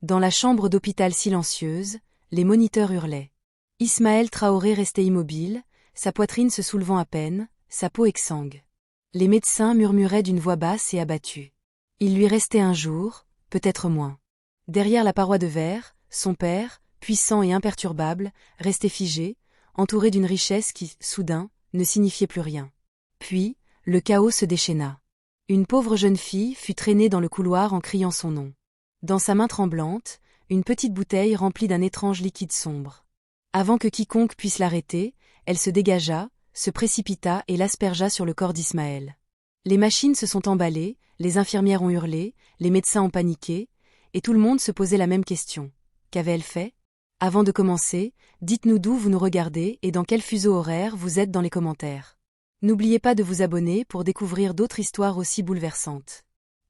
Dans la chambre d'hôpital silencieuse, les moniteurs hurlaient. Ismaël Traoré restait immobile, sa poitrine se soulevant à peine, sa peau exsangue. Les médecins murmuraient d'une voix basse et abattue. Il lui restait un jour, peut-être moins. Derrière la paroi de verre, son père, puissant et imperturbable, restait figé, entouré d'une richesse qui, soudain, ne signifiait plus rien. Puis, le chaos se déchaîna. Une pauvre jeune fille fut traînée dans le couloir en criant son nom. Dans sa main tremblante, une petite bouteille remplie d'un étrange liquide sombre. Avant que quiconque puisse l'arrêter, elle se dégagea, se précipita et l'aspergea sur le corps d'Ismaël. Les machines se sont emballées, les infirmières ont hurlé, les médecins ont paniqué, et tout le monde se posait la même question. Qu'avait-elle fait? Avant de commencer, dites-nous d'où vous nous regardez et dans quel fuseau horaire vous êtes dans les commentaires. N'oubliez pas de vous abonner pour découvrir d'autres histoires aussi bouleversantes.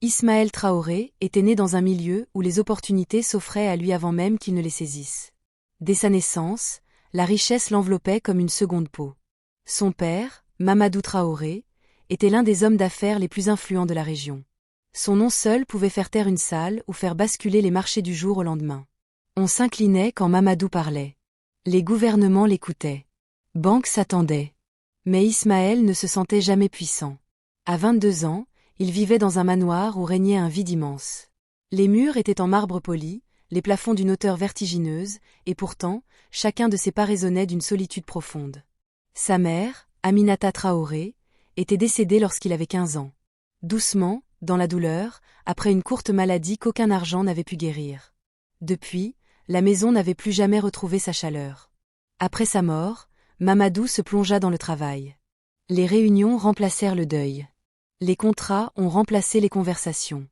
Ismaël Traoré était né dans un milieu où les opportunités s'offraient à lui avant même qu'il ne les saisisse. Dès sa naissance, la richesse l'enveloppait comme une seconde peau. Son père, Mamadou Traoré, était l'un des hommes d'affaires les plus influents de la région. Son nom seul pouvait faire taire une salle ou faire basculer les marchés du jour au lendemain. On s'inclinait quand Mamadou parlait. Les gouvernements l'écoutaient. Banques s'attendaient. Mais Ismaël ne se sentait jamais puissant. À 22 ans, il vivait dans un manoir où régnait un vide immense. Les murs étaient en marbre poli, les plafonds d'une hauteur vertigineuse, et pourtant, chacun de ses pas résonnait d'une solitude profonde. Sa mère, Aminata Traoré, était décédée lorsqu'il avait 15 ans. Doucement, dans la douleur, après une courte maladie qu'aucun argent n'avait pu guérir. Depuis, la maison n'avait plus jamais retrouvé sa chaleur. Après sa mort, Mamadou se plongea dans le travail. Les réunions remplacèrent le deuil. Les contrats ont remplacé les conversations.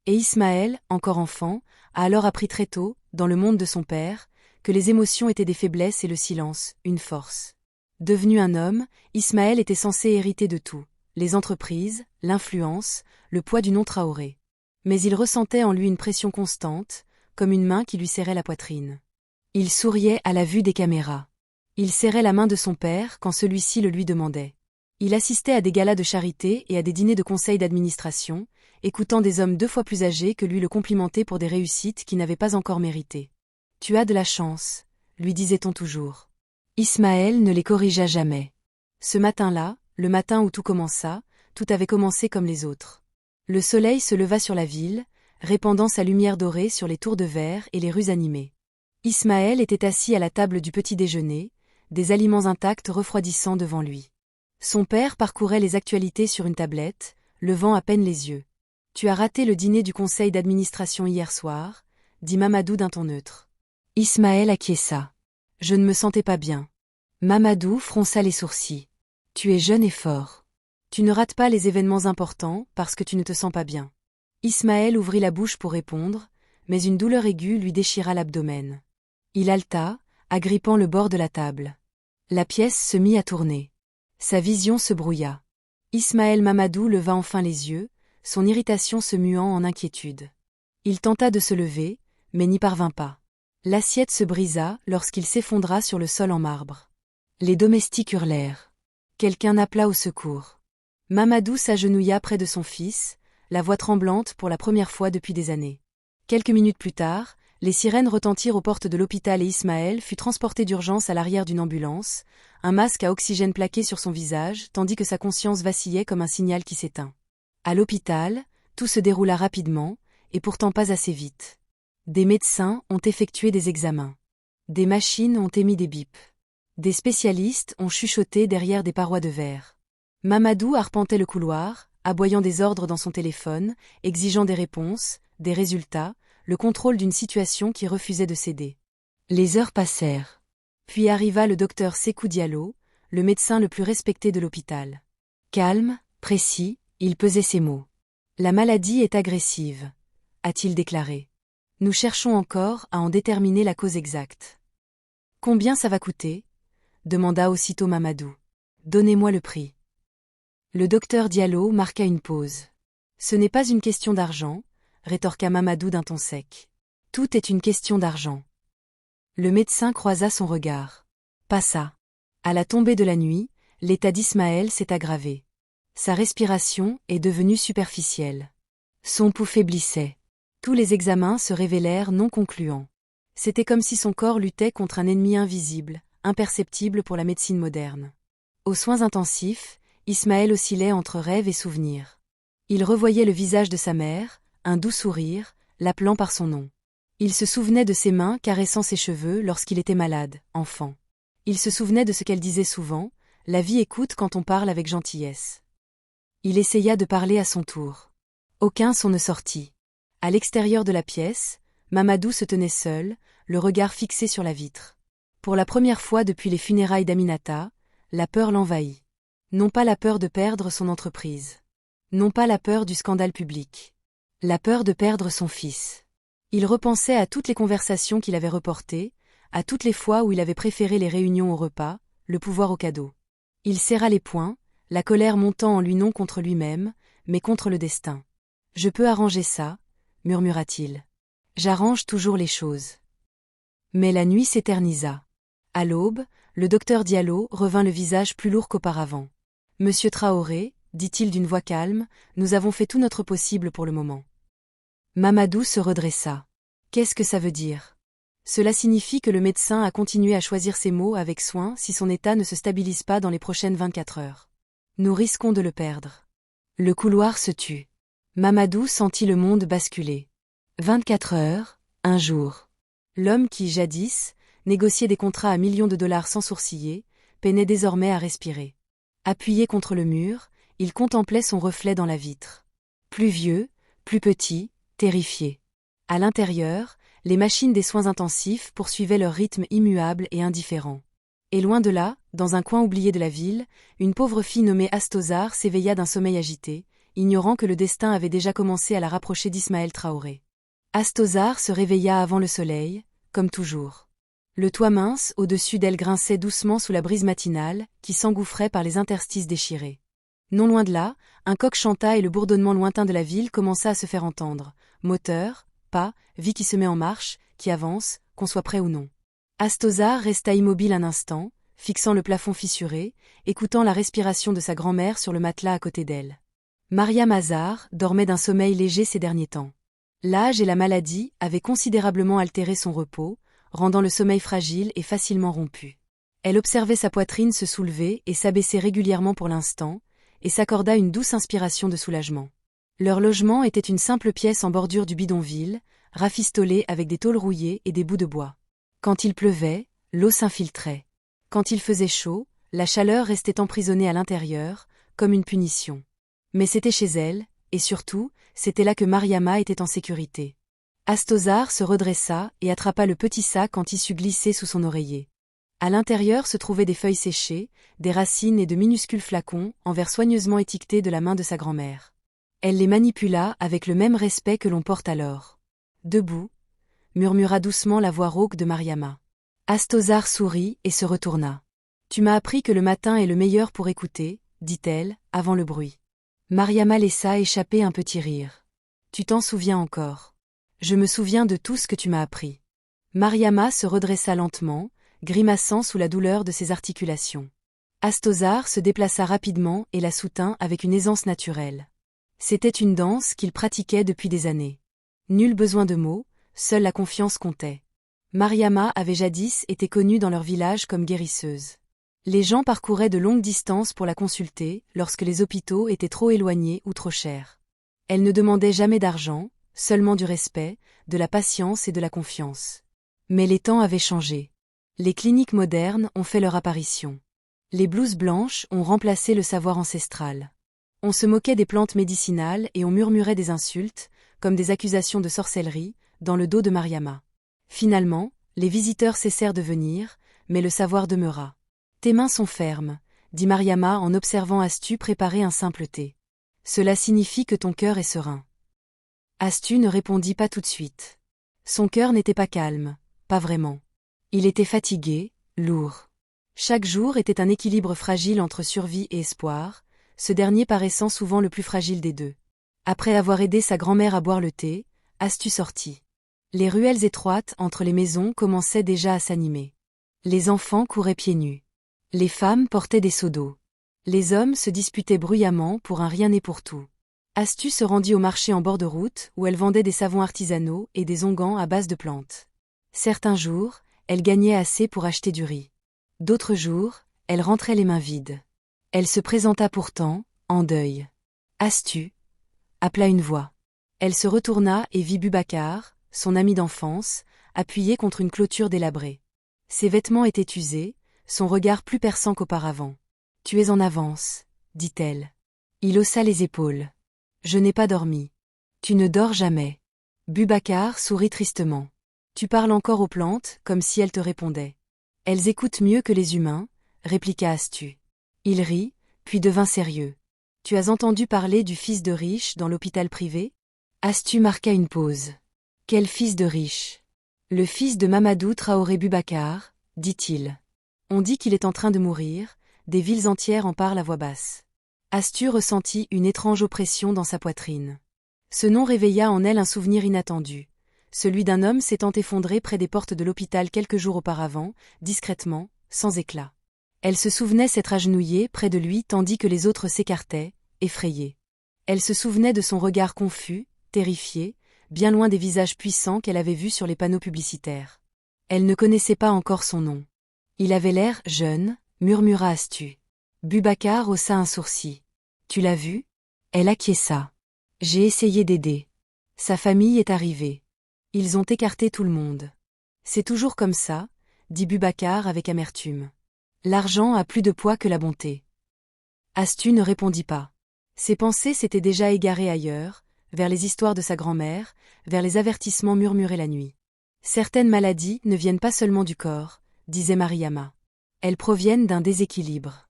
Et Ismaël, encore enfant, a alors appris très tôt, dans le monde de son père, que les émotions étaient des faiblesses et le silence, une force. Devenu un homme, Ismaël était censé hériter de tout, les entreprises, l'influence, le poids du nom Traoré. Mais il ressentait en lui une pression constante, comme une main qui lui serrait la poitrine. Il souriait à la vue des caméras. Il serrait la main de son père quand celui-ci le lui demandait. Il assistait à des galas de charité et à des dîners de conseil d'administration, écoutant des hommes 2 fois plus âgés que lui le complimenter pour des réussites qu'il n'avait pas encore méritées. « Tu as de la chance », lui disait-on toujours. Ismaël ne les corrigea jamais. Ce matin-là, le matin où tout commença, tout avait commencé comme les autres. Le soleil se leva sur la ville, répandant sa lumière dorée sur les tours de verre et les rues animées. Ismaël était assis à la table du petit déjeuner, des aliments intacts refroidissant devant lui. Son père parcourait les actualités sur une tablette, levant à peine les yeux. « Tu as raté le dîner du conseil d'administration hier soir », dit Mamadou d'un ton neutre. Ismaël acquiesça. « Je ne me sentais pas bien. » Mamadou fronça les sourcils. « Tu es jeune et fort. Tu ne rates pas les événements importants parce que tu ne te sens pas bien. » Ismaël ouvrit la bouche pour répondre, mais une douleur aiguë lui déchira l'abdomen. Il haleta, agrippant le bord de la table. La pièce se mit à tourner. Sa vision se brouilla. Ismaël Mamadou leva enfin les yeux, son irritation se muant en inquiétude. Il tenta de se lever, mais n'y parvint pas. L'assiette se brisa lorsqu'il s'effondra sur le sol en marbre. Les domestiques hurlèrent. Quelqu'un appela au secours. Mamadou s'agenouilla près de son fils, la voix tremblante pour la première fois depuis des années. Quelques minutes plus tard, les sirènes retentirent aux portes de l'hôpital et Ismaël fut transporté d'urgence à l'arrière d'une ambulance, un masque à oxygène plaqué sur son visage, tandis que sa conscience vacillait comme un signal qui s'éteint. À l'hôpital, tout se déroula rapidement, et pourtant pas assez vite. Des médecins ont effectué des examens. Des machines ont émis des bips. Des spécialistes ont chuchoté derrière des parois de verre. Mamadou arpentait le couloir, aboyant des ordres dans son téléphone, exigeant des réponses, des résultats, le contrôle d'une situation qui refusait de céder. Les heures passèrent. Puis arriva le docteur Sékou Diallo, le médecin le plus respecté de l'hôpital. Calme, précis, il pesait ses mots. « La maladie est agressive », a-t-il déclaré. « Nous cherchons encore à en déterminer la cause exacte. »« Combien ça va coûter ?» demanda aussitôt Mamadou. « Donnez-moi le prix. » Le docteur Diallo marqua une pause. « Ce n'est pas une question d'argent, » rétorqua Mamadou d'un ton sec. « Tout est une question d'argent. » Le médecin croisa son regard. Pas ça. À la tombée de la nuit, l'état d'Ismaël s'est aggravé. Sa respiration est devenue superficielle. Son pouls faiblissait. Tous les examens se révélèrent non concluants. C'était comme si son corps luttait contre un ennemi invisible, imperceptible pour la médecine moderne. Aux soins intensifs, Ismaël oscillait entre rêve et souvenir. Il revoyait le visage de sa mère, un doux sourire, l'appelant par son nom. Il se souvenait de ses mains caressant ses cheveux lorsqu'il était malade, enfant. Il se souvenait de ce qu'elle disait souvent, « La vie écoute quand on parle avec gentillesse ». Il essaya de parler à son tour. Aucun son ne sortit. À l'extérieur de la pièce, Mamadou se tenait seul, le regard fixé sur la vitre. Pour la première fois depuis les funérailles d'Aminata, la peur l'envahit. Non pas la peur de perdre son entreprise. Non pas la peur du scandale public. La peur de perdre son fils. Il repensait à toutes les conversations qu'il avait reportées, à toutes les fois où il avait préféré les réunions au repas, le pouvoir au cadeau. Il serra les poings, la colère montant en lui non contre lui-même, mais contre le destin. « Je peux arranger ça », murmura-t-il. « J'arrange toujours les choses. » Mais la nuit s'éternisa. À l'aube, le docteur Diallo revint le visage plus lourd qu'auparavant. « Monsieur Traoré, dit-il d'une voix calme, nous avons fait tout notre possible pour le moment. » Mamadou se redressa. « Qu'est-ce que ça veut dire ? » Cela signifie que le médecin a continué à choisir ses mots avec soin si son état ne se stabilise pas dans les prochaines 24 heures. Nous risquons de le perdre. Le couloir se tut. Mamadou sentit le monde basculer. 24 heures, un jour. L'homme qui, jadis, négociait des contrats à millions de dollars sans sourciller, peinait désormais à respirer. Appuyé contre le mur, il contemplait son reflet dans la vitre. Plus vieux, plus petit, terrifié. À l'intérieur, les machines des soins intensifs poursuivaient leur rythme immuable et indifférent. Et loin de là, dans un coin oublié de la ville, une pauvre fille nommée Astozar s'éveilla d'un sommeil agité, ignorant que le destin avait déjà commencé à la rapprocher d'Ismaël Traoré. Astozar se réveilla avant le soleil, comme toujours. Le toit mince au-dessus d'elle grinçait doucement sous la brise matinale, qui s'engouffrait par les interstices déchirés. Non loin de là, un coq chanta et le bourdonnement lointain de la ville commença à se faire entendre. Moteur, pas, vie qui se met en marche, qui avance, qu'on soit prêt ou non. Astozar resta immobile un instant, fixant le plafond fissuré, écoutant la respiration de sa grand-mère sur le matelas à côté d'elle. Maria Mazar dormait d'un sommeil léger ces derniers temps. L'âge et la maladie avaient considérablement altéré son repos, rendant le sommeil fragile et facilement rompu. Elle observait sa poitrine se soulever et s'abaisser régulièrement pour l'instant, et s'accorda une douce inspiration de soulagement. Leur logement était une simple pièce en bordure du bidonville, rafistolée avec des tôles rouillées et des bouts de bois. Quand il pleuvait, l'eau s'infiltrait. Quand il faisait chaud, la chaleur restait emprisonnée à l'intérieur, comme une punition. Mais c'était chez elle, et surtout, c'était là que Mariama était en sécurité. Astozar se redressa et attrapa le petit sac en tissu glissé sous son oreiller. À l'intérieur se trouvaient des feuilles séchées, des racines et de minuscules flacons, en verre soigneusement étiquetés de la main de sa grand-mère. Elle les manipula avec le même respect que l'on porte alors. « Debout », murmura doucement la voix rauque de Mariama. Astozar sourit et se retourna. « Tu m'as appris que le matin est le meilleur pour écouter, » dit-elle, avant le bruit. Mariama laissa échapper un petit rire. « Tu t'en souviens encore. Je me souviens de tout ce que tu m'as appris. » Mariama se redressa lentement, grimaçant sous la douleur de ses articulations. Astozar se déplaça rapidement et la soutint avec une aisance naturelle. C'était une danse qu'il pratiquait depuis des années. Nul besoin de mots, seule la confiance comptait. Mariama avait jadis été connue dans leur village comme guérisseuse. Les gens parcouraient de longues distances pour la consulter lorsque les hôpitaux étaient trop éloignés ou trop chers. Elle ne demandait jamais d'argent, seulement du respect, de la patience et de la confiance. Mais les temps avaient changé. Les cliniques modernes ont fait leur apparition. Les blouses blanches ont remplacé le savoir ancestral. On se moquait des plantes médicinales et on murmurait des insultes, comme des accusations de sorcellerie, dans le dos de Mariama. Finalement, les visiteurs cessèrent de venir, mais le savoir demeura. « Tes mains sont fermes », dit Mariama en observant Astu préparer un simple thé. « Cela signifie que ton cœur est serein. » Astu ne répondit pas tout de suite. Son cœur n'était pas calme, pas vraiment. Il était fatigué, lourd. Chaque jour était un équilibre fragile entre survie et espoir, ce dernier paraissant souvent le plus fragile des deux. Après avoir aidé sa grand-mère à boire le thé, Astu sortit. Les ruelles étroites entre les maisons commençaient déjà à s'animer. Les enfants couraient pieds nus. Les femmes portaient des seaux d'eau. Les hommes se disputaient bruyamment pour un rien et pour tout. Astu se rendit au marché en bord de route où elle vendait des savons artisanaux et des onguents à base de plantes. Certains jours, elle gagnait assez pour acheter du riz. D'autres jours, elle rentrait les mains vides. Elle se présenta pourtant, en deuil. Astu, appela une voix. Elle se retourna et vit Boubacar, son ami d'enfance, appuyé contre une clôture délabrée. Ses vêtements étaient usés, son regard plus perçant qu'auparavant. « Tu es en avance, dit-elle. Il haussa les épaules. Je n'ai pas dormi. Tu ne dors jamais. Boubacar sourit tristement. Tu parles encore aux plantes, comme si elles te répondaient. Elles écoutent mieux que les humains, répliqua Astu. Il rit, puis devint sérieux. Tu as entendu parler du fils de riche dans l'hôpital privé? Astu marqua une pause. Quel fils de riche? Le fils de Mamadou Traoré Boubacar, dit-il. On dit qu'il est en train de mourir, des villes entières en parlent à voix basse. Astu ressentit une étrange oppression dans sa poitrine. Ce nom réveilla en elle un souvenir inattendu. Celui d'un homme s'étant effondré près des portes de l'hôpital quelques jours auparavant, discrètement, sans éclat. Elle se souvenait s'être agenouillée près de lui tandis que les autres s'écartaient, effrayés. Elle se souvenait de son regard confus, terrifié, bien loin des visages puissants qu'elle avait vus sur les panneaux publicitaires. Elle ne connaissait pas encore son nom. Il avait l'air jeune, murmura Astu. Boubacar haussa un sourcil. Tu l'as vu? Elle acquiesça. J'ai essayé d'aider. Sa famille est arrivée. Ils ont écarté tout le monde. C'est toujours comme ça, dit Boubacar avec amertume. L'argent a plus de poids que la bonté. Astu ne répondit pas. Ses pensées s'étaient déjà égarées ailleurs, vers les histoires de sa grand-mère, vers les avertissements murmurés la nuit. Certaines maladies ne viennent pas seulement du corps, disait Mariama. Elles proviennent d'un déséquilibre.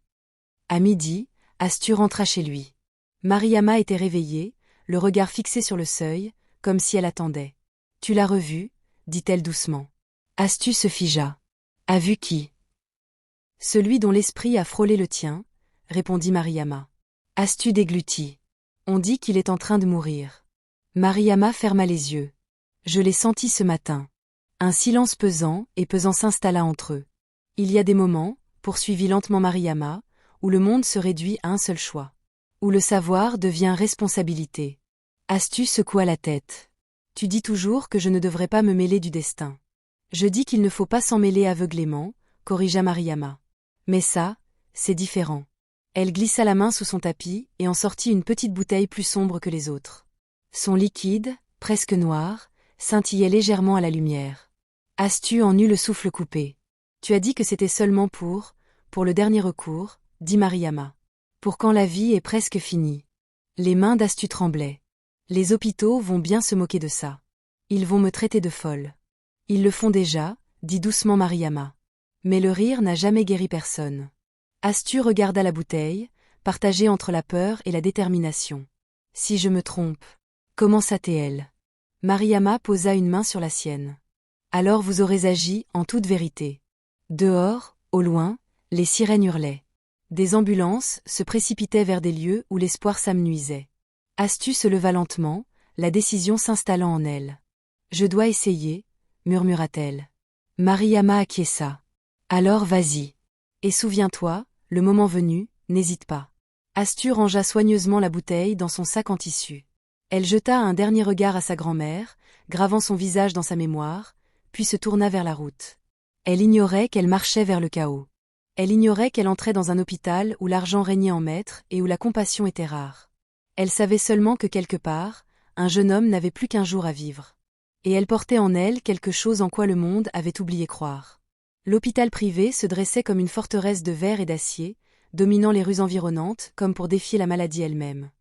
À midi, Astu rentra chez lui. Mariama était réveillée, le regard fixé sur le seuil, comme si elle attendait. « Tu l'as revu ?» dit-elle doucement. Astu se figea. « A vu qui ?» Celui dont l'esprit a frôlé le tien, répondit Mariama. Astu déglutit. On dit qu'il est en train de mourir. Mariama ferma les yeux. Je l'ai senti ce matin. Un silence pesant s'installa entre eux. Il y a des moments, poursuivit lentement Mariama, où le monde se réduit à un seul choix. Où le savoir devient responsabilité. Astu secoua la tête. Tu dis toujours que je ne devrais pas me mêler du destin. Je dis qu'il ne faut pas s'en mêler aveuglément, corrigea Mariama. Mais ça, c'est différent. Elle glissa la main sous son tapis et en sortit une petite bouteille plus sombre que les autres. Son liquide, presque noir, scintillait légèrement à la lumière. Astu en eut le souffle coupé. Tu as dit que c'était seulement pour le dernier recours, dit Mariama. Pour quand la vie est presque finie. Les mains d'Astu tremblaient. Les hôpitaux vont bien se moquer de ça. Ils vont me traiter de folle. Ils le font déjà, dit doucement Mariama. Mais le rire n'a jamais guéri personne. Astu regarda la bouteille, partagée entre la peur et la détermination. Si je me trompe, commença-t-elle. Mariama posa une main sur la sienne. Alors vous aurez agi en toute vérité. Dehors, au loin, les sirènes hurlaient. Des ambulances se précipitaient vers des lieux où l'espoir s'amenuisait. Astu se leva lentement, la décision s'installant en elle. Je dois essayer, murmura-t-elle. Mariama acquiesça. Alors vas-y. Et souviens-toi, le moment venu, n'hésite pas. Astu rangea soigneusement la bouteille dans son sac en tissu. Elle jeta un dernier regard à sa grand-mère, gravant son visage dans sa mémoire, puis se tourna vers la route. Elle ignorait qu'elle marchait vers le chaos. Elle ignorait qu'elle entrait dans un hôpital où l'argent régnait en maître et où la compassion était rare. Elle savait seulement que quelque part, un jeune homme n'avait plus qu'un jour à vivre. Et elle portait en elle quelque chose en quoi le monde avait oublié croire. L'hôpital privé se dressait comme une forteresse de verre et d'acier, dominant les rues environnantes comme pour défier la maladie elle-même.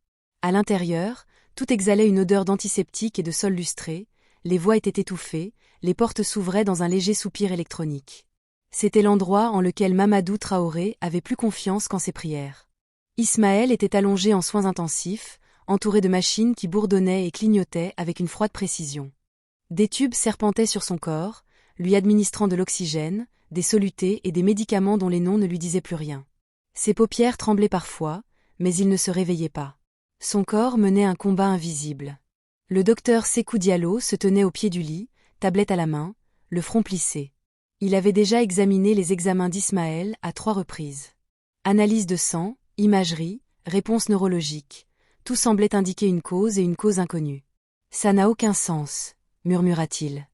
À l'intérieur, tout exhalait une odeur d'antiseptique et de sol lustré, les voix étaient étouffées, les portes s'ouvraient dans un léger soupir électronique. C'était l'endroit en lequel Mamadou Traoré avait plus confiance qu'en ses prières. Ismaël était allongé en soins intensifs, entouré de machines qui bourdonnaient et clignotaient avec une froide précision. Des tubes serpentaient sur son corps, lui administrant de l'oxygène, des solutés et des médicaments dont les noms ne lui disaient plus rien. Ses paupières tremblaient parfois, mais il ne se réveillait pas. Son corps menait un combat invisible. Le docteur Sékou Diallo se tenait au pied du lit, tablette à la main, le front plissé. Il avait déjà examiné les examens d'Ismaël à 3 reprises. Analyse de sang, imagerie, réponse neurologique. Tout semblait indiquer une cause et une cause inconnue. Ça n'a aucun sens, murmura-t-il.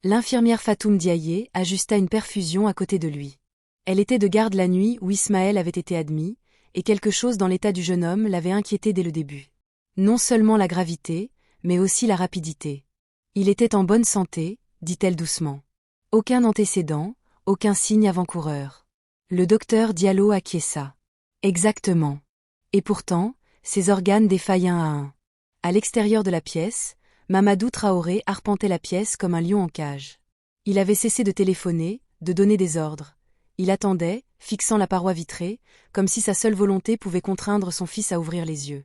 L'infirmière Fatoum Diaye ajusta une perfusion à côté de lui. Elle était de garde la nuit où Ismaël avait été admis, et quelque chose dans l'état du jeune homme l'avait inquiété dès le début. Non seulement la gravité, mais aussi la rapidité. Il était en bonne santé, dit-elle doucement. Aucun antécédent, aucun signe avant-coureur. Le docteur Diallo acquiesça. Exactement. Et pourtant, ses organes défaillent un à un. À l'extérieur de la pièce, Mamadou Traoré arpentait la pièce comme un lion en cage. Il avait cessé de téléphoner, de donner des ordres. Il attendait, fixant la paroi vitrée, comme si sa seule volonté pouvait contraindre son fils à ouvrir les yeux.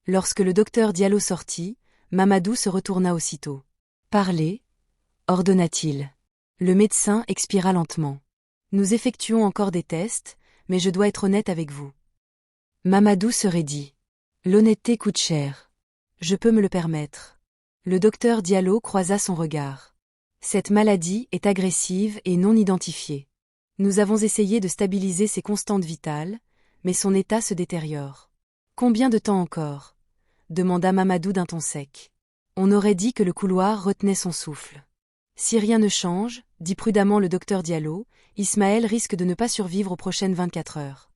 Lorsque le docteur Diallo sortit, Mamadou se retourna aussitôt. « Parlez » ordonna-t-il. Le médecin expira lentement. « Nous effectuons encore des tests, mais je dois être honnête avec vous. » Mamadou se raidit. « L'honnêteté coûte cher. Je peux me le permettre. » Le docteur Diallo croisa son regard. « Cette maladie est agressive et non identifiée. Nous avons essayé de stabiliser ses constantes vitales, mais son état se détériore. » « Combien de temps encore » demanda Mamadou d'un ton sec. On aurait dit que le couloir retenait son souffle. « Si rien ne change, dit prudemment le docteur Diallo, Ismaël risque de ne pas survivre aux prochaines 24 heures. »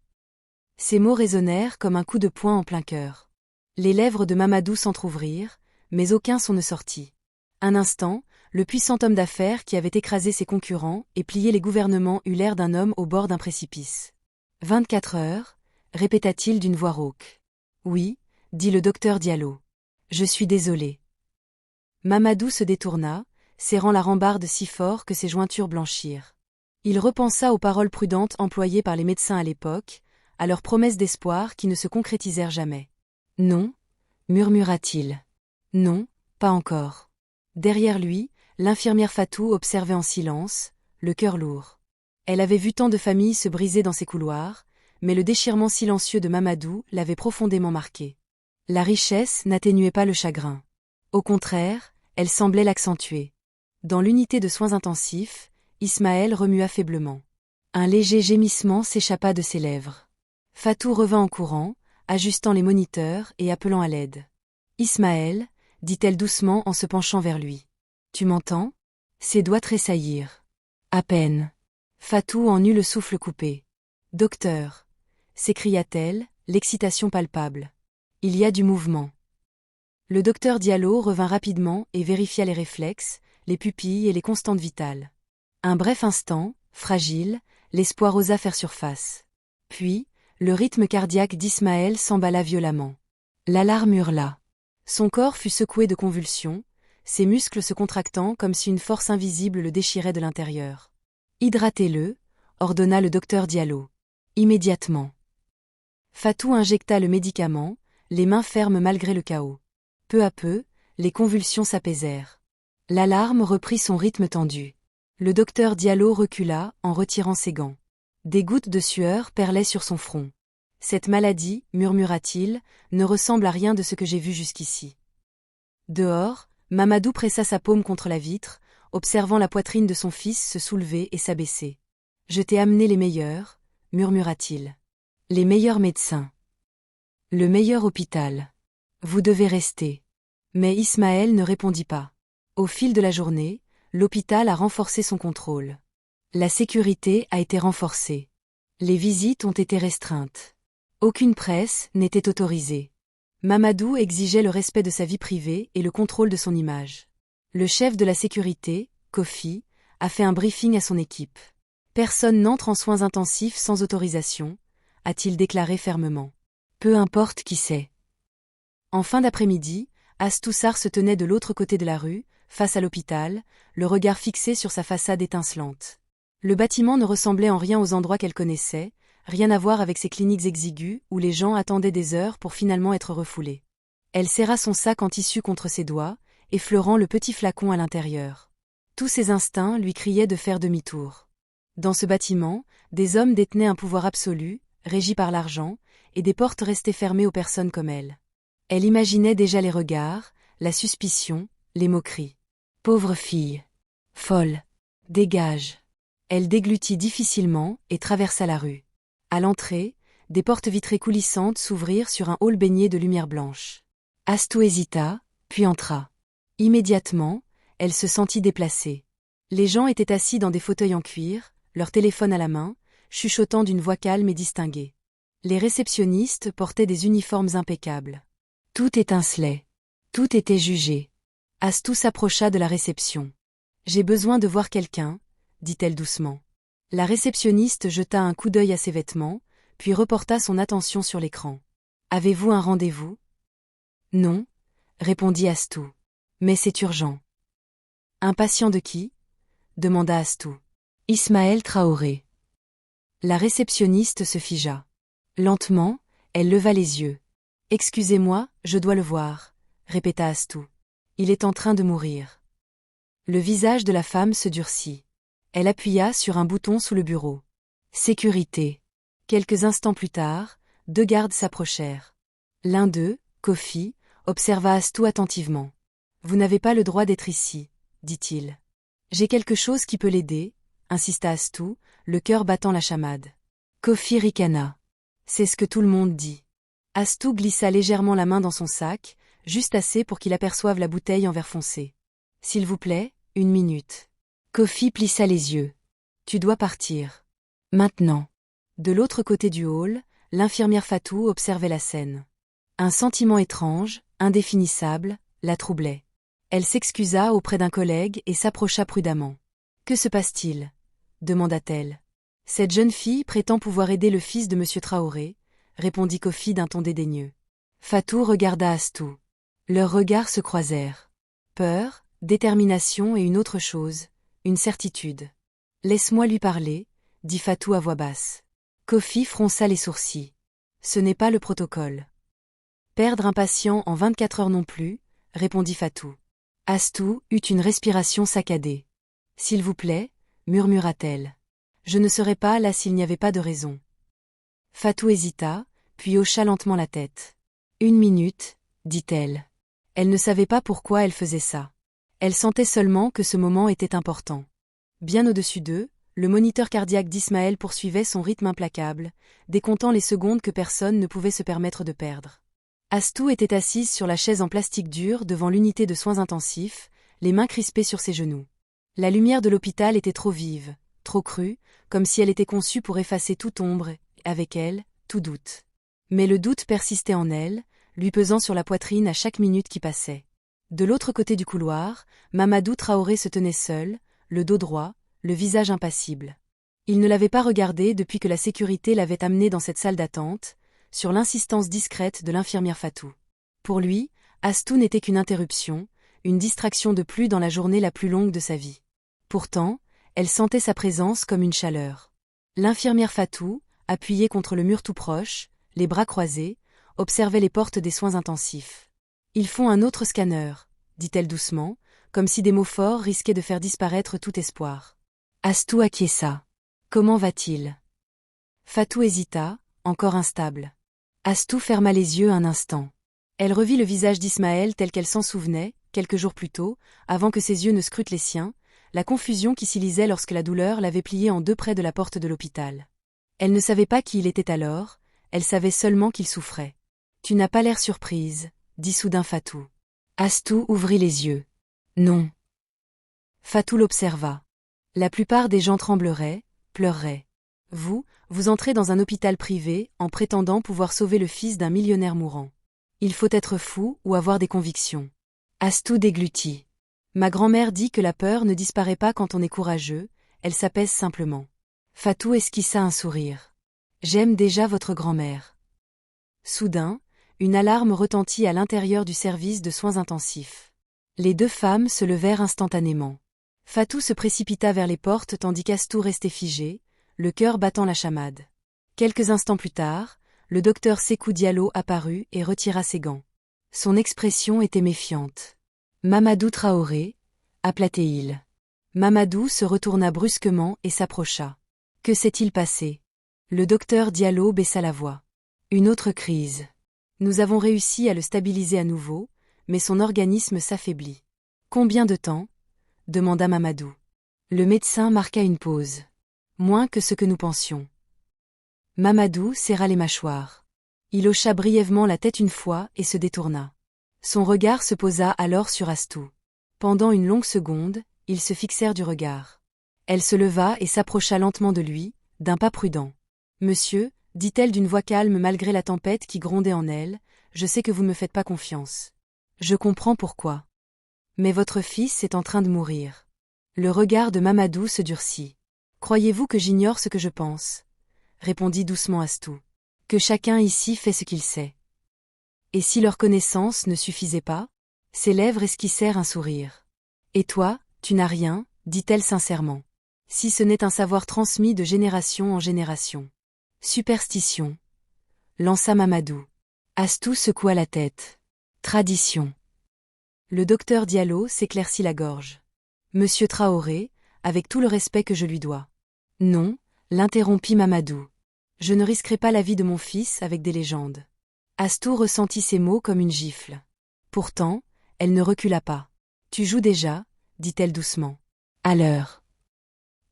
Ces mots résonnèrent comme un coup de poing en plein cœur. Les lèvres de Mamadou s'entr'ouvrirent, mais aucun son ne sortit. Un instant, le puissant homme d'affaires qui avait écrasé ses concurrents et plié les gouvernements eut l'air d'un homme au bord d'un précipice. 24 heures, répéta-t-il d'une voix rauque. Oui, dit le docteur Diallo. Je suis désolé. Mamadou se détourna, serrant la rambarde si fort que ses jointures blanchirent. Il repensa aux paroles prudentes employées par les médecins à l'époque, à leurs promesses d'espoir qui ne se concrétisèrent jamais. Non, murmura-t-il. Non, pas encore. Derrière lui, l'infirmière Fatou observait en silence, le cœur lourd. Elle avait vu tant de familles se briser dans ces couloirs, mais le déchirement silencieux de Mamadou l'avait profondément marqué. La richesse n'atténuait pas le chagrin. Au contraire, elle semblait l'accentuer. Dans l'unité de soins intensifs, Ismaël remua faiblement. Un léger gémissement s'échappa de ses lèvres. Fatou revint en courant, ajustant les moniteurs et appelant à l'aide. « Ismaël, dit-elle doucement en se penchant vers lui. Tu m'entends ? » Ses doigts tressaillirent. « À peine. » Fatou en eut le souffle coupé. « Docteur » s'écria-t-elle, l'excitation palpable. « Il y a du mouvement. » Le docteur Diallo revint rapidement et vérifia les réflexes, les pupilles et les constantes vitales. Un bref instant, fragile, l'espoir osa faire surface. Puis, le rythme cardiaque d'Ismaël s'emballa violemment. L'alarme hurla. Son corps fut secoué de convulsions, ses muscles se contractant comme si une force invisible le déchirait de l'intérieur. « Hydratez-le » ordonna le docteur Diallo. Immédiatement. Fatou injecta le médicament, les mains fermes malgré le chaos. Peu à peu, les convulsions s'apaisèrent. L'alarme reprit son rythme tendu. Le docteur Diallo recula en retirant ses gants. Des gouttes de sueur perlaient sur son front. « Cette maladie, murmura-t-il, ne ressemble à rien de ce que j'ai vu jusqu'ici. » Dehors, Mamadou pressa sa paume contre la vitre, observant la poitrine de son fils se soulever et s'abaisser. « Je t'ai amené les meilleurs, » murmura-t-il. « Les meilleurs médecins. Le meilleur hôpital. Vous devez rester. » Mais Ismaël ne répondit pas. Au fil de la journée, l'hôpital a renforcé son contrôle. La sécurité a été renforcée. Les visites ont été restreintes. Aucune presse n'était autorisée. Mamadou exigeait le respect de sa vie privée et le contrôle de son image. Le chef de la sécurité, Kofi, a fait un briefing à son équipe. « Personne n'entre en soins intensifs sans autorisation », a-t-il déclaré fermement. Peu importe qui c'est. En fin d'après-midi, Astoussar se tenait de l'autre côté de la rue, face à l'hôpital, le regard fixé sur sa façade étincelante. Le bâtiment ne ressemblait en rien aux endroits qu'elle connaissait, rien à voir avec ces cliniques exiguës où les gens attendaient des heures pour finalement être refoulés. Elle serra son sac en tissu contre ses doigts, effleurant le petit flacon à l'intérieur. Tous ses instincts lui criaient de faire demi-tour. Dans ce bâtiment, des hommes détenaient un pouvoir absolu, régi par l'argent, et des portes restaient fermées aux personnes comme elle. Elle imaginait déjà les regards, la suspicion, les moqueries. Pauvre fille. Folle. Dégage. Elle déglutit difficilement et traversa la rue. À l'entrée, des portes vitrées coulissantes s'ouvrirent sur un hall baigné de lumière blanche. Astou hésita, puis entra. Immédiatement, elle se sentit déplacée. Les gens étaient assis dans des fauteuils en cuir, leur téléphone à la main, chuchotant d'une voix calme et distinguée. Les réceptionnistes portaient des uniformes impeccables. Tout étincelait. Tout était jugé. Astou s'approcha de la réception. « J'ai besoin de voir quelqu'un », dit-elle doucement. La réceptionniste jeta un coup d'œil à ses vêtements, puis reporta son attention sur l'écran. « Avez-vous un rendez-vous » ? « Non, » répondit Astou. « Mais c'est urgent. »« Un patient de qui » demanda Astou. « Ismaël Traoré. » La réceptionniste se figea. Lentement, elle leva les yeux. « Excusez-moi, je dois le voir » répéta Astou. « Il est en train de mourir. » Le visage de la femme se durcit. Elle appuya sur un bouton sous le bureau. Sécurité. Quelques instants plus tard, 2 gardes s'approchèrent. L'un d'eux, Kofi, observa Astou attentivement. « Vous n'avez pas le droit d'être ici, » dit-il. « J'ai quelque chose qui peut l'aider, » insista Astou, le cœur battant la chamade. Kofi ricana. « C'est ce que tout le monde dit. » Astou glissa légèrement la main dans son sac, juste assez pour qu'il aperçoive la bouteille en verre foncé. « S'il vous plaît, 1 minute. » Kofi plissa les yeux. « Tu dois partir. Maintenant. » De l'autre côté du hall, l'infirmière Fatou observait la scène. Un sentiment étrange, indéfinissable, la troublait. Elle s'excusa auprès d'un collègue et s'approcha prudemment. « Que se passe-t-il » demanda-t-elle. « Cette jeune fille prétend pouvoir aider le fils de M. Traoré, » répondit Kofi d'un ton dédaigneux. Fatou regarda Astou. Leurs regards se croisèrent. Peur, détermination et une autre chose, une certitude. « Laisse-moi lui parler » dit Fatou à voix basse. Kofi fronça les sourcils. « Ce n'est pas le protocole. »« Perdre un patient en 24 heures non plus » répondit Fatou. Astou eut une respiration saccadée. « S'il vous plaît » murmura-t-elle. « Je ne serais pas là s'il n'y avait pas de raison. » Fatou hésita, puis hocha lentement la tête. « 1 minute » dit-elle. Elle ne savait pas pourquoi elle faisait ça. Elle sentait seulement que ce moment était important. Bien au-dessus d'eux, le moniteur cardiaque d'Ismaël poursuivait son rythme implacable, décomptant les secondes que personne ne pouvait se permettre de perdre. Astou était assise sur la chaise en plastique dur devant l'unité de soins intensifs, les mains crispées sur ses genoux. La lumière de l'hôpital était trop vive, trop crue, comme si elle était conçue pour effacer toute ombre, et avec elle, tout doute. Mais le doute persistait en elle, lui pesant sur la poitrine à chaque minute qui passait. De l'autre côté du couloir, Mamadou Traoré se tenait seul, le dos droit, le visage impassible. Il ne l'avait pas regardé depuis que la sécurité l'avait amené dans cette salle d'attente, sur l'insistance discrète de l'infirmière Fatou. Pour lui, Astou n'était qu'une interruption, une distraction de plus dans la journée la plus longue de sa vie. Pourtant, elle sentait sa présence comme une chaleur. L'infirmière Fatou, appuyée contre le mur tout proche, les bras croisés, observait les portes des soins intensifs. « Ils font un autre scanner », dit-elle doucement, comme si des mots forts risquaient de faire disparaître tout espoir. Astou acquiesça. « Comment va-t-il » Fatou hésita, encore instable. Astou ferma les yeux un instant. Elle revit le visage d'Ismaël tel qu'elle s'en souvenait, quelques jours plus tôt, avant que ses yeux ne scrutent les siens, la confusion qui s'y lisait lorsque la douleur l'avait plié en 2 près de la porte de l'hôpital. Elle ne savait pas qui il était alors, elle savait seulement qu'il souffrait. « Tu n'as pas l'air surprise » dit soudain Fatou. Astou ouvrit les yeux. « Non. » Fatou l'observa. La plupart des gens trembleraient, pleureraient. Vous entrez dans un hôpital privé en prétendant pouvoir sauver le fils d'un millionnaire mourant. Il faut être fou ou avoir des convictions. Astou déglutit. Ma grand-mère dit que la peur ne disparaît pas quand on est courageux, elle s'apaise simplement. Fatou esquissa un sourire. J'aime déjà votre grand-mère. Soudain, une alarme retentit à l'intérieur du service de soins intensifs. Les 2 femmes se levèrent instantanément. Fatou se précipita vers les portes tandis qu'Astou restait figé, le cœur battant la chamade. Quelques instants plus tard, le docteur Sékou Diallo apparut et retira ses gants. Son expression était méfiante. Mamadou Traoré, appela-t-il. Mamadou se retourna brusquement et s'approcha. Que s'est-il passé ? Le docteur Diallo baissa la voix. Une autre crise. Nous avons réussi à le stabiliser à nouveau, mais son organisme s'affaiblit. Combien de temps ? Demanda Mamadou. Le médecin marqua une pause. Moins que ce que nous pensions. Mamadou serra les mâchoires. Il hocha brièvement la tête une fois et se détourna. Son regard se posa alors sur Astou. Pendant une longue seconde, ils se fixèrent du regard. Elle se leva et s'approcha lentement de lui, d'un pas prudent. « Monsieur, dit-elle d'une voix calme malgré la tempête qui grondait en elle, je sais que vous ne me faites pas confiance. Je comprends pourquoi. Mais votre fils est en train de mourir. » Le regard de Mamadou se durcit. « Croyez-vous que j'ignore ce que je pense ?» répondit doucement Astou. « Que chacun ici fait ce qu'il sait. » Et si leur connaissance ne suffisait pas? Ses lèvres esquissèrent un sourire. « Et toi, tu n'as rien, dit-elle sincèrement. Si ce n'est un savoir transmis de génération en génération. » Superstition, lança Mamadou. Astou secoua la tête. Tradition. Le docteur Diallo s'éclaircit la gorge. Monsieur Traoré, avec tout le respect que je lui dois. Non, l'interrompit Mamadou. Je ne risquerai pas la vie de mon fils avec des légendes. Astou ressentit ces mots comme une gifle. Pourtant, elle ne recula pas. Tu joues déjà, dit-elle doucement. À l'heure.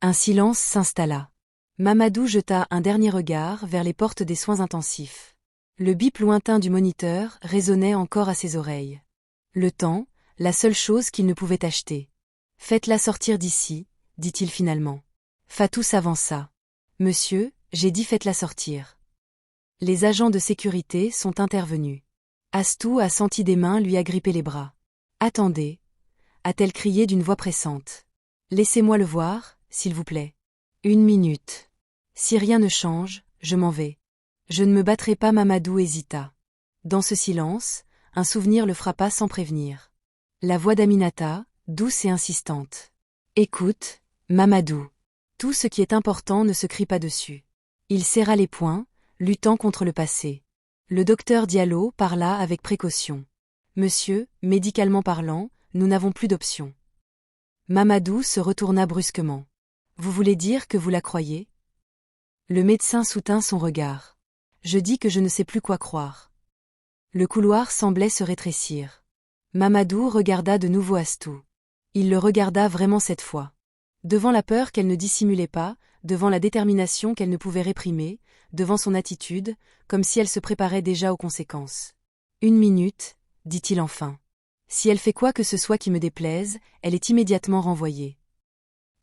Un silence s'installa. Mamadou jeta un dernier regard vers les portes des soins intensifs. Le bip lointain du moniteur résonnait encore à ses oreilles. Le temps, la seule chose qu'il ne pouvait acheter. Faites-la sortir d'ici, dit-il finalement. Fatou s'avança. Monsieur, j'ai dit faites-la sortir. Les agents de sécurité sont intervenus. Astou a senti des mains lui agripper les bras. Attendez, a-t-elle crié d'une voix pressante. Laissez-moi le voir, s'il vous plaît. 1 minute. Si rien ne change, je m'en vais. Je ne me battrai pas. Mamadou hésita. Dans ce silence, un souvenir le frappa sans prévenir. La voix d'Aminata, douce et insistante. Écoute, Mamadou. Tout ce qui est important ne se crie pas dessus. Il serra les poings, luttant contre le passé. Le docteur Diallo parla avec précaution. Monsieur, médicalement parlant, nous n'avons plus d'option. Mamadou se retourna brusquement. Vous voulez dire que vous la croyez? Le médecin soutint son regard. Je dis que je ne sais plus quoi croire. Le couloir semblait se rétrécir. Mamadou regarda de nouveau Astou. Il le regarda vraiment cette fois. Devant la peur qu'elle ne dissimulait pas, devant la détermination qu'elle ne pouvait réprimer, devant son attitude, comme si elle se préparait déjà aux conséquences. 1 minute, dit-il enfin. Si elle fait quoi que ce soit qui me déplaise, elle est immédiatement renvoyée.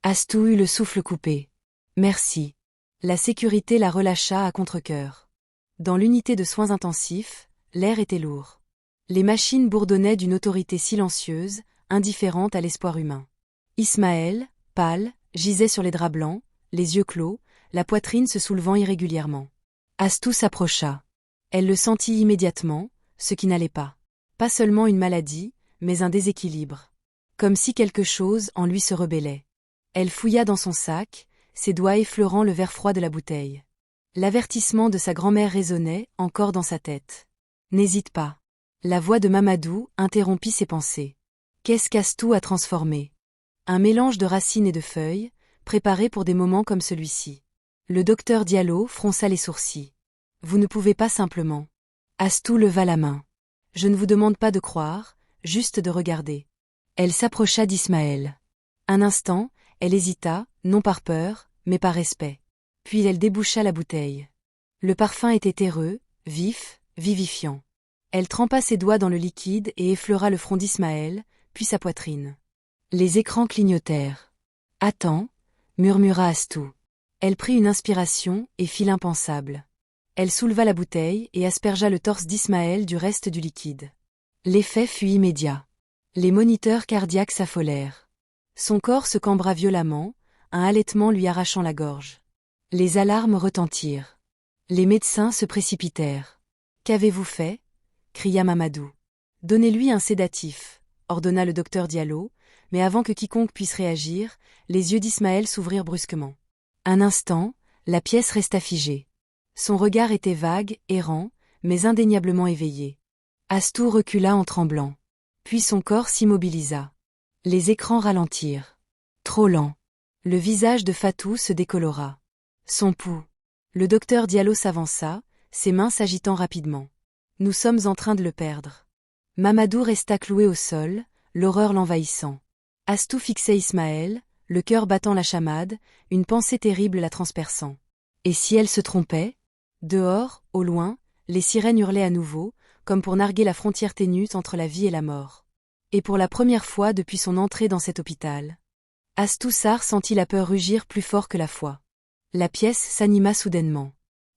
Astou eut le souffle coupé. Merci. La sécurité la relâcha à contre-cœur. Dans l'unité de soins intensifs, l'air était lourd. Les machines bourdonnaient d'une autorité silencieuse, indifférente à l'espoir humain. Ismaël, pâle, gisait sur les draps blancs, les yeux clos, la poitrine se soulevant irrégulièrement. Astou s'approcha. Elle le sentit immédiatement, ce qui n'allait pas. Pas seulement une maladie, mais un déséquilibre. Comme si quelque chose en lui se rebellait. Elle fouilla dans son sac, ses doigts effleurant le verre froid de la bouteille. L'avertissement de sa grand-mère résonnait encore dans sa tête. N'hésite pas. La voix de Mamadou interrompit ses pensées. Qu'est-ce qu'Astou a transformé? Un mélange de racines et de feuilles, préparé pour des moments comme celui-ci. Le docteur Diallo fronça les sourcils. Vous ne pouvez pas simplement. Astou leva la main. Je ne vous demande pas de croire, juste de regarder. Elle s'approcha d'Ismaël. Un instant, elle hésita, non par peur, mais par respect. Puis elle déboucha la bouteille. Le parfum était terreux, vif, vivifiant. Elle trempa ses doigts dans le liquide et effleura le front d'Ismaël, puis sa poitrine. Les écrans clignotèrent. « Attends » murmura Astou. Elle prit une inspiration et fit l'impensable. Elle souleva la bouteille et aspergea le torse d'Ismaël du reste du liquide. L'effet fut immédiat. Les moniteurs cardiaques s'affolèrent. Son corps se cambra violemment, un halètement lui arrachant la gorge. Les alarmes retentirent. Les médecins se précipitèrent. « Qu'avez-vous fait ?» cria Mamadou. « Donnez-lui un sédatif » ordonna le docteur Diallo, mais avant que quiconque puisse réagir, les yeux d'Ismaël s'ouvrirent brusquement. Un instant, la pièce resta figée. Son regard était vague, errant, mais indéniablement éveillé. Astou recula en tremblant. Puis son corps s'immobilisa. Les écrans ralentirent. Trop lent. Le visage de Fatou se décolora. Son pouls. Le docteur Diallo s'avança, ses mains s'agitant rapidement. Nous sommes en train de le perdre. Mamadou resta cloué au sol, l'horreur l'envahissant. Astou fixait Ismaël, le cœur battant la chamade, une pensée terrible la transperçant. Et si elle se trompait? Dehors, au loin, les sirènes hurlaient à nouveau, comme pour narguer la frontière ténue entre la vie et la mort. Et pour la première fois depuis son entrée dans cet hôpital, Astou Sarr sentit la peur rugir plus fort que la foi. La pièce s'anima soudainement.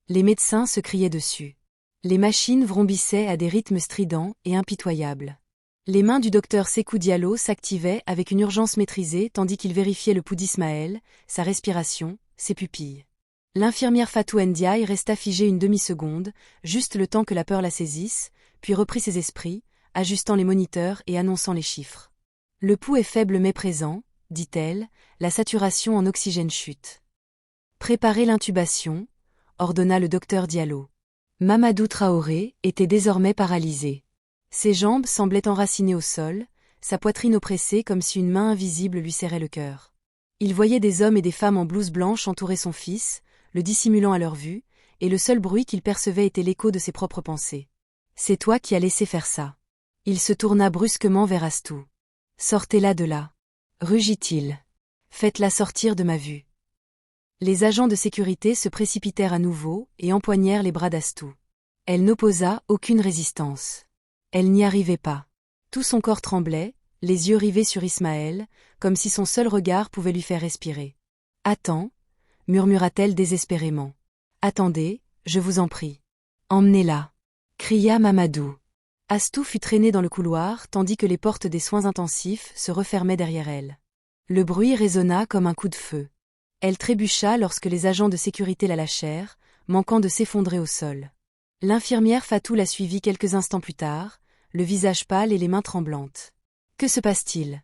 Les médecins se criaient dessus. Les machines vrombissaient à des rythmes stridents et impitoyables. Les mains du docteur Sékou Diallo s'activaient avec une urgence maîtrisée tandis qu'il vérifiait le pouls d'Ismaël, sa respiration, ses pupilles. L'infirmière Fatou Ndiaye resta figée une demi-seconde, juste le temps que la peur la saisisse, puis reprit ses esprits, ajustant les moniteurs et annonçant les chiffres. Le pouls est faible mais présent, dit-elle, la saturation en oxygène chute. Préparez l'intubation, ordonna le docteur Diallo. Mamadou Traoré était désormais paralysé. Ses jambes semblaient enracinées au sol, sa poitrine oppressée comme si une main invisible lui serrait le cœur. Il voyait des hommes et des femmes en blouse blanche entourer son fils, le dissimulant à leur vue, et le seul bruit qu'il percevait était l'écho de ses propres pensées. « C'est toi qui as laissé faire ça. » Il se tourna brusquement vers Astou. « Sortez-la de là. » Rugit-il. « Faites-la sortir de ma vue. » Les agents de sécurité se précipitèrent à nouveau et empoignèrent les bras d'Astou. Elle n'opposa aucune résistance. Elle n'y arrivait pas. Tout son corps tremblait, les yeux rivés sur Ismaël, comme si son seul regard pouvait lui faire respirer. « Attends, » murmura-t-elle désespérément. « Attendez, je vous en prie. Emmenez-la. » cria Mamadou. Astou fut traînée dans le couloir tandis que les portes des soins intensifs se refermaient derrière elle. Le bruit résonna comme un coup de feu. Elle trébucha lorsque les agents de sécurité la lâchèrent, manquant de s'effondrer au sol. L'infirmière Fatou la suivit quelques instants plus tard, le visage pâle et les mains tremblantes. « Que se passe-t-il »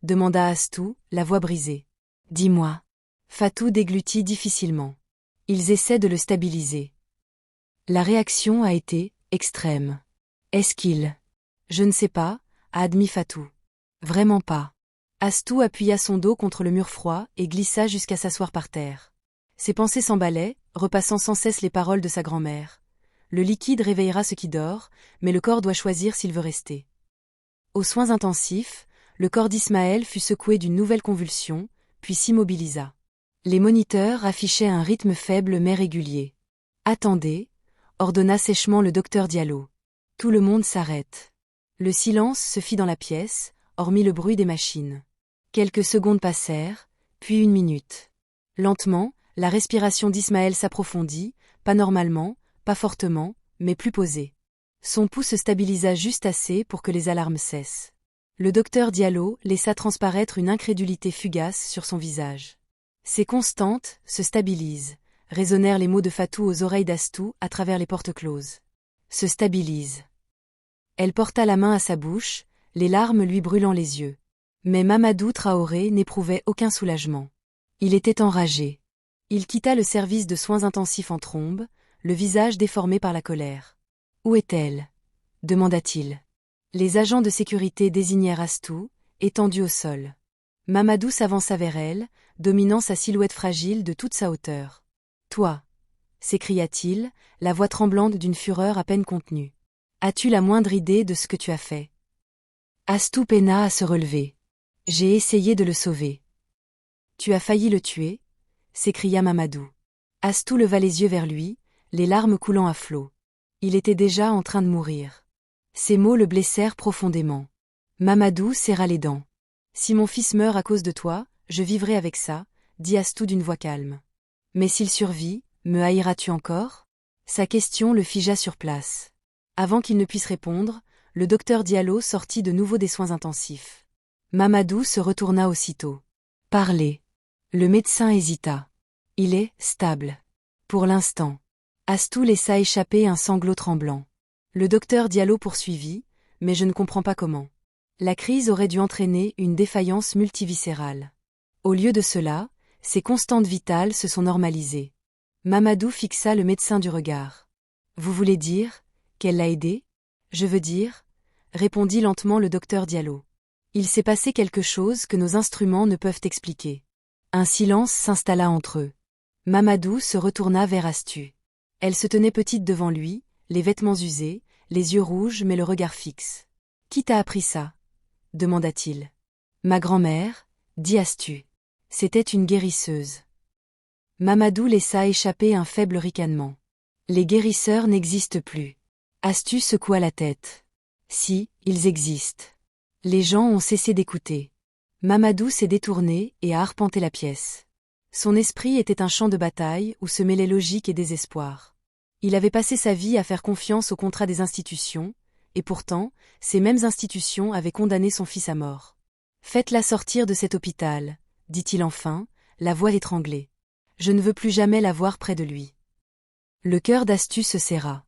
demanda Astou, la voix brisée. « Dis-moi. » Fatou déglutit difficilement. Ils essaient de le stabiliser. La réaction a été extrême. Est-ce qu'il... Je ne sais pas, a admis Fatou. Vraiment pas. Astou appuya son dos contre le mur froid et glissa jusqu'à s'asseoir par terre. Ses pensées s'emballaient, repassant sans cesse les paroles de sa grand-mère. Le liquide réveillera ce qui dort, mais le corps doit choisir s'il veut rester. Aux soins intensifs, le corps d'Ismaël fut secoué d'une nouvelle convulsion, puis s'immobilisa. Les moniteurs affichaient un rythme faible mais régulier. « Attendez » ordonna sèchement le docteur Diallo. Tout le monde s'arrête. Le silence se fit dans la pièce, hormis le bruit des machines. Quelques secondes passèrent, puis 1 minute. Lentement, la respiration d'Ismaël s'approfondit, pas normalement, pas fortement, mais plus posée. Son pouls se stabilisa juste assez pour que les alarmes cessent. Le docteur Diallo laissa transparaître une incrédulité fugace sur son visage. « C'est constante, se stabilise », résonnèrent les mots de Fatou aux oreilles d'Astou à travers les portes closes. « Se stabilise. » Elle porta la main à sa bouche, les larmes lui brûlant les yeux. Mais Mamadou Traoré n'éprouvait aucun soulagement. Il était enragé. Il quitta le service de soins intensifs en trombe, le visage déformé par la colère. « Où est-elle » demanda-t-il. Les agents de sécurité désignèrent Astou, étendue au sol. Mamadou s'avança vers elle, dominant sa silhouette fragile de toute sa hauteur. « Toi » s'écria-t-il, la voix tremblante d'une fureur à peine contenue. « As-tu la moindre idée de ce que tu as fait » Astou peina à se relever. « J'ai essayé de le sauver. »« Tu as failli le tuer » s'écria Mamadou. Astou leva les yeux vers lui, les larmes coulant à flots. Il était déjà en train de mourir. Ces mots le blessèrent profondément. Mamadou serra les dents. « Si mon fils meurt à cause de toi, je vivrai avec ça, » dit Astou d'une voix calme. « Mais s'il survit, me haïras-tu encore » Sa question le figea sur place. Avant qu'il ne puisse répondre, le docteur Diallo sortit de nouveau des soins intensifs. Mamadou se retourna aussitôt. « Parlez. » Le médecin hésita. « Il est stable. Pour l'instant. » Astou laissa échapper un sanglot tremblant. Le docteur Diallo poursuivit, « Mais je ne comprends pas comment. La crise aurait dû entraîner une défaillance multiviscérale. Au lieu de cela, ses constantes vitales se sont normalisées. » Mamadou fixa le médecin du regard. « Vous voulez dire qu'elle l'a aidé ?»« Je veux dire, » répondit lentement le docteur Diallo. « Il s'est passé quelque chose que nos instruments ne peuvent expliquer. » Un silence s'installa entre eux. Mamadou se retourna vers Astou. Elle se tenait petite devant lui, les vêtements usés, les yeux rouges mais le regard fixe. « Qui t'a appris ça ?» demanda-t-il. « Ma grand-mère, » dit Astou. « C'était une guérisseuse. » Mamadou laissa échapper un faible ricanement. « Les guérisseurs n'existent plus. » Astu secoua la tête. Si, ils existent. Les gens ont cessé d'écouter. Mamadou s'est détourné et a arpenté la pièce. Son esprit était un champ de bataille où se mêlaient logique et désespoir. Il avait passé sa vie à faire confiance au contrat des institutions, et pourtant, ces mêmes institutions avaient condamné son fils à mort. « Faites-la sortir de cet hôpital, dit-il enfin, la voix étranglée. Je ne veux plus jamais la voir près de lui. Le cœur d'Astu se serra.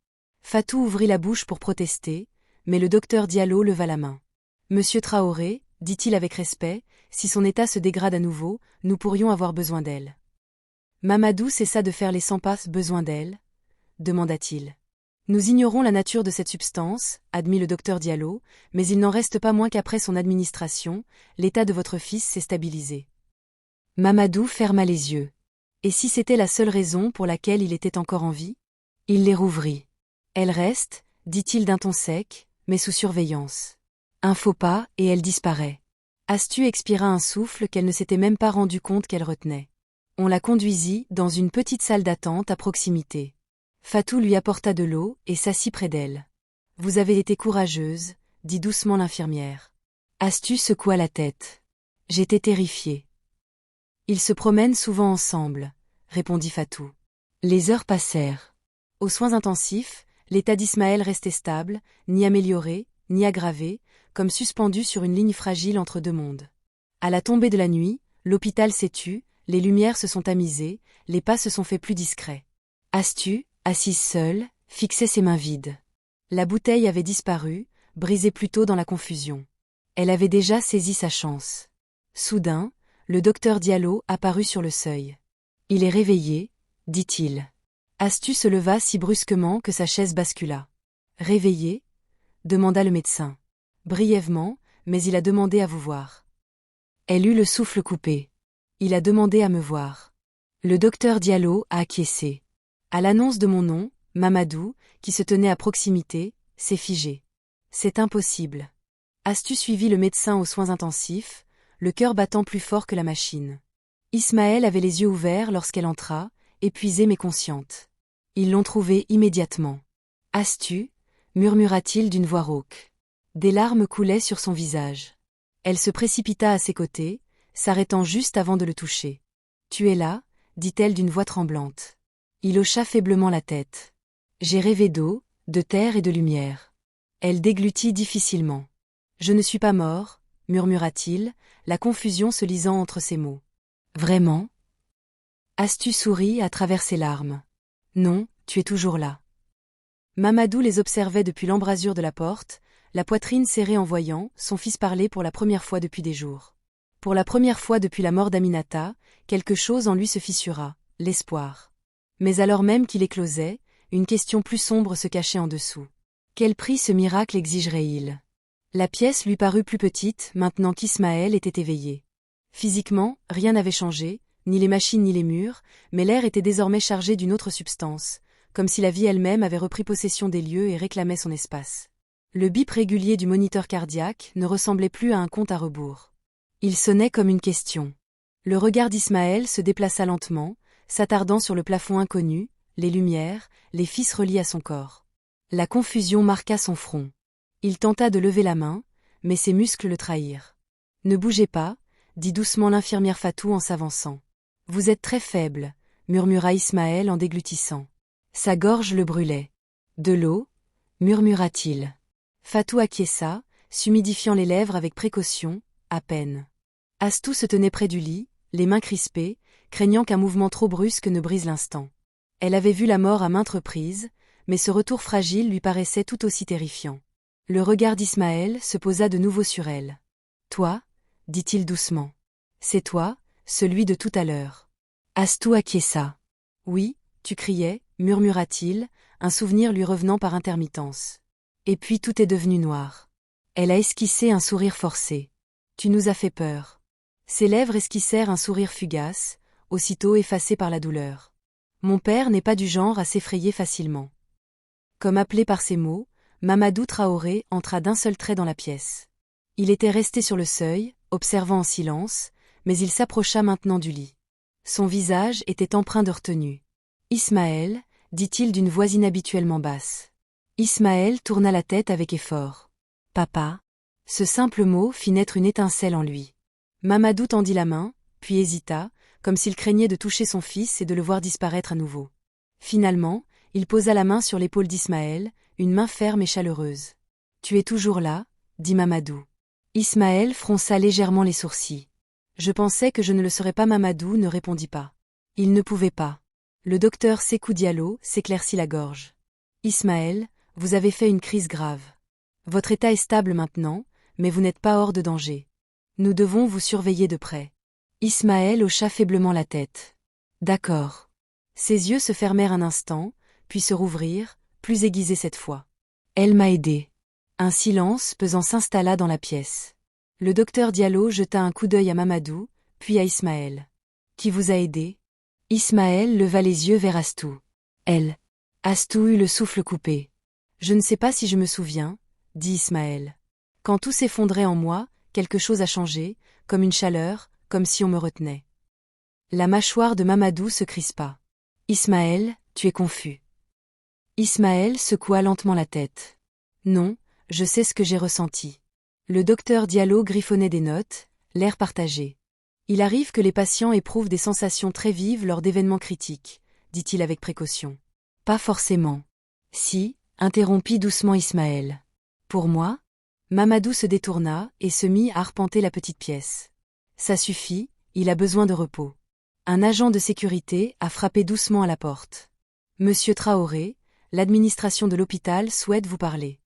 Fatou ouvrit la bouche pour protester, mais le docteur Diallo leva la main. Monsieur Traoré, dit-il avec respect, si son état se dégrade à nouveau, nous pourrions avoir besoin d'elle. Mamadou cessa de faire les 100 pas besoin d'elle, demanda-t-il. Nous ignorons la nature de cette substance, admit le docteur Diallo, mais il n'en reste pas moins qu'après son administration, l'état de votre fils s'est stabilisé. Mamadou ferma les yeux. Et si c'était la seule raison pour laquelle il était encore en vie? Il les rouvrit. Elle reste, dit-il d'un ton sec, mais sous surveillance. Un faux pas, et elle disparaît. Astu expira un souffle qu'elle ne s'était même pas rendu compte qu'elle retenait. On la conduisit dans une petite salle d'attente à proximité. Fatou lui apporta de l'eau et s'assit près d'elle. « Vous avez été courageuse, » dit doucement l'infirmière. Astu secoua la tête. « J'étais terrifiée. »« Ils se promènent souvent ensemble, » répondit Fatou. Les heures passèrent. Aux soins intensifs, l'état d'Ismaël restait stable, ni amélioré, ni aggravé, comme suspendu sur une ligne fragile entre deux mondes. À la tombée de la nuit, l'hôpital s'est tu, les lumières se sont tamisées, les pas se sont faits plus discrets. Astu, assise seule, fixait ses mains vides. La bouteille avait disparu, brisée plus tôt dans la confusion. Elle avait déjà saisi sa chance. Soudain, le docteur Diallo apparut sur le seuil. « Il est réveillé, » dit-il. Astu se leva si brusquement que sa chaise bascula. « Réveillé ?» demanda le médecin. « Brièvement, mais il a demandé à vous voir. » Elle eut le souffle coupé. « Il a demandé à me voir. » Le docteur Diallo a acquiescé. À l'annonce de mon nom, Mamadou, qui se tenait à proximité, s'est figé. « C'est impossible. » Astu suivit le médecin aux soins intensifs, le cœur battant plus fort que la machine. Ismaël avait les yeux ouverts lorsqu'elle entra, épuisée mais consciente. Ils l'ont trouvée immédiatement. « Astu » murmura-t-il d'une voix rauque. Des larmes coulaient sur son visage. Elle se précipita à ses côtés, s'arrêtant juste avant de le toucher. « Tu es là ?» dit-elle d'une voix tremblante. Il hocha faiblement la tête. « J'ai rêvé d'eau, de terre et de lumière. » Elle déglutit difficilement. « Je ne suis pas mort, » murmura-t-il, la confusion se lisant entre ses mots. « Vraiment ?» Astu sourit à travers ses larmes. « Non, tu es toujours là. » Mamadou les observait depuis l'embrasure de la porte, la poitrine serrée en voyant son fils parler pour la première fois depuis des jours. Pour la première fois depuis la mort d'Aminata, quelque chose en lui se fissura, l'espoir. Mais alors même qu'il éclosait, une question plus sombre se cachait en dessous. Quel prix ce miracle exigerait-il? La pièce lui parut plus petite maintenant qu'Ismaël était éveillé. Physiquement, rien n'avait changé, ni les machines ni les murs, mais l'air était désormais chargé d'une autre substance, comme si la vie elle-même avait repris possession des lieux et réclamait son espace. Le bip régulier du moniteur cardiaque ne ressemblait plus à un compte à rebours. Il sonnait comme une question. Le regard d'Ismaël se déplaça lentement, s'attardant sur le plafond inconnu, les lumières, les fils reliés à son corps. La confusion marqua son front. Il tenta de lever la main, mais ses muscles le trahirent. « Ne bougez pas » dit doucement l'infirmière Fatou en s'avançant. « Vous êtes très faible » murmura Ismaël en déglutissant. Sa gorge le brûlait. « De l'eau » murmura-t-il. Fatou acquiesça, s'humidifiant les lèvres avec précaution, à peine. Astou se tenait près du lit, les mains crispées, craignant qu'un mouvement trop brusque ne brise l'instant. Elle avait vu la mort à maintes reprises, mais ce retour fragile lui paraissait tout aussi terrifiant. Le regard d'Ismaël se posa de nouveau sur elle. « Toi » dit-il doucement. « C'est toi, celui de tout à l'heure. » Astou acquiesça. « Oui, tu criais » murmura-t-il, un souvenir lui revenant par intermittence. Et puis tout est devenu noir. Elle a esquissé un sourire forcé. « Tu nous as fait peur. » Ses lèvres esquissèrent un sourire fugace, aussitôt effacé par la douleur. Mon père n'est pas du genre à s'effrayer facilement. Comme appelé par ces mots, Mamadou Traoré entra d'un seul trait dans la pièce. Il était resté sur le seuil, observant en silence, mais il s'approcha maintenant du lit. Son visage était empreint de retenue. « Ismaël » dit-il d'une voix inhabituellement basse. Ismaël tourna la tête avec effort. Papa. Ce simple mot fit naître une étincelle en lui. Mamadou tendit la main, puis hésita, comme s'il craignait de toucher son fils et de le voir disparaître à nouveau. Finalement, il posa la main sur l'épaule d'Ismaël, une main ferme et chaleureuse. Tu es toujours là, dit Mamadou. Ismaël fronça légèrement les sourcils. Je pensais que je ne le serais pas. Mamadou ne répondit pas. Il ne pouvait pas. Le docteur Sékou Diallo s'éclaircit la gorge. Ismaël, vous avez fait une crise grave. Votre état est stable maintenant, mais vous n'êtes pas hors de danger. Nous devons vous surveiller de près. Ismaël hocha faiblement la tête. D'accord. Ses yeux se fermèrent un instant, puis se rouvrirent, plus aiguisés cette fois. Elle m'a aidé. Un silence pesant s'installa dans la pièce. Le docteur Diallo jeta un coup d'œil à Mamadou, puis à Ismaël. Qui vous a aidé? Ismaël leva les yeux vers Astou. Elle. Astou eut le souffle coupé. Je ne sais pas si je me souviens, dit Ismaël. Quand tout s'effondrait en moi, quelque chose a changé, comme une chaleur, comme si on me retenait. La mâchoire de Mamadou se crispa. Ismaël, tu es confus. Ismaël secoua lentement la tête. Non, je sais ce que j'ai ressenti. Le docteur Diallo griffonnait des notes, l'air partagé. Il arrive que les patients éprouvent des sensations très vives lors d'événements critiques, dit-il avec précaution. Pas forcément. Si, interrompit doucement Ismaël. Pour moi? Mamadou se détourna et se mit à arpenter la petite pièce. Ça suffit, il a besoin de repos. Un agent de sécurité a frappé doucement à la porte. Monsieur Traoré, l'administration de l'hôpital souhaite vous parler.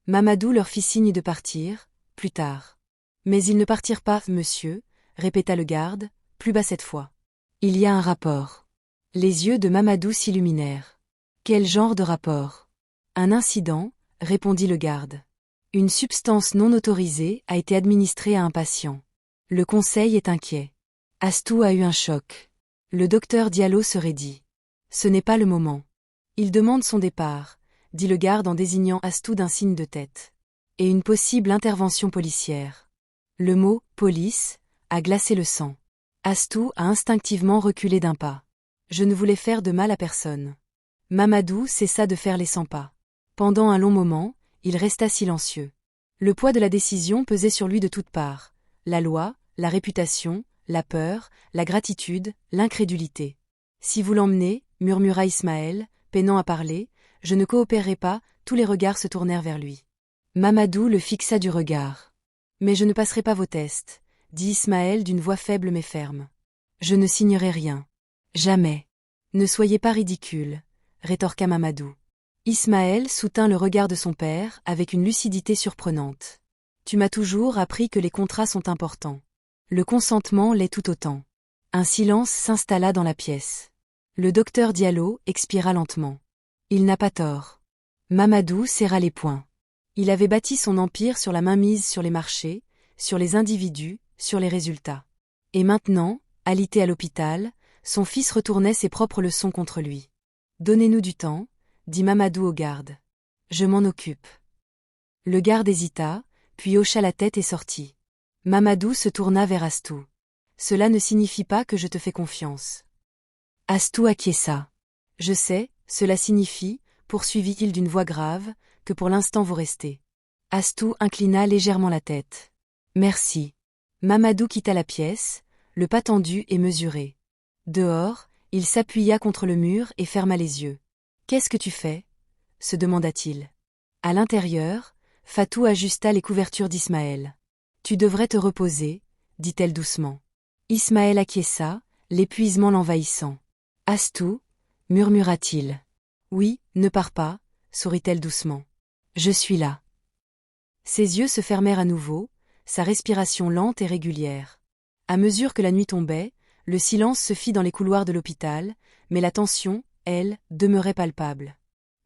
Mamadou leur fit signe de partir, plus tard. Mais ils ne partirent pas, monsieur, répéta le garde, plus bas cette fois. Il y a un rapport. Les yeux de Mamadou s'illuminèrent. Quel genre de rapport? Un incident, répondit le garde. Une substance non autorisée a été administrée à un patient. Le conseil est inquiet. Astou a eu un choc. Le docteur Diallo se raidit. Ce n'est pas le moment. Il demande son départ, dit le garde en désignant Astou d'un signe de tête. Et une possible intervention policière. Le mot « police » a glacé le sang. Astou a instinctivement reculé d'un pas. Je ne voulais faire de mal à personne. Mamadou cessa de faire les 100 pas. Pendant un long moment, il resta silencieux. Le poids de la décision pesait sur lui de toutes parts. La loi, la réputation, la peur, la gratitude, l'incrédulité. Si vous l'emmenez, murmura Ismaël, peinant à parler, je ne coopérerai pas, tous les regards se tournèrent vers lui. Mamadou le fixa du regard. Mais je ne passerai pas vos tests, dit Ismaël d'une voix faible mais ferme. Je ne signerai rien. Jamais. Ne soyez pas ridicule, rétorqua Mamadou. Ismaël soutint le regard de son père avec une lucidité surprenante. Tu m'as toujours appris que les contrats sont importants. Le consentement l'est tout autant. Un silence s'installa dans la pièce. Le docteur Diallo expira lentement. Il n'a pas tort. Mamadou serra les poings. Il avait bâti son empire sur la mainmise sur les marchés, sur les individus, sur les résultats. Et maintenant, alité à l'hôpital, son fils retournait ses propres leçons contre lui. Donnez-nous du temps, dit Mamadou au garde. Je m'en occupe. Le garde hésita, puis hocha la tête et sortit. Mamadou se tourna vers Astou. Cela ne signifie pas que je te fais confiance. Astou acquiesça. Je sais, cela signifie, poursuivit-il d'une voix grave, que pour l'instant vous restez. Astou inclina légèrement la tête. Merci. Mamadou quitta la pièce, le pas tendu et mesuré. Dehors, il s'appuya contre le mur et ferma les yeux. Qu'est-ce que tu fais? Se demanda-t-il. À l'intérieur, Fatou ajusta les couvertures d'Ismaël. Tu devrais te reposer, dit-elle doucement. Ismaël acquiesça, l'épuisement l'envahissant. Astou, murmura-t-il. Oui, ne pars pas, sourit-elle doucement. Je suis là. Ses yeux se fermèrent à nouveau, sa respiration lente et régulière. À mesure que la nuit tombait, le silence se fit dans les couloirs de l'hôpital, mais la tension, elle, demeurait palpable.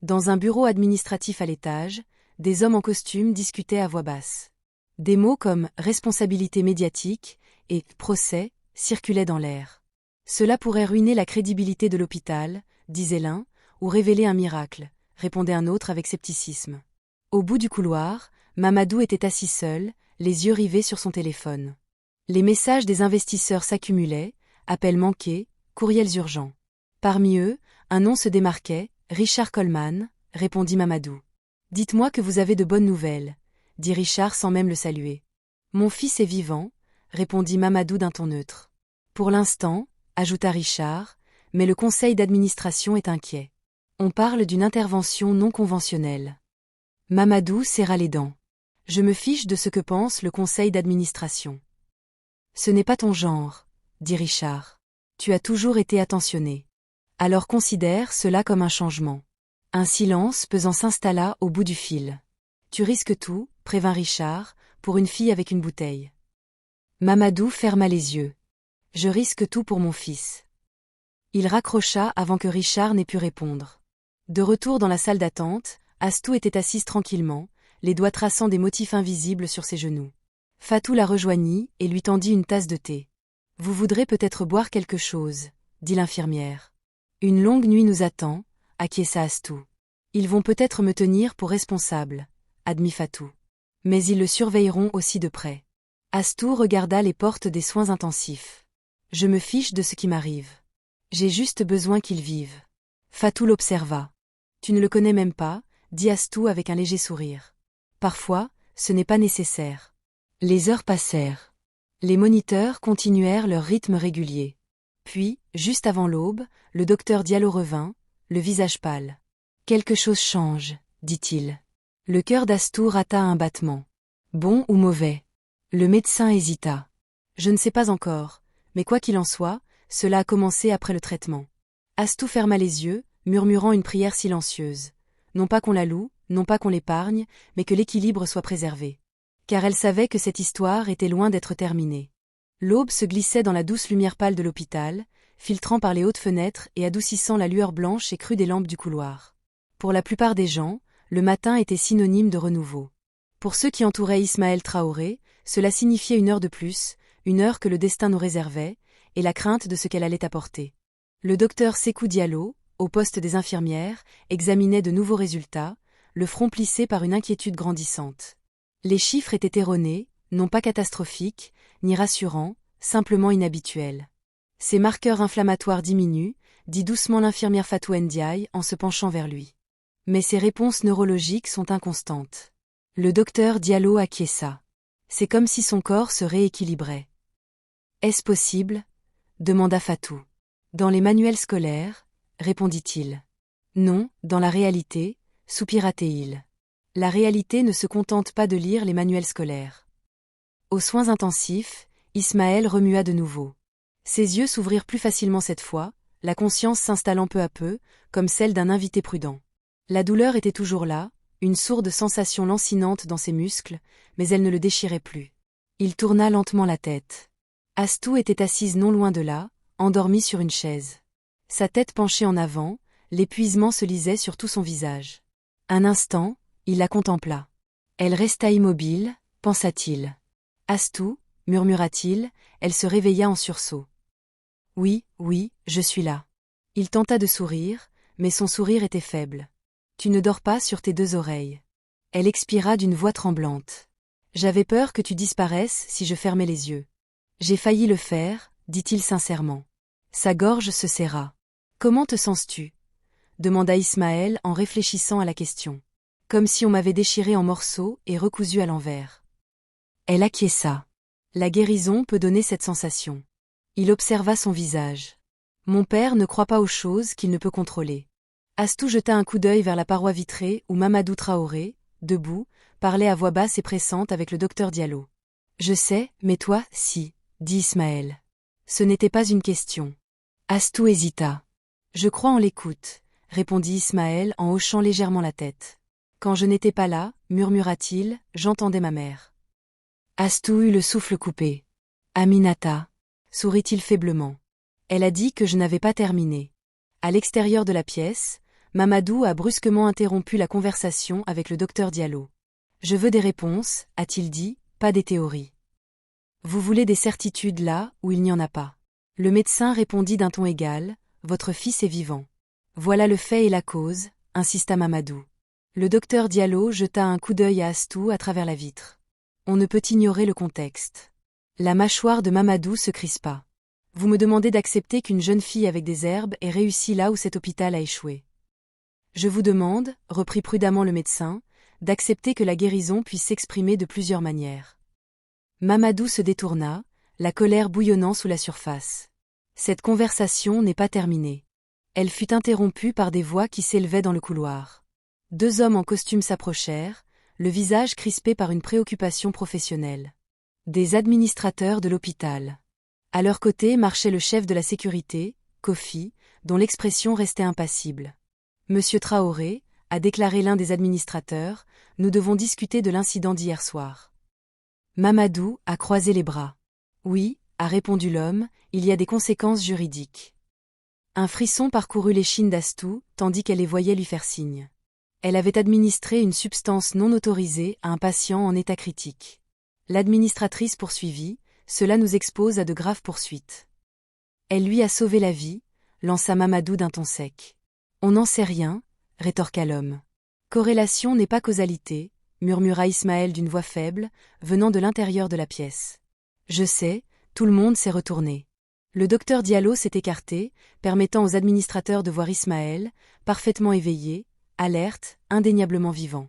Dans un bureau administratif à l'étage, des hommes en costume discutaient à voix basse. Des mots comme « responsabilité médiatique » et « procès » circulaient dans l'air. Cela pourrait ruiner la crédibilité de l'hôpital, disait l'un, ou révéler un miracle, répondait un autre avec scepticisme. Au bout du couloir, Mamadou était assis seul, les yeux rivés sur son téléphone. Les messages des investisseurs s'accumulaient, appels manqués, courriels urgents. Parmi eux, un nom se démarquait, Richard Coleman, répondit Mamadou. Dites-moi que vous avez de bonnes nouvelles, dit Richard sans même le saluer. Mon fils est vivant, répondit Mamadou d'un ton neutre. Pour l'instant, ajouta Richard, mais le conseil d'administration est inquiet. On parle d'une intervention non conventionnelle. Mamadou serra les dents. Je me fiche de ce que pense le conseil d'administration. Ce n'est pas ton genre, dit Richard. Tu as toujours été attentionné. Alors considère cela comme un changement. Un silence pesant s'installa au bout du fil. Tu risques tout, prévint Richard, pour une fille avec une bouteille. Mamadou ferma les yeux. Je risque tout pour mon fils. Il raccrocha avant que Richard n'ait pu répondre. De retour dans la salle d'attente, Astou était assise tranquillement, les doigts traçant des motifs invisibles sur ses genoux. Fatou la rejoignit et lui tendit une tasse de thé. Vous voudrez peut-être boire quelque chose, dit l'infirmière. Une longue nuit nous attend, acquiesça Astou. Ils vont peut-être me tenir pour responsable, admit Fatou. Mais ils le surveilleront aussi de près. Astou regarda les portes des soins intensifs. Je me fiche de ce qui m'arrive. J'ai juste besoin qu'il vive. Fatou l'observa. Tu ne le connais même pas, dit Astou avec un léger sourire. Parfois, ce n'est pas nécessaire. Les heures passèrent. Les moniteurs continuèrent leur rythme régulier. Puis, juste avant l'aube, le docteur Diallo revint, le visage pâle. Quelque chose change, dit-il. Le cœur d'Astou rata un battement. Bon ou mauvais? Le médecin hésita. Je ne sais pas encore, mais quoi qu'il en soit, cela a commencé après le traitement. Astou ferma les yeux, murmurant une prière silencieuse. Non pas qu'on la loue, non pas qu'on l'épargne, mais que l'équilibre soit préservé. Car elle savait que cette histoire était loin d'être terminée. L'aube se glissait dans la douce lumière pâle de l'hôpital, filtrant par les hautes fenêtres et adoucissant la lueur blanche et crue des lampes du couloir. Pour la plupart des gens, le matin était synonyme de renouveau. Pour ceux qui entouraient Ismaël Traoré, cela signifiait une heure de plus, une heure que le destin nous réservait, et la crainte de ce qu'elle allait apporter. Le docteur Sékou Diallo, au poste des infirmières, examinait de nouveaux résultats, le front plissé par une inquiétude grandissante. Les chiffres étaient erronés, non pas catastrophiques, ni rassurants, simplement inhabituels. Ces marqueurs inflammatoires diminuent, dit doucement l'infirmière Fatou Ndiaye en se penchant vers lui. Mais ces réponses neurologiques sont inconstantes. Le docteur Diallo acquiesça. C'est comme si son corps se rééquilibrait. Est-ce possible? Demanda Fatou. Dans les manuels scolaires, répondit-il. Non, dans la réalité, soupira-t-il. La réalité ne se contente pas de lire les manuels scolaires. Aux soins intensifs, Ismaël remua de nouveau. Ses yeux s'ouvrirent plus facilement cette fois, la conscience s'installant peu à peu, comme celle d'un invité prudent. La douleur était toujours là, une sourde sensation lancinante dans ses muscles, mais elle ne le déchirait plus. Il tourna lentement la tête. Astou était assise non loin de là, endormie sur une chaise. Sa tête penchée en avant, l'épuisement se lisait sur tout son visage. Un instant, il la contempla. Elle resta immobile, pensa-t-il. Astou, murmura-t-il, elle se réveilla en sursaut. Oui, oui, je suis là. Il tenta de sourire, mais son sourire était faible. Tu ne dors pas sur tes deux oreilles. Elle expira d'une voix tremblante. J'avais peur que tu disparaisses si je fermais les yeux. J'ai failli le faire, dit-il sincèrement. Sa gorge se serra. Comment te sens-tu? Demanda Ismaël en réfléchissant à la question. Comme si on m'avait déchiré en morceaux et recousu à l'envers. Elle acquiesça. La guérison peut donner cette sensation. Il observa son visage. Mon père ne croit pas aux choses qu'il ne peut contrôler. Astou jeta un coup d'œil vers la paroi vitrée où Mamadou Traoré, debout, parlait à voix basse et pressante avec le docteur Diallo. Je sais, mais toi, si, dit Ismaël. Ce n'était pas une question. Astou hésita. Je crois en l'écoute, répondit Ismaël en hochant légèrement la tête. Quand je n'étais pas là, murmura-t-il, j'entendais ma mère. Astou eut le souffle coupé. Aminata, sourit-il faiblement. Elle a dit que je n'avais pas terminé. À l'extérieur de la pièce, Mamadou a brusquement interrompu la conversation avec le docteur Diallo. Je veux des réponses, a-t-il dit, pas des théories. Vous voulez des certitudes là où il n'y en a pas. Le médecin répondit d'un ton égal, votre fils est vivant. Voilà le fait et la cause, insista Mamadou. Le docteur Diallo jeta un coup d'œil à Astou à travers la vitre. On ne peut ignorer le contexte. La mâchoire de Mamadou se crispa. Vous me demandez d'accepter qu'une jeune fille avec des herbes ait réussi là où cet hôpital a échoué. Je vous demande, reprit prudemment le médecin, d'accepter que la guérison puisse s'exprimer de plusieurs manières. Mamadou se détourna, la colère bouillonnant sous la surface. Cette conversation n'est pas terminée. Elle fut interrompue par des voix qui s'élevaient dans le couloir. 2 hommes en costume s'approchèrent, le visage crispé par une préoccupation professionnelle. Des administrateurs de l'hôpital. À leur côté marchait le chef de la sécurité, Kofi, dont l'expression restait impassible. Monsieur Traoré, a déclaré l'un des administrateurs, nous devons discuter de l'incident d'hier soir. Mamadou a croisé les bras. Oui, a répondu l'homme, il y a des conséquences juridiques. Un frisson parcourut l'échine d'Astou, tandis qu'elle les voyait lui faire signe. Elle avait administré une substance non autorisée à un patient en état critique. L'administratrice poursuivit, cela nous expose à de graves poursuites. Elle lui a sauvé la vie, lança Mamadou d'un ton sec. On n'en sait rien, rétorqua l'homme. Corrélation n'est pas causalité, murmura Ismaël d'une voix faible, venant de l'intérieur de la pièce. Je sais, tout le monde s'est retourné. Le docteur Diallo s'est écarté, permettant aux administrateurs de voir Ismaël, parfaitement éveillé, alerte, indéniablement vivant.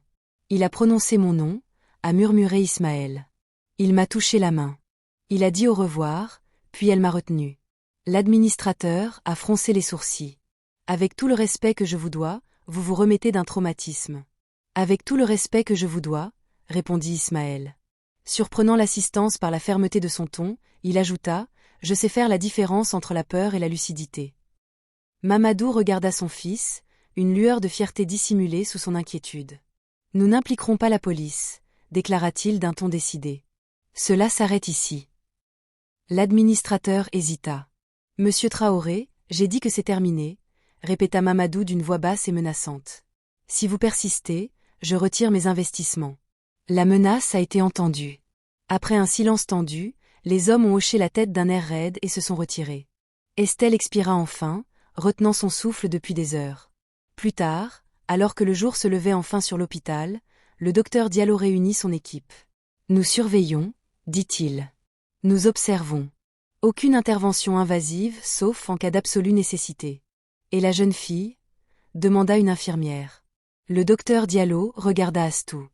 Il a prononcé mon nom, a murmuré Ismaël. Il m'a touché la main. Il a dit au revoir, puis elle m'a retenu. L'administrateur a froncé les sourcils. Avec tout le respect que je vous dois, vous vous remettez d'un traumatisme. Avec tout le respect que je vous dois, répondit Ismaël. Surprenant l'assistance par la fermeté de son ton, il ajouta, je sais faire la différence entre la peur et la lucidité. Mamadou regarda son fils, une lueur de fierté dissimulée sous son inquiétude. Nous n'impliquerons pas la police, déclara-t-il d'un ton décidé. Cela s'arrête ici. L'administrateur hésita. Monsieur Traoré, j'ai dit que c'est terminé, répéta Mamadou d'une voix basse et menaçante. Si vous persistez, je retire mes investissements. La menace a été entendue. Après un silence tendu, les hommes ont hoché la tête d'un air raide et se sont retirés. Estelle expira enfin, retenant son souffle depuis des heures. Plus tard, alors que le jour se levait enfin sur l'hôpital, le docteur Diallo réunit son équipe. Nous surveillons, dit-il. Nous observons. Aucune intervention invasive, sauf en cas d'absolue nécessité. Et la jeune fille ? Demanda une infirmière. Le docteur Diallo regarda Astou.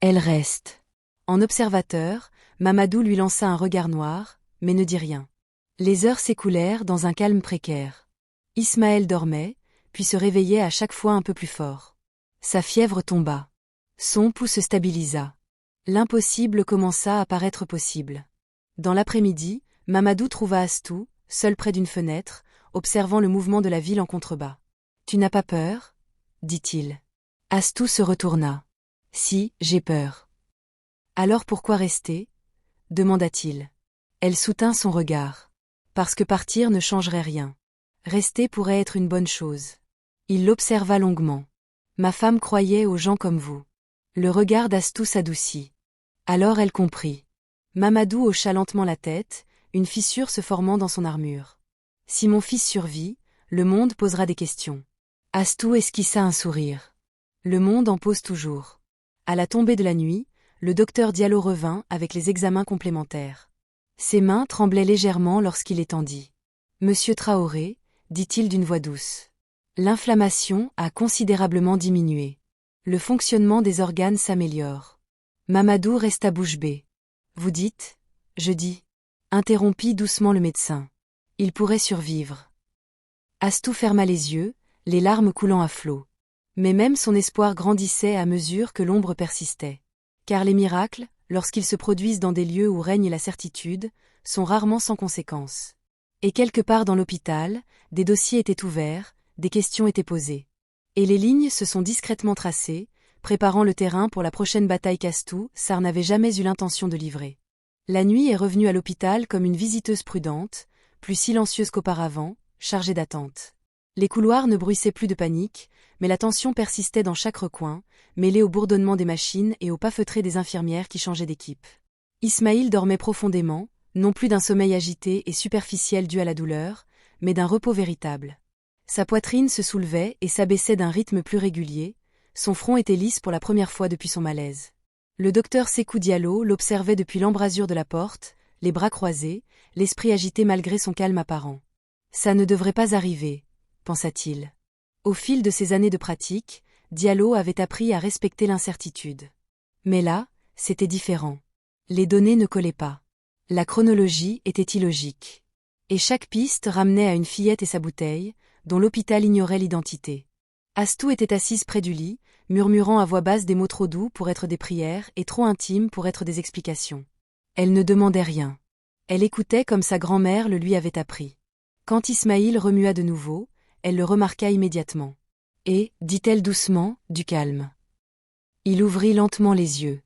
Elle reste. En observateur, Mamadou lui lança un regard noir, mais ne dit rien. Les heures s'écoulèrent dans un calme précaire. Ismaël dormait, puis se réveillait à chaque fois un peu plus fort. Sa fièvre tomba. Son pouls se stabilisa. L'impossible commença à paraître possible. Dans l'après-midi, Mamadou trouva Astou, seul près d'une fenêtre, observant le mouvement de la ville en contrebas. « Tu n'as pas peur ?» dit-il. Astou se retourna. « Si, j'ai peur. »« Alors pourquoi rester ?» demanda-t-il. Elle soutint son regard. « Parce que partir ne changerait rien. Rester pourrait être une bonne chose. » Il l'observa longuement. « Ma femme croyait aux gens comme vous. » Le regard d'Astou s'adoucit. Alors elle comprit. Mamadou hocha lentement la tête, une fissure se formant dans son armure. « Si mon fils survit, le monde posera des questions. » Astou esquissa un sourire. Le monde en pose toujours. À la tombée de la nuit, le docteur Diallo revint avec les examens complémentaires. Ses mains tremblaient légèrement lorsqu'il étendit. « Monsieur Traoré, dit-il d'une voix douce. L'inflammation a considérablement diminué. Le fonctionnement des organes s'améliore. » Mamadou resta bouche bée. « Vous dites ? » Je dis. Interrompit doucement le médecin. « Il pourrait survivre. » Astou ferma les yeux, les larmes coulant à flots. Mais même son espoir grandissait à mesure que l'ombre persistait. Car les miracles, lorsqu'ils se produisent dans des lieux où règne la certitude, sont rarement sans conséquence. Et quelque part dans l'hôpital, des dossiers étaient ouverts, des questions étaient posées. Et les lignes se sont discrètement tracées, préparant le terrain pour la prochaine bataille qu'Astou, Sarr n'avait jamais eu l'intention de livrer. La nuit est revenue à l'hôpital comme une visiteuse prudente, plus silencieuse qu'auparavant, chargée d'attente. Les couloirs ne bruissaient plus de panique, mais la tension persistait dans chaque recoin, mêlée au bourdonnement des machines et au pas feutré des infirmières qui changeaient d'équipe. Ismaïl dormait profondément, non plus d'un sommeil agité et superficiel dû à la douleur, mais d'un repos véritable. Sa poitrine se soulevait et s'abaissait d'un rythme plus régulier, son front était lisse pour la première fois depuis son malaise. Le docteur Sékou Diallo l'observait depuis l'embrasure de la porte, les bras croisés, l'esprit agité malgré son calme apparent. « Ça ne devrait pas arriver », pensa-t-il. Au fil de ses années de pratique, Diallo avait appris à respecter l'incertitude. Mais là, c'était différent. Les données ne collaient pas. La chronologie était illogique. Et chaque piste ramenait à une fillette et sa bouteille, dont l'hôpital ignorait l'identité. Astou était assise près du lit, murmurant à voix basse des mots trop doux pour être des prières et trop intimes pour être des explications. Elle ne demandait rien. Elle écoutait comme sa grand-mère le lui avait appris. Quand Ismaïl remua de nouveau, elle le remarqua immédiatement. Et, dit-elle doucement, du calme. Il ouvrit lentement les yeux.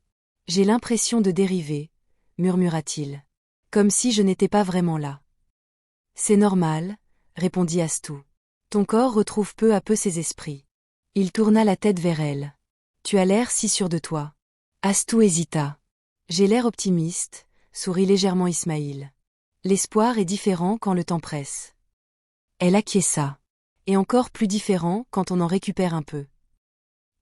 J'ai l'impression de dériver, murmura-t-il. Comme si je n'étais pas vraiment là. C'est normal, répondit Astou. Ton corps retrouve peu à peu ses esprits. Il tourna la tête vers elle. Tu as l'air si sûr de toi. Astou hésita. J'ai l'air optimiste, sourit légèrement Ismaïl. L'espoir est différent quand le temps presse. Elle acquiesça. Et encore plus différent quand on en récupère un peu.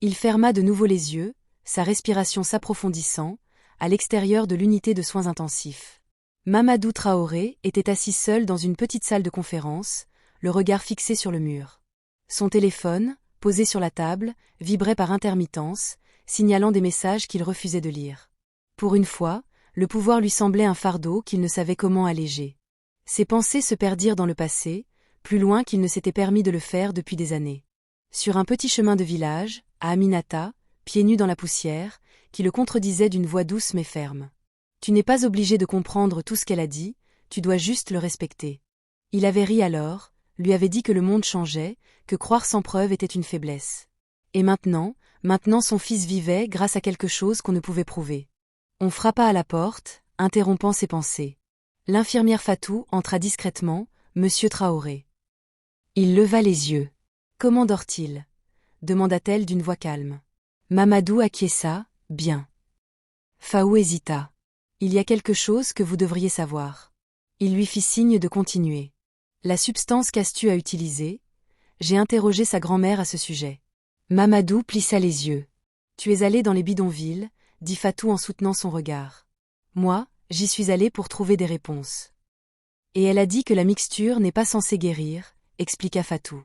Il ferma de nouveau les yeux, sa respiration s'approfondissant, à l'extérieur de l'unité de soins intensifs. Mamadou Traoré était assis seul dans une petite salle de conférence, le regard fixé sur le mur. Son téléphone, posé sur la table, vibrait par intermittence, signalant des messages qu'il refusait de lire. Pour une fois, le pouvoir lui semblait un fardeau qu'il ne savait comment alléger. Ses pensées se perdirent dans le passé, plus loin qu'il ne s'était permis de le faire depuis des années. Sur un petit chemin de village, à Aminata, pieds nus dans la poussière, qui le contredisait d'une voix douce mais ferme. Tu n'es pas obligé de comprendre tout ce qu'elle a dit, tu dois juste le respecter. Il avait ri alors, lui avait dit que le monde changeait, que croire sans preuve était une faiblesse. Et maintenant son fils vivait grâce à quelque chose qu'on ne pouvait prouver. On frappa à la porte, interrompant ses pensées. L'infirmière Fatou entra discrètement, Monsieur Traoré. Il leva les yeux. Comment dort-il ? Demanda-t-elle d'une voix calme. Mamadou acquiesça, bien. Faou hésita. Il y a quelque chose que vous devriez savoir. Il lui fit signe de continuer. La substance qu'Astu a utilisée, j'ai interrogé sa grand-mère à ce sujet. Mamadou plissa les yeux. Tu es allé dans les bidonvilles, dit Fatou en soutenant son regard. Moi, j'y suis allé pour trouver des réponses. Et elle a dit que la mixture n'est pas censée guérir, expliqua Fatou.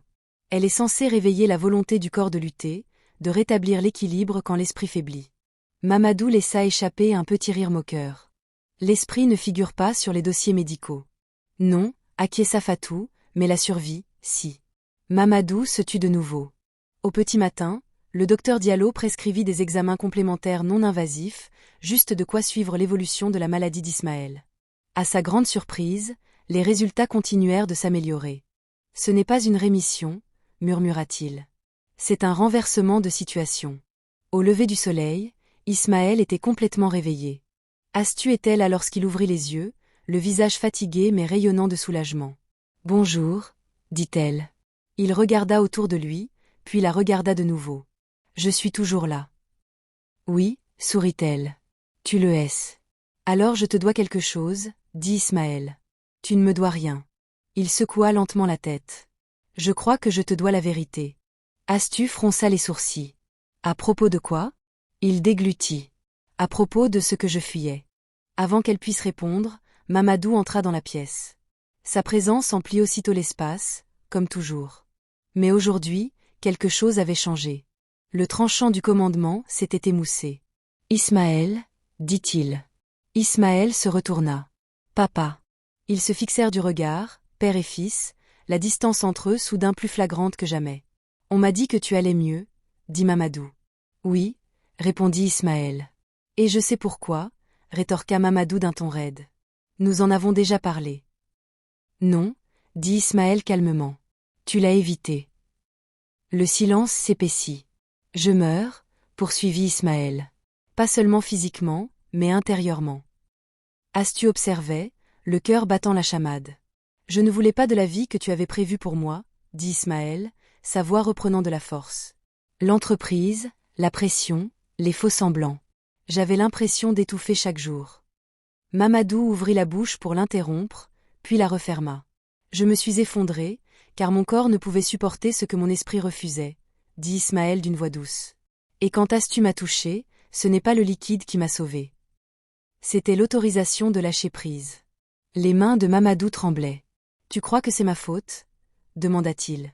Elle est censée réveiller la volonté du corps de lutter, de rétablir l'équilibre quand l'esprit faiblit. Mamadou laissa échapper un petit rire moqueur. L'esprit ne figure pas sur les dossiers médicaux. Non, acquiesça Fatou, mais la survie, si. Mamadou se tut de nouveau. Au petit matin, le docteur Diallo prescrivit des examens complémentaires non invasifs, juste de quoi suivre l'évolution de la maladie d'Ismaël. À sa grande surprise, les résultats continuèrent de s'améliorer. Ce n'est pas une rémission, murmura-t-il. C'est un renversement de situation. Au lever du soleil, Ismaël était complètement réveillé. Astu est-elle alors lorsqu'il ouvrit les yeux, le visage fatigué mais rayonnant de soulagement. Bonjour, dit-elle. Il regarda autour de lui, puis la regarda de nouveau. Je suis toujours là. Oui, sourit-elle. Tu le es. Alors je te dois quelque chose, dit Ismaël. Tu ne me dois rien. Il secoua lentement la tête. Je crois que je te dois la vérité. Astu fronça les sourcils. À propos de quoi ? Il déglutit. À propos de ce que je fuyais. Avant qu'elle puisse répondre, Mamadou entra dans la pièce. Sa présence emplit aussitôt l'espace, comme toujours. Mais aujourd'hui, quelque chose avait changé. Le tranchant du commandement s'était émoussé. Ismaël, dit-il. Ismaël se retourna. Papa. Ils se fixèrent du regard, père et fils, la distance entre eux soudain plus flagrante que jamais. On m'a dit que tu allais mieux, dit Mamadou. Oui, répondit Ismaël. Et je sais pourquoi, rétorqua Mamadou d'un ton raide. Nous en avons déjà parlé. Non, dit Ismaël calmement. Tu l'as évité. Le silence s'épaissit. Je meurs, poursuivit Ismaël. Pas seulement physiquement, mais intérieurement. Astu observait, le cœur battant la chamade. Je ne voulais pas de la vie que tu avais prévue pour moi, dit Ismaël, sa voix reprenant de la force. L'entreprise, la pression, les faux-semblants. J'avais l'impression d'étouffer chaque jour. Mamadou ouvrit la bouche pour l'interrompre, puis la referma. Je me suis effondré, car mon corps ne pouvait supporter ce que mon esprit refusait, dit Ismaël d'une voix douce. Et quand Astu m'a touché, ce n'est pas le liquide qui m'a sauvé. C'était l'autorisation de lâcher prise. Les mains de Mamadou tremblaient. Tu crois que c'est ma faute ? Demanda-t-il.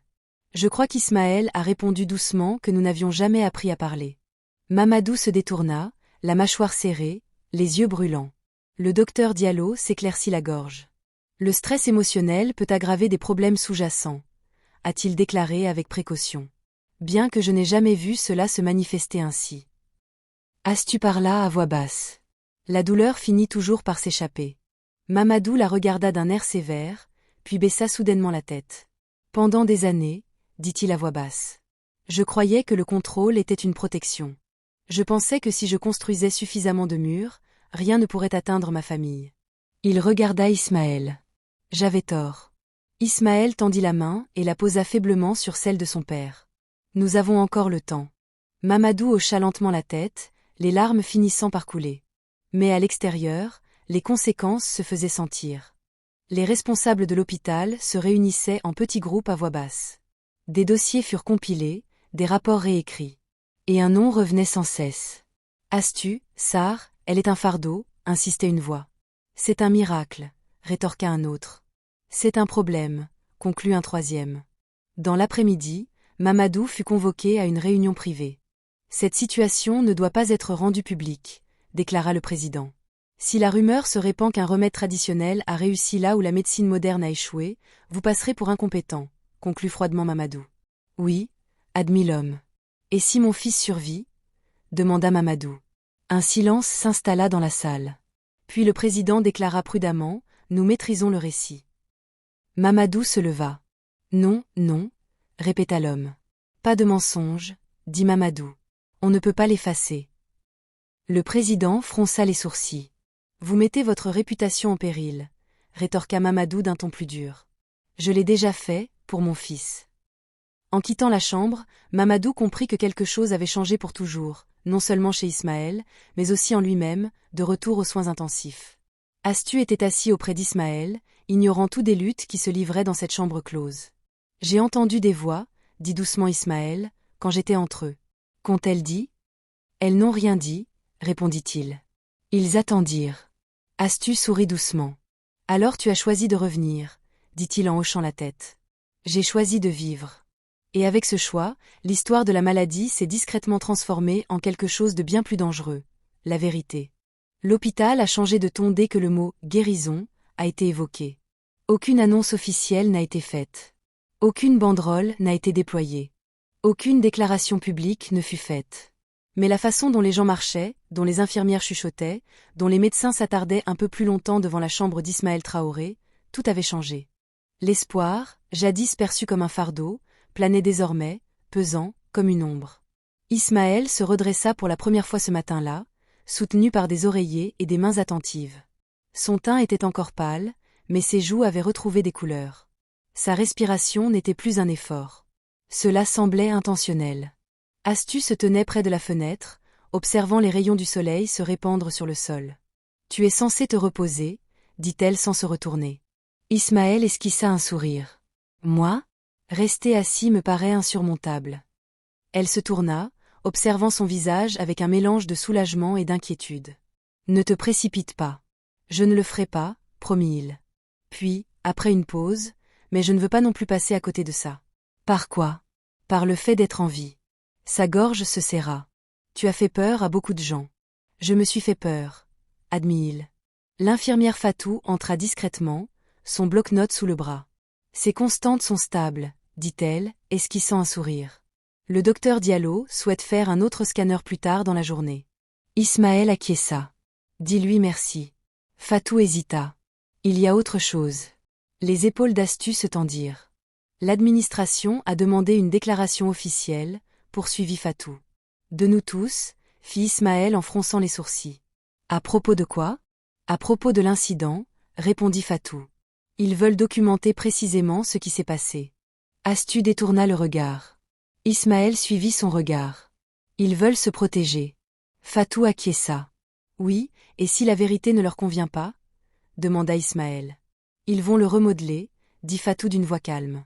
Je crois qu'Ismaël a répondu doucement que nous n'avions jamais appris à parler. Mamadou se détourna, la mâchoire serrée, les yeux brûlants. Le docteur Diallo s'éclaircit la gorge. Le stress émotionnel peut aggraver des problèmes sous-jacents, a-t-il déclaré avec précaution. Bien que je n'ai jamais vu cela se manifester ainsi. Astu parla à voix basse. La douleur finit toujours par s'échapper. Mamadou la regarda d'un air sévère, puis baissa soudainement la tête. Pendant des années, dit-il à voix basse. Je croyais que le contrôle était une protection. Je pensais que si je construisais suffisamment de murs, rien ne pourrait atteindre ma famille. Il regarda Ismaël. J'avais tort. Ismaël tendit la main et la posa faiblement sur celle de son père. Nous avons encore le temps. Mamadou hocha lentement la tête, les larmes finissant par couler. Mais à l'extérieur, les conséquences se faisaient sentir. Les responsables de l'hôpital se réunissaient en petits groupes à voix basse. Des dossiers furent compilés, des rapports réécrits. Et un nom revenait sans cesse. Astu, Sarr, elle est un fardeau, insistait une voix. C'est un miracle, rétorqua un autre. C'est un problème, conclut un troisième. Dans l'après-midi, Mamadou fut convoqué à une réunion privée. Cette situation ne doit pas être rendue publique, déclara le président. Si la rumeur se répand qu'un remède traditionnel a réussi là où la médecine moderne a échoué, vous passerez pour incompétent, conclut froidement Mamadou. Oui, admit l'homme. Et si mon fils survit? Demanda Mamadou. Un silence s'installa dans la salle. Puis le président déclara prudemment, nous maîtrisons le récit. Mamadou se leva. Non, non, répéta l'homme. Pas de mensonge, dit Mamadou. On ne peut pas l'effacer. Le président fronça les sourcils. Vous mettez votre réputation en péril, rétorqua Mamadou d'un ton plus dur. Je l'ai déjà fait, pour mon fils. En quittant la chambre, Mamadou comprit que quelque chose avait changé pour toujours, non seulement chez Ismaël, mais aussi en lui-même, de retour aux soins intensifs. Astu était assis auprès d'Ismaël, ignorant tout des luttes qui se livraient dans cette chambre close. J'ai entendu des voix, dit doucement Ismaël, quand j'étais entre eux. Qu'ont-elles dit? Elles n'ont rien dit, répondit-il. Ils attendirent. Astu sourit doucement. Alors tu as choisi de revenir, dit-il en hochant la tête. J'ai choisi de vivre. Et avec ce choix, l'histoire de la maladie s'est discrètement transformée en quelque chose de bien plus dangereux, la vérité. L'hôpital a changé de ton dès que le mot « guérison » a été évoqué. Aucune annonce officielle n'a été faite. Aucune banderole n'a été déployée. Aucune déclaration publique ne fut faite. Mais la façon dont les gens marchaient, dont les infirmières chuchotaient, dont les médecins s'attardaient un peu plus longtemps devant la chambre d'Ismaël Traoré, tout avait changé. L'espoir, jadis perçu comme un fardeau, planait désormais, pesant, comme une ombre. Ismaël se redressa pour la première fois ce matin-là, soutenu par des oreillers et des mains attentives. Son teint était encore pâle, mais ses joues avaient retrouvé des couleurs. Sa respiration n'était plus un effort. Cela semblait intentionnel. Astu se tenait près de la fenêtre, observant les rayons du soleil se répandre sur le sol. « Tu es censé te reposer, » dit-elle sans se retourner. Ismaël esquissa un sourire. « Moi ? Rester assis me paraît insurmontable. » Elle se tourna, observant son visage avec un mélange de soulagement et d'inquiétude. « Ne te précipite pas. Je ne le ferai pas, promit-il. Puis, après une pause, « Mais je ne veux pas non plus passer à côté de ça. » « Par quoi ? » « Par le fait d'être en vie. » Sa gorge se serra. « Tu as fait peur à beaucoup de gens. »« Je me suis fait peur, » admit-il. L'infirmière Fatou entra discrètement, son bloc-notes sous le bras. « Ces constantes sont stables, » dit-elle, esquissant un sourire. Le docteur Diallo souhaite faire un autre scanner plus tard dans la journée. Ismaël acquiesça. « Dis-lui merci. » Fatou hésita. « Il y a autre chose. » Les épaules d'Astu se tendirent. L'administration a demandé une déclaration officielle, poursuivit Fatou. De nous tous, fit Ismaël en fronçant les sourcils. À propos de quoi? À propos de l'incident, répondit Fatou. Ils veulent documenter précisément ce qui s'est passé. Astu détourna le regard. Ismaël suivit son regard. Ils veulent se protéger. Fatou acquiesça. Oui, et si la vérité ne leur convient pas? Demanda Ismaël. Ils vont le remodeler, dit Fatou d'une voix calme.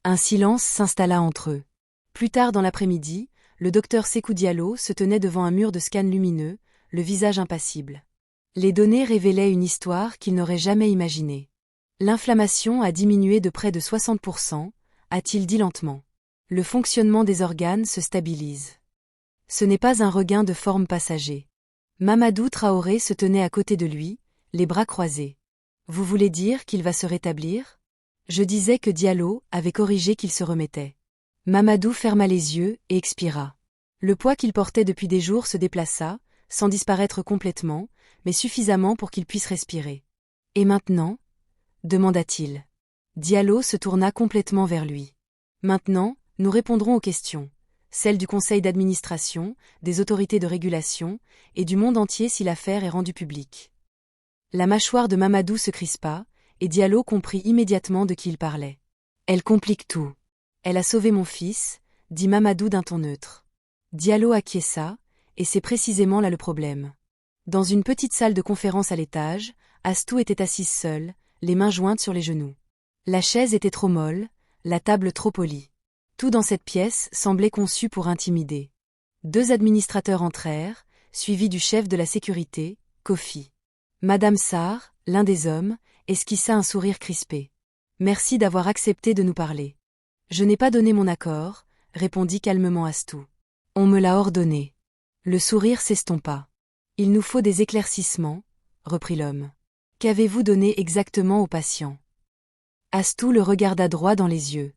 Un silence s'installa entre eux. Plus tard dans l'après-midi, le docteur Sékou Diallo se tenait devant un mur de scan lumineux, le visage impassible. Les données révélaient une histoire qu'il n'aurait jamais imaginée. L'inflammation a diminué de près de 60%, a-t-il dit lentement. Le fonctionnement des organes se stabilise. Ce n'est pas un regain de forme passager. Mamadou Traoré se tenait à côté de lui, les bras croisés. Vous voulez dire qu'il va se rétablir? Je disais que Diallo avait corrigé qu'il se remettait. Mamadou ferma les yeux et expira. Le poids qu'il portait depuis des jours se déplaça, sans disparaître complètement, mais suffisamment pour qu'il puisse respirer. Et maintenant? Demanda-t-il. Diallo se tourna complètement vers lui. Maintenant, nous répondrons aux questions. Celles du conseil d'administration, des autorités de régulation, et du monde entier si l'affaire est rendue publique. La mâchoire de Mamadou se crispa, et Diallo comprit immédiatement de qui il parlait. Elle complique tout. Elle a sauvé mon fils, dit Mamadou d'un ton neutre. Diallo acquiesça, et c'est précisément là le problème. Dans une petite salle de conférence à l'étage, Astou était assise seule, les mains jointes sur les genoux. La chaise était trop molle, la table trop polie. Tout dans cette pièce semblait conçu pour intimider. 2 administrateurs entrèrent, suivis du chef de la sécurité, Kofi. Madame Sarr, l'un des hommes, esquissa un sourire crispé. Merci d'avoir accepté de nous parler. Je n'ai pas donné mon accord, répondit calmement Astou. On me l'a ordonné. Le sourire s'estompa. Il nous faut des éclaircissements, reprit l'homme. Qu'avez-vous donné exactement au patient? Astou le regarda droit dans les yeux.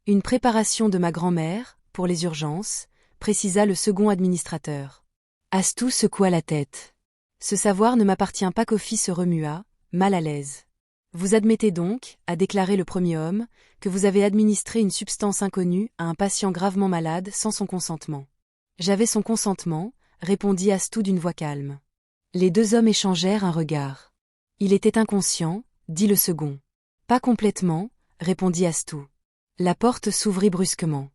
Une préparation de ma grand-mère, pour les urgences, précisa le second administrateur. Astou secoua la tête. Ce savoir ne m'appartient pas. Kofi se remua, mal à l'aise. Vous admettez donc, a déclaré le premier homme, que vous avez administré une substance inconnue à un patient gravement malade sans son consentement. J'avais son consentement, répondit Astou d'une voix calme. Les 2 hommes échangèrent un regard. Il était inconscient, dit le second. Pas complètement, répondit Astou. La porte s'ouvrit brusquement.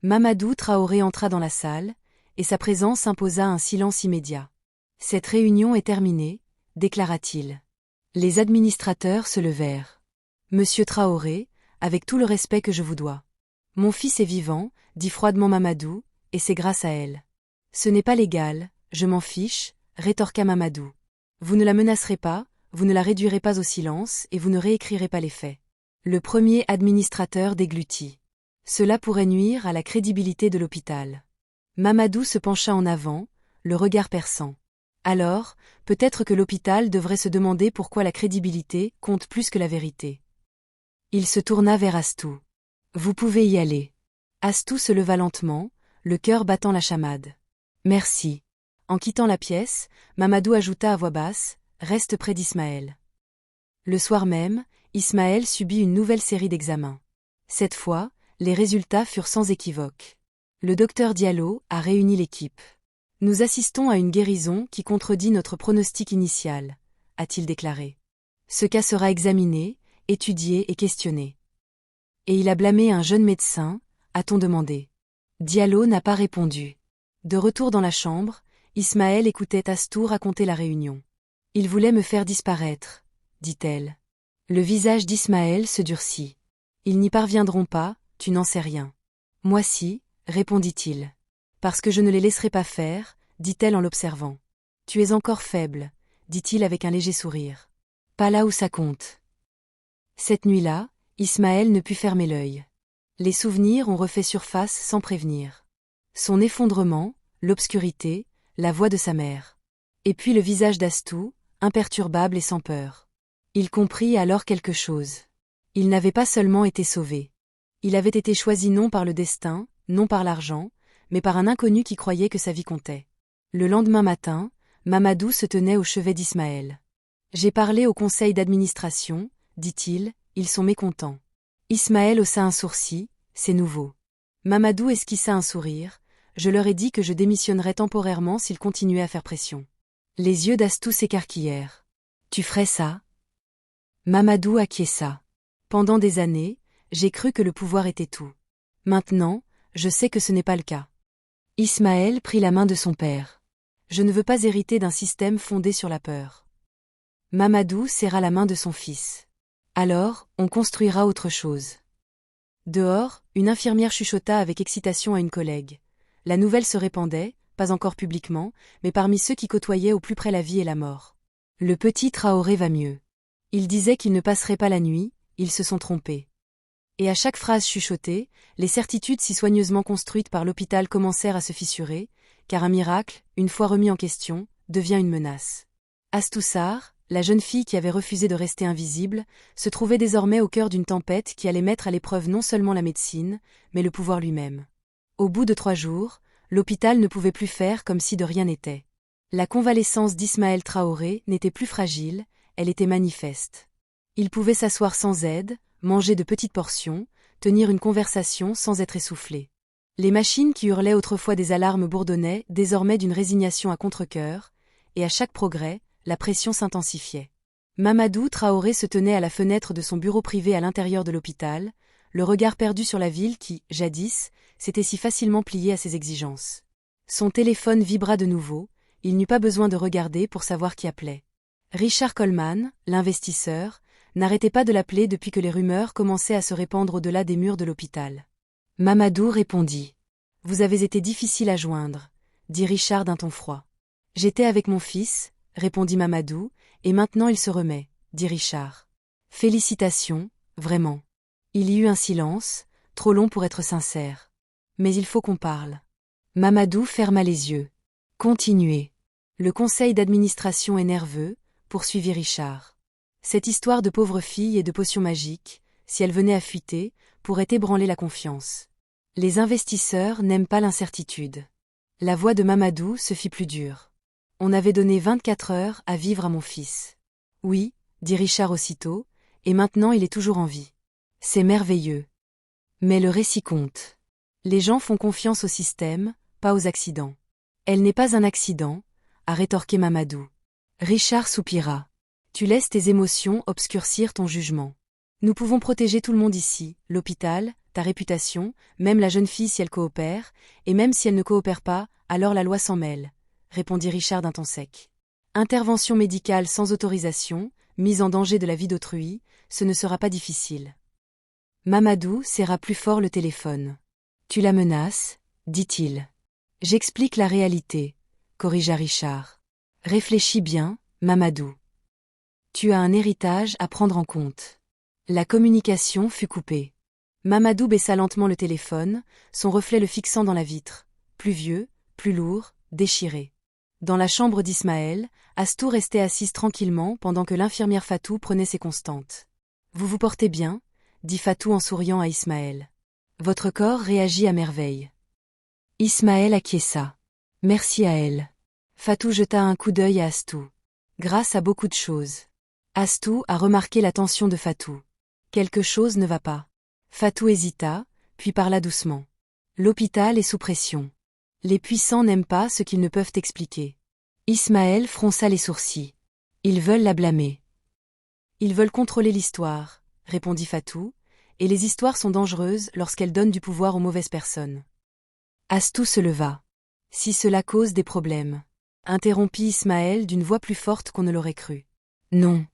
Mamadou Traoré entra dans la salle, et sa présence imposa un silence immédiat. Cette réunion est terminée, déclara-t-il. Les administrateurs se levèrent. Monsieur Traoré, avec tout le respect que je vous dois. Mon fils est vivant, dit froidement Mamadou, et c'est grâce à elle. Ce n'est pas légal, je m'en fiche, rétorqua Mamadou. Vous ne la menacerez pas, vous ne la réduirez pas au silence et vous ne réécrirez pas les faits. Le premier administrateur déglutit. Cela pourrait nuire à la crédibilité de l'hôpital. Mamadou se pencha en avant, le regard perçant. Alors, peut-être que l'hôpital devrait se demander pourquoi la crédibilité compte plus que la vérité. Il se tourna vers Astou. Vous pouvez y aller. Astou se leva lentement, le cœur battant la chamade. Merci. En quittant la pièce, Mamadou ajouta à voix basse, reste près d'Ismaël. Le soir même, Ismaël subit une nouvelle série d'examens. Cette fois, les résultats furent sans équivoque. Le docteur Diallo a réuni l'équipe. Nous assistons à une guérison qui contredit notre pronostic initial, a-t-il déclaré. Ce cas sera examiné, étudié et questionné. Et il a blâmé un jeune médecin, a-t-on demandé. Diallo n'a pas répondu. De retour dans la chambre, Ismaël écoutait Astou raconter la réunion. Il voulait me faire disparaître, dit-elle. Le visage d'Ismaël se durcit. Ils n'y parviendront pas, tu n'en sais rien. Moi si, répondit-il. Parce que je ne les laisserai pas faire, dit-elle en l'observant. Tu es encore faible, dit-il avec un léger sourire. Pas là où ça compte. Cette nuit-là, Ismaël ne put fermer l'œil. Les souvenirs ont refait surface sans prévenir. Son effondrement, l'obscurité, la voix de sa mère. Et puis le visage d'Astou, imperturbable et sans peur. Il comprit alors quelque chose. Il n'avait pas seulement été sauvé. Il avait été choisi non par le destin, non par l'argent, mais par un inconnu qui croyait que sa vie comptait. Le lendemain matin, Mamadou se tenait au chevet d'Ismaël. J'ai parlé au conseil d'administration, dit-il, ils sont mécontents. Ismaël haussa un sourcil, c'est nouveau. Mamadou esquissa un sourire, je leur ai dit que je démissionnerais temporairement s'ils continuaient à faire pression. Les yeux d'Astou s'écarquillèrent. Tu ferais ça? Mamadou acquiesça. Pendant des années, j'ai cru que le pouvoir était tout. Maintenant, je sais que ce n'est pas le cas. Ismaël prit la main de son père. Je ne veux pas hériter d'un système fondé sur la peur. Mamadou serra la main de son fils. Alors, on construira autre chose. Dehors, une infirmière chuchota avec excitation à une collègue. La nouvelle se répandait, pas encore publiquement, mais parmi ceux qui côtoyaient au plus près la vie et la mort. Le petit Traoré va mieux. Ils disaient qu'il ne passerait pas la nuit, ils se sont trompés. Et à chaque phrase chuchotée, les certitudes si soigneusement construites par l'hôpital commencèrent à se fissurer, car un miracle, une fois remis en question, devient une menace. Astoussar, la jeune fille qui avait refusé de rester invisible, se trouvait désormais au cœur d'une tempête qui allait mettre à l'épreuve non seulement la médecine, mais le pouvoir lui-même. Au bout de 3 jours, l'hôpital ne pouvait plus faire comme si de rien n'était. La convalescence d'Ismaël Traoré n'était plus fragile, elle était manifeste. Il pouvait s'asseoir sans aide, manger de petites portions, tenir une conversation sans être essoufflé. Les machines qui hurlaient autrefois des alarmes bourdonnaient désormais d'une résignation à contre-cœur, et à chaque progrès, la pression s'intensifiait. Mamadou Traoré se tenait à la fenêtre de son bureau privé à l'intérieur de l'hôpital, le regard perdu sur la ville qui, jadis, s'était si facilement pliée à ses exigences. Son téléphone vibra de nouveau, il n'eut pas besoin de regarder pour savoir qui appelait. Richard Coleman, l'investisseur, n'arrêtait pas de l'appeler depuis que les rumeurs commençaient à se répandre au-delà des murs de l'hôpital. Mamadou répondit. « Vous avez été difficile à joindre, » dit Richard d'un ton froid. « J'étais avec mon fils, » répondit Mamadou, « et maintenant il se remet, » dit Richard. « Félicitations, vraiment. » Il y eut un silence, trop long pour être sincère. « Mais il faut qu'on parle. » Mamadou ferma les yeux. « Continuez. Le conseil d'administration est nerveux, » poursuivit Richard. Cette histoire de pauvre fille et de potions magiques, si elle venait à fuiter, pourrait ébranler la confiance. Les investisseurs n'aiment pas l'incertitude. La voix de Mamadou se fit plus dure. On avait donné 24 heures à vivre à mon fils. Oui, dit Richard aussitôt, et maintenant il est toujours en vie. C'est merveilleux. Mais le récit compte. Les gens font confiance au système, pas aux accidents. Elle n'est pas un accident, a rétorqué Mamadou. Richard soupira. Tu laisses tes émotions obscurcir ton jugement. Nous pouvons protéger tout le monde ici, l'hôpital, ta réputation, même la jeune fille si elle coopère, et même si elle ne coopère pas, alors la loi s'en mêle, répondit Richard d'un ton sec. Intervention médicale sans autorisation, mise en danger de la vie d'autrui, ce ne sera pas difficile. Mamadou serra plus fort le téléphone. Tu la menaces, dit-il. J'explique la réalité, corrigea Richard. Réfléchis bien, Mamadou. Tu as un héritage à prendre en compte. La communication fut coupée. Mamadou baissa lentement le téléphone, son reflet le fixant dans la vitre, plus vieux, plus lourd, déchiré. Dans la chambre d'Ismaël, Astou restait assise tranquillement pendant que l'infirmière Fatou prenait ses constantes. Vous vous portez bien, dit Fatou en souriant à Ismaël. Votre corps réagit à merveille. Ismaël acquiesça. Merci à elle. Fatou jeta un coup d'œil à Astou. Grâce à beaucoup de choses. Astou a remarqué la tension de Fatou. Quelque chose ne va pas. Fatou hésita, puis parla doucement. L'hôpital est sous pression. Les puissants n'aiment pas ce qu'ils ne peuvent expliquer. Ismaël fronça les sourcils. Ils veulent la blâmer. Ils veulent contrôler l'histoire, répondit Fatou, et les histoires sont dangereuses lorsqu'elles donnent du pouvoir aux mauvaises personnes. Astou se leva. Si cela cause des problèmes, interrompit Ismaël d'une voix plus forte qu'on ne l'aurait cru. Non.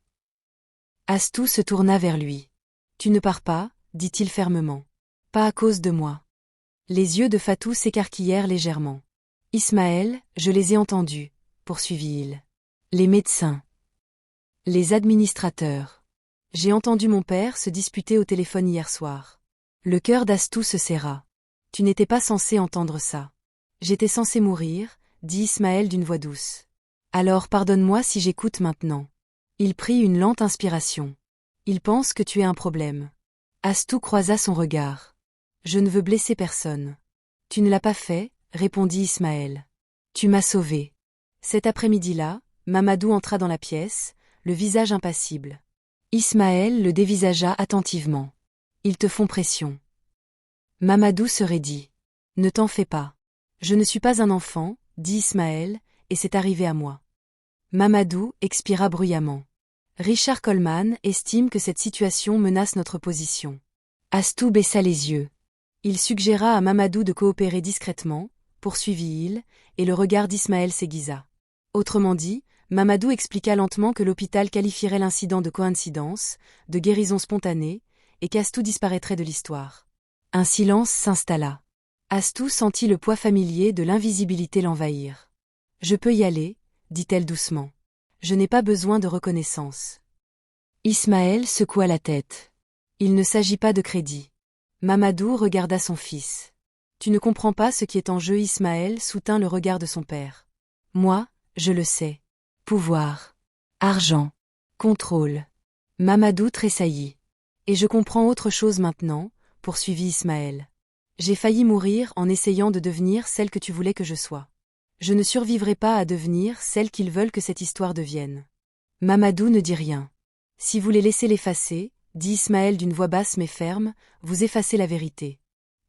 Astou se tourna vers lui. Tu ne pars pas, dit-il fermement. Pas à cause de moi. Les yeux de Fatou s'écarquillèrent légèrement. Ismaël, je les ai entendus, poursuivit-il. Les médecins. Les administrateurs. J'ai entendu mon père se disputer au téléphone hier soir. Le cœur d'Astou se serra. Tu n'étais pas censé entendre ça. J'étais censé mourir, dit Ismaël d'une voix douce. Alors pardonne-moi si j'écoute maintenant. Il prit une lente inspiration. Il pense que tu es un problème. Astou croisa son regard. Je ne veux blesser personne. Tu ne l'as pas fait, répondit Ismaël. Tu m'as sauvé. Cet après-midi-là, Mamadou entra dans la pièce, le visage impassible. Ismaël le dévisagea attentivement. Ils te font pression. Mamadou se raidit. Ne t'en fais pas. Je ne suis pas un enfant, dit Ismaël, et c'est arrivé à moi. Mamadou expira bruyamment. Richard Coleman estime que cette situation menace notre position. Astou baissa les yeux. Il suggéra à Mamadou de coopérer discrètement, poursuivit-il, et le regard d'Ismaël s'aiguisa. Autrement dit, Mamadou expliqua lentement que l'hôpital qualifierait l'incident de coïncidence, de guérison spontanée, et qu'Astou disparaîtrait de l'histoire. Un silence s'installa. Astou sentit le poids familier de l'invisibilité l'envahir. « Je peux y aller, » dit-elle doucement. « Je n'ai pas besoin de reconnaissance. » Ismaël secoua la tête. « Il ne s'agit pas de crédit. Mamadou regarda son fils. Tu ne comprends pas ce qui est en jeu. Ismaël soutint le regard de son père. Moi, je le sais. Pouvoir. Argent. Contrôle. Mamadou tressaillit. Et je comprends autre chose maintenant, poursuivit Ismaël. J'ai failli mourir en essayant de devenir celle que tu voulais que je sois. Je ne survivrai pas à devenir celle qu'ils veulent que cette histoire devienne. Mamadou ne dit rien. Si vous les laissez l'effacer, dit Ismaël d'une voix basse mais ferme, vous effacez la vérité.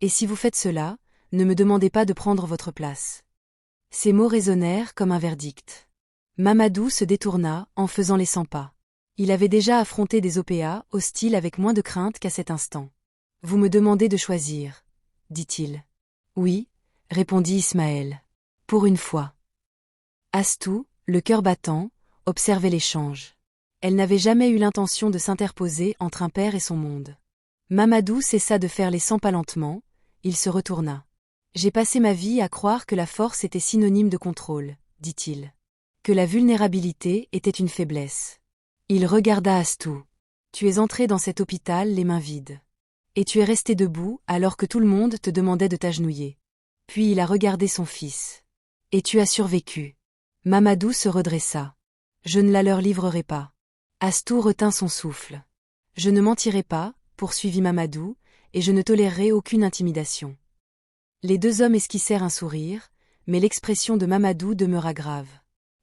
Et si vous faites cela, ne me demandez pas de prendre votre place. Ces mots résonnèrent comme un verdict. Mamadou se détourna, en faisant les 100 pas. Il avait déjà affronté des OPA hostiles avec moins de crainte qu'à cet instant. Vous me demandez de choisir, dit-il. Oui, répondit Ismaël. Pour une fois. Astou, le cœur battant, observait l'échange. Elle n'avait jamais eu l'intention de s'interposer entre un père et son monde. Mamadou cessa de faire les 100 pas lentement, il se retourna. J'ai passé ma vie à croire que la force était synonyme de contrôle, dit-il. Que la vulnérabilité était une faiblesse. Il regarda Astou. Tu es entré dans cet hôpital les mains vides. Et tu es resté debout alors que tout le monde te demandait de t'agenouiller. Puis il a regardé son fils. Et tu as survécu. Mamadou se redressa. Je ne la leur livrerai pas. Astou retint son souffle. Je ne mentirai pas, poursuivit Mamadou, et je ne tolérerai aucune intimidation. Les deux hommes esquissèrent un sourire, mais l'expression de Mamadou demeura grave.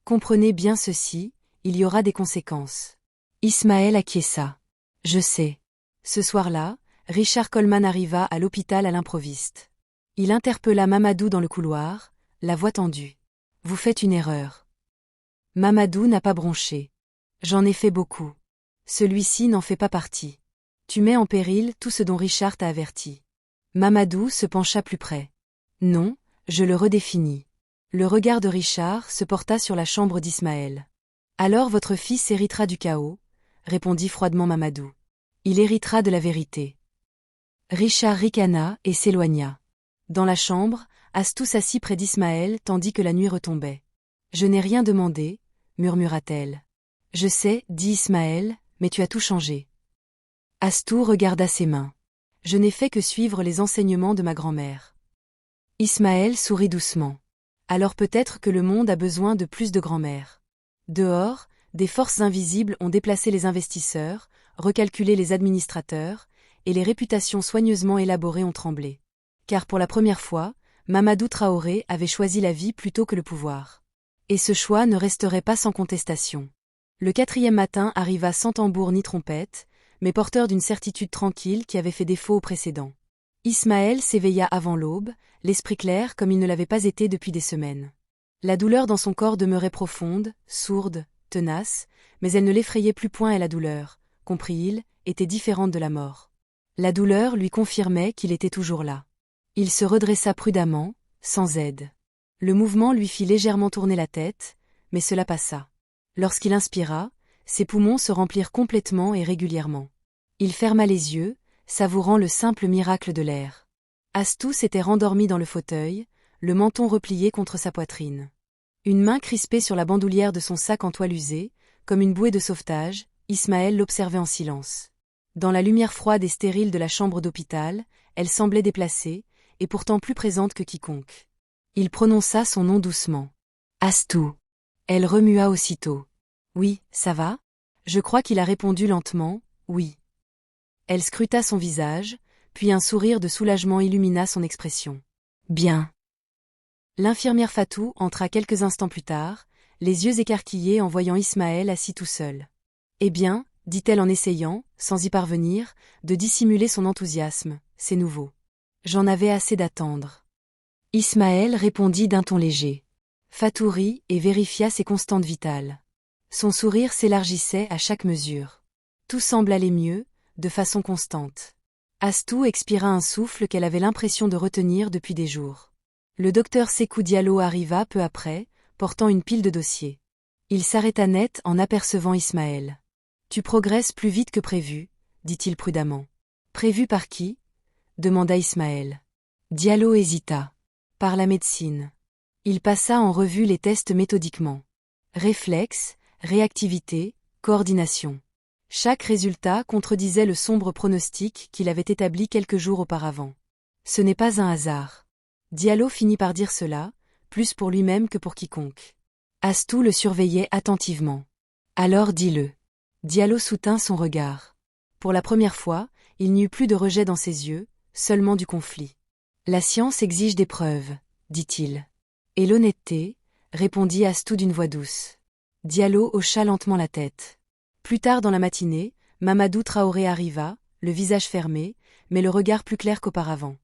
Comprenez bien ceci, il y aura des conséquences. Ismaël acquiesça. Je sais. Ce soir-là, Richard Coleman arriva à l'hôpital à l'improviste. Il interpella Mamadou dans le couloir, la voix tendue. Vous faites une erreur. Mamadou n'a pas bronché. J'en ai fait beaucoup. Celui-ci n'en fait pas partie. Tu mets en péril tout ce dont Richard t'a averti. Mamadou se pencha plus près. Non, je le redéfinis. Le regard de Richard se porta sur la chambre d'Ismaël. Alors votre fils héritera du chaos, répondit froidement Mamadou. Il héritera de la vérité. Richard ricana et s'éloigna. Dans la chambre, Astou s'assit près d'Ismaël tandis que la nuit retombait. Je n'ai rien demandé, murmura-t-elle. Je sais, dit Ismaël, mais tu as tout changé. Astou regarda ses mains. Je n'ai fait que suivre les enseignements de ma grand-mère. Ismaël sourit doucement. Alors peut-être que le monde a besoin de plus de grand-mères. Dehors, des forces invisibles ont déplacé les investisseurs, recalculé les administrateurs, et les réputations soigneusement élaborées ont tremblé. Car pour la première fois, Mamadou Traoré avait choisi la vie plutôt que le pouvoir. Et ce choix ne resterait pas sans contestation. Le 4e matin arriva sans tambour ni trompette, mais porteur d'une certitude tranquille qui avait fait défaut au précédent. Ismaël s'éveilla avant l'aube, l'esprit clair comme il ne l'avait pas été depuis des semaines. La douleur dans son corps demeurait profonde, sourde, tenace, mais elle ne l'effrayait plus point et la douleur, comprit-il, était différente de la mort. La douleur lui confirmait qu'il était toujours là. Il se redressa prudemment, sans aide. Le mouvement lui fit légèrement tourner la tête, mais cela passa. Lorsqu'il inspira, ses poumons se remplirent complètement et régulièrement. Il ferma les yeux, savourant le simple miracle de l'air. Astou s'était rendormi dans le fauteuil, le menton replié contre sa poitrine. Une main crispée sur la bandoulière de son sac en toile usée, comme une bouée de sauvetage, Ismaël l'observait en silence. Dans la lumière froide et stérile de la chambre d'hôpital, elle semblait déplacée, et pourtant plus présente que quiconque. Il prononça son nom doucement. Astou. Elle remua aussitôt. Oui, ça va? Je crois qu'il a répondu lentement, oui. Elle scruta son visage, puis un sourire de soulagement illumina son expression. Bien. L'infirmière Fatou entra quelques instants plus tard, les yeux écarquillés en voyant Ismaël assis tout seul. Eh bien, dit-elle en essayant, sans y parvenir, de dissimuler son enthousiasme, c'est nouveau. J'en avais assez d'attendre. Ismaël répondit d'un ton léger. Fatou rit et vérifia ses constantes vitales. Son sourire s'élargissait à chaque mesure. Tout semble aller mieux, de façon constante. Astou expira un souffle qu'elle avait l'impression de retenir depuis des jours. Le docteur Sékou Diallo arriva peu après, portant une pile de dossiers. Il s'arrêta net en apercevant Ismaël. « Tu progresses plus vite que prévu, » dit-il prudemment. « Prévu par qui » demanda Ismaël. Diallo hésita. « Par la médecine. » Il passa en revue les tests méthodiquement. Réflexe, réactivité, coordination. Chaque résultat contredisait le sombre pronostic qu'il avait établi quelques jours auparavant. Ce n'est pas un hasard. Diallo finit par dire cela, plus pour lui-même que pour quiconque. Astou le surveillait attentivement. Alors dis-le. Diallo soutint son regard. Pour la première fois, il n'y eut plus de rejet dans ses yeux, seulement du conflit. La science exige des preuves, dit-il. Et l'honnêteté, répondit Astou d'une voix douce. Diallo hocha lentement la tête. Plus tard dans la matinée, Mamadou Traoré arriva, le visage fermé, mais le regard plus clair qu'auparavant.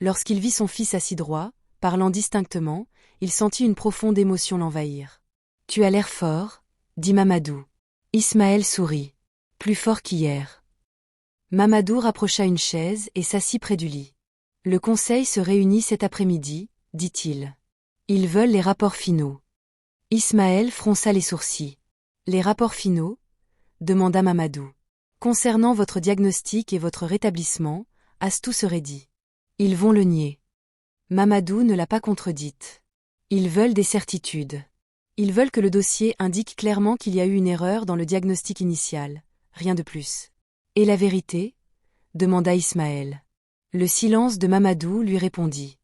Lorsqu'il vit son fils assis droit, parlant distinctement, il sentit une profonde émotion l'envahir. « Tu as l'air fort, » dit Mamadou. Ismaël sourit. « Plus fort qu'hier. » Mamadou rapprocha une chaise et s'assit près du lit. « Le conseil se réunit cet après-midi, » dit-il. « Ils veulent les rapports finaux. » Ismaël fronça les sourcils. « Les rapports finaux ?» demanda Mamadou. « Concernant votre diagnostic et votre rétablissement, Astou serait dit. Ils vont le nier. » Mamadou ne l'a pas contredite. Ils veulent des certitudes. Ils veulent que le dossier indique clairement qu'il y a eu une erreur dans le diagnostic initial, rien de plus. « Et la vérité ?» demanda Ismaël. Le silence de Mamadou lui répondit.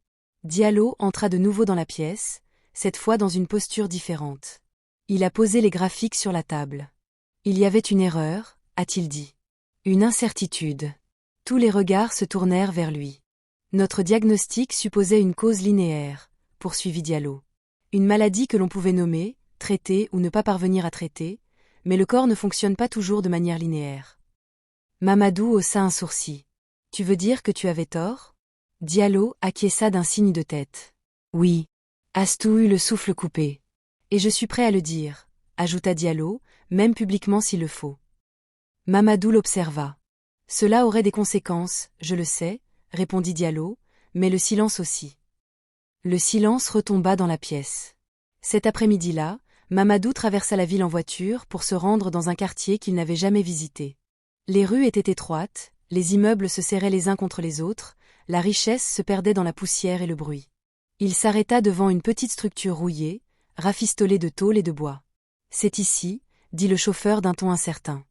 Diallo entra de nouveau dans la pièce, cette fois dans une posture différente. Il a posé les graphiques sur la table. Il y avait une erreur, a-t-il dit. Une incertitude. Tous les regards se tournèrent vers lui. Notre diagnostic supposait une cause linéaire, poursuivit Diallo. Une maladie que l'on pouvait nommer, traiter ou ne pas parvenir à traiter, mais le corps ne fonctionne pas toujours de manière linéaire. Mamadou haussa un sourcil. Tu veux dire que tu avais tort ? Diallo acquiesça d'un signe de tête. Oui. Astou eut le souffle coupé. Et je suis prêt à le dire, ajouta Diallo, même publiquement s'il le faut. Mamadou l'observa. Cela aurait des conséquences, je le sais, répondit Diallo, mais le silence aussi. Le silence retomba dans la pièce. Cet après-midi-là, Mamadou traversa la ville en voiture pour se rendre dans un quartier qu'il n'avait jamais visité. Les rues étaient étroites, les immeubles se serraient les uns contre les autres, la richesse se perdait dans la poussière et le bruit. Il s'arrêta devant une petite structure rouillée, rafistolée de tôle et de bois. « C'est ici », dit le chauffeur d'un ton incertain.